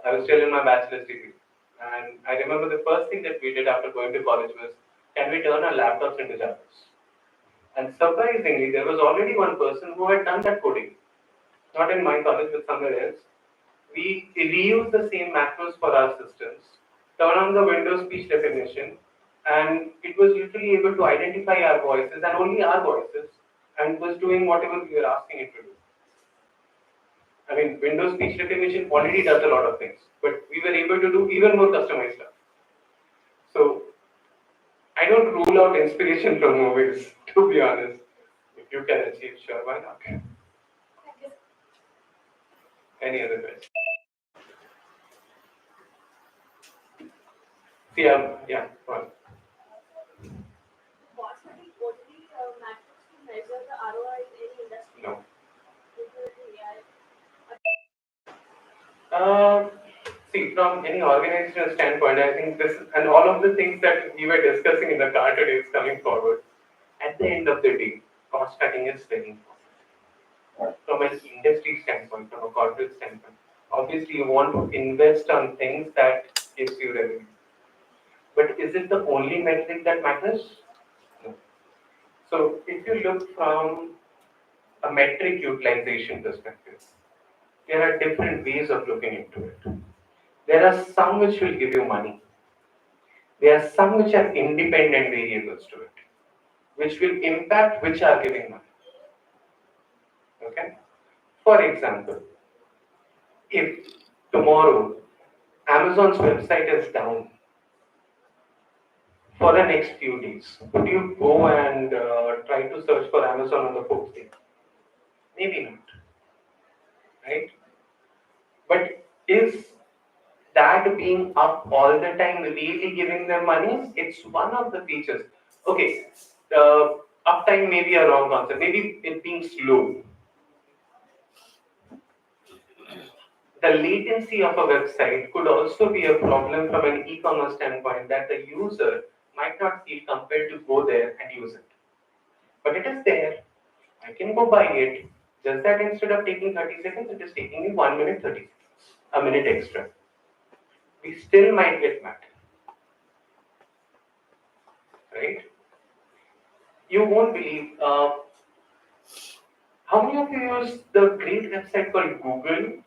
I was still in my bachelor's degree. And I remember the first thing that we did after going to college was, can we turn our laptops into Jarvis? And surprisingly, there was already one person who had done that coding. Not in my college, but somewhere else. We reuse the same macros for our systems, turn on the Windows speech recognition, and it was literally able to identify our voices and only our voices, and was doing whatever we were asking it to do. I mean, Windows speech recognition already does a lot of things, but we were able to do even more customized stuff. So, I don't rule out inspiration from movies, to be honest. If you can achieve, sure, why not? Thank you. Any other questions? See, yeah, go on. What's the only matrix to measure the ROI in any industry? No. AI. See, from any organizational standpoint, I think this and all of the things that we were discussing in the car today is coming forward. At the end of the day, cost cutting is very important. From an industry standpoint, from a corporate standpoint, obviously you want to invest on things that gives you revenue. But is it the only metric that matters? No. So if you look from a metric utilization perspective, there are different ways of looking into it. There are some which will give you money. There are some which are independent variables to it, which will impact which are giving money. Okay? For example, if tomorrow Amazon's website is down for the next few days, would you go and try to search for Amazon on the fourth day? Maybe not. Right? But is that being up all the time really giving them money? It's one of the features. Okay, uptime may be a wrong concept. Maybe it being slow. The latency of a website could also be a problem from an e-commerce standpoint that the user might not feel compelled to go there and use it. But it is there. I can go buy it. Just that instead of taking 30 seconds, it is taking me 1 minute 30 seconds, a minute extra. We still might get mad. Right? You won't believe how many of you use the great website called Google?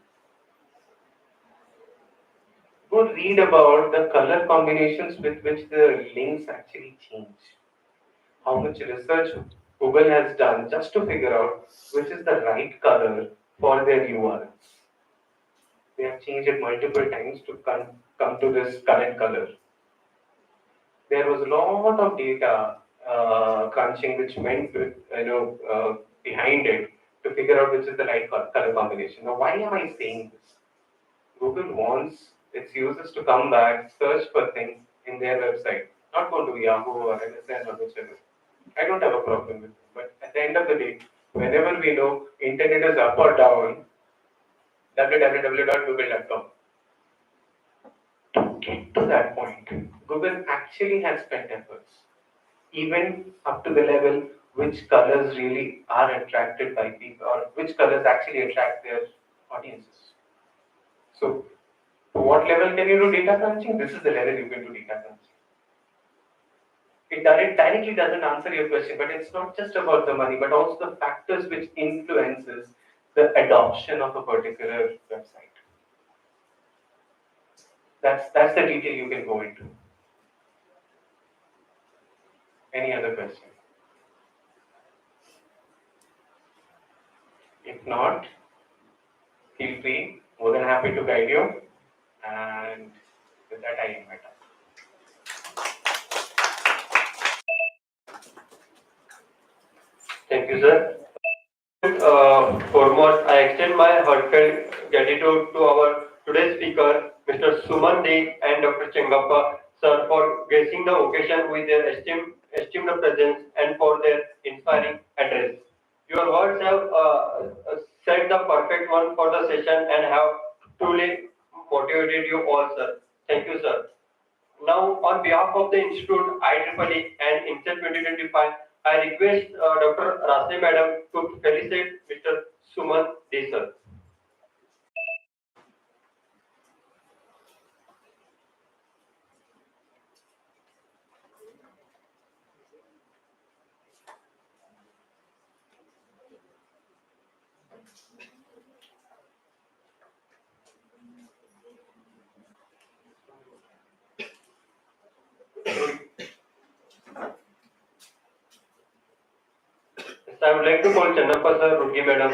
Go read about the color combinations with which the links actually change. How much research Google has done just to figure out which is the right color for their URLs. They have changed it multiple times to come to this current color. there was a lot of data crunching which went with, behind it to figure out which is the right color combination. Now, why am I saying this? Google wants its users to come back, search for things in their website, not go to Yahoo or MSN or whichever. I don't have a problem with it. But at the end of the day, whenever we know internet is up or down, www.google.com. To get to that point, Google actually has spent efforts, even up to the level which colors really are attracted by people or which colors actually attract their audiences. So, to what level can you do data crunching? This is the level you can do data crunching. It directly doesn't answer your question, but it's not just about the money, but also the factors which influences the adoption of a particular website. That's the detail you can go into. Any other question? If not, feel free. More than happy to guide you. And with that, I invite us. Thank you, sir. Foremost, I extend my heartfelt gratitude to our today's speaker, Mr. Suman D and Dr. Chengappa, sir, for gracing the occasion with their esteemed presence and for their inspiring address. Your words have set the perfect one for the session and have truly motivated you all, sir. Thank you, sir. Now, on behalf of the Institute, IEEE and INCET 2025, I request Dr. Rasne Madam to felicitate Mr. Suman D. Sir. Yes, I would like to call Channappa sir, Rugi Madam.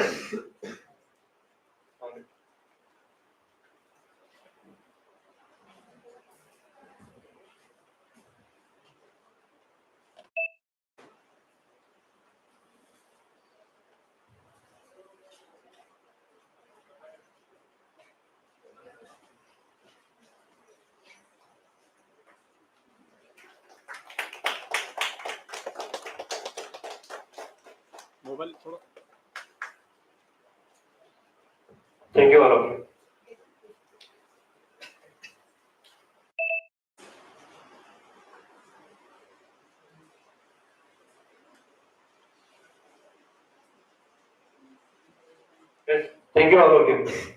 Thank you, all of you. Yes, thank you, all of you.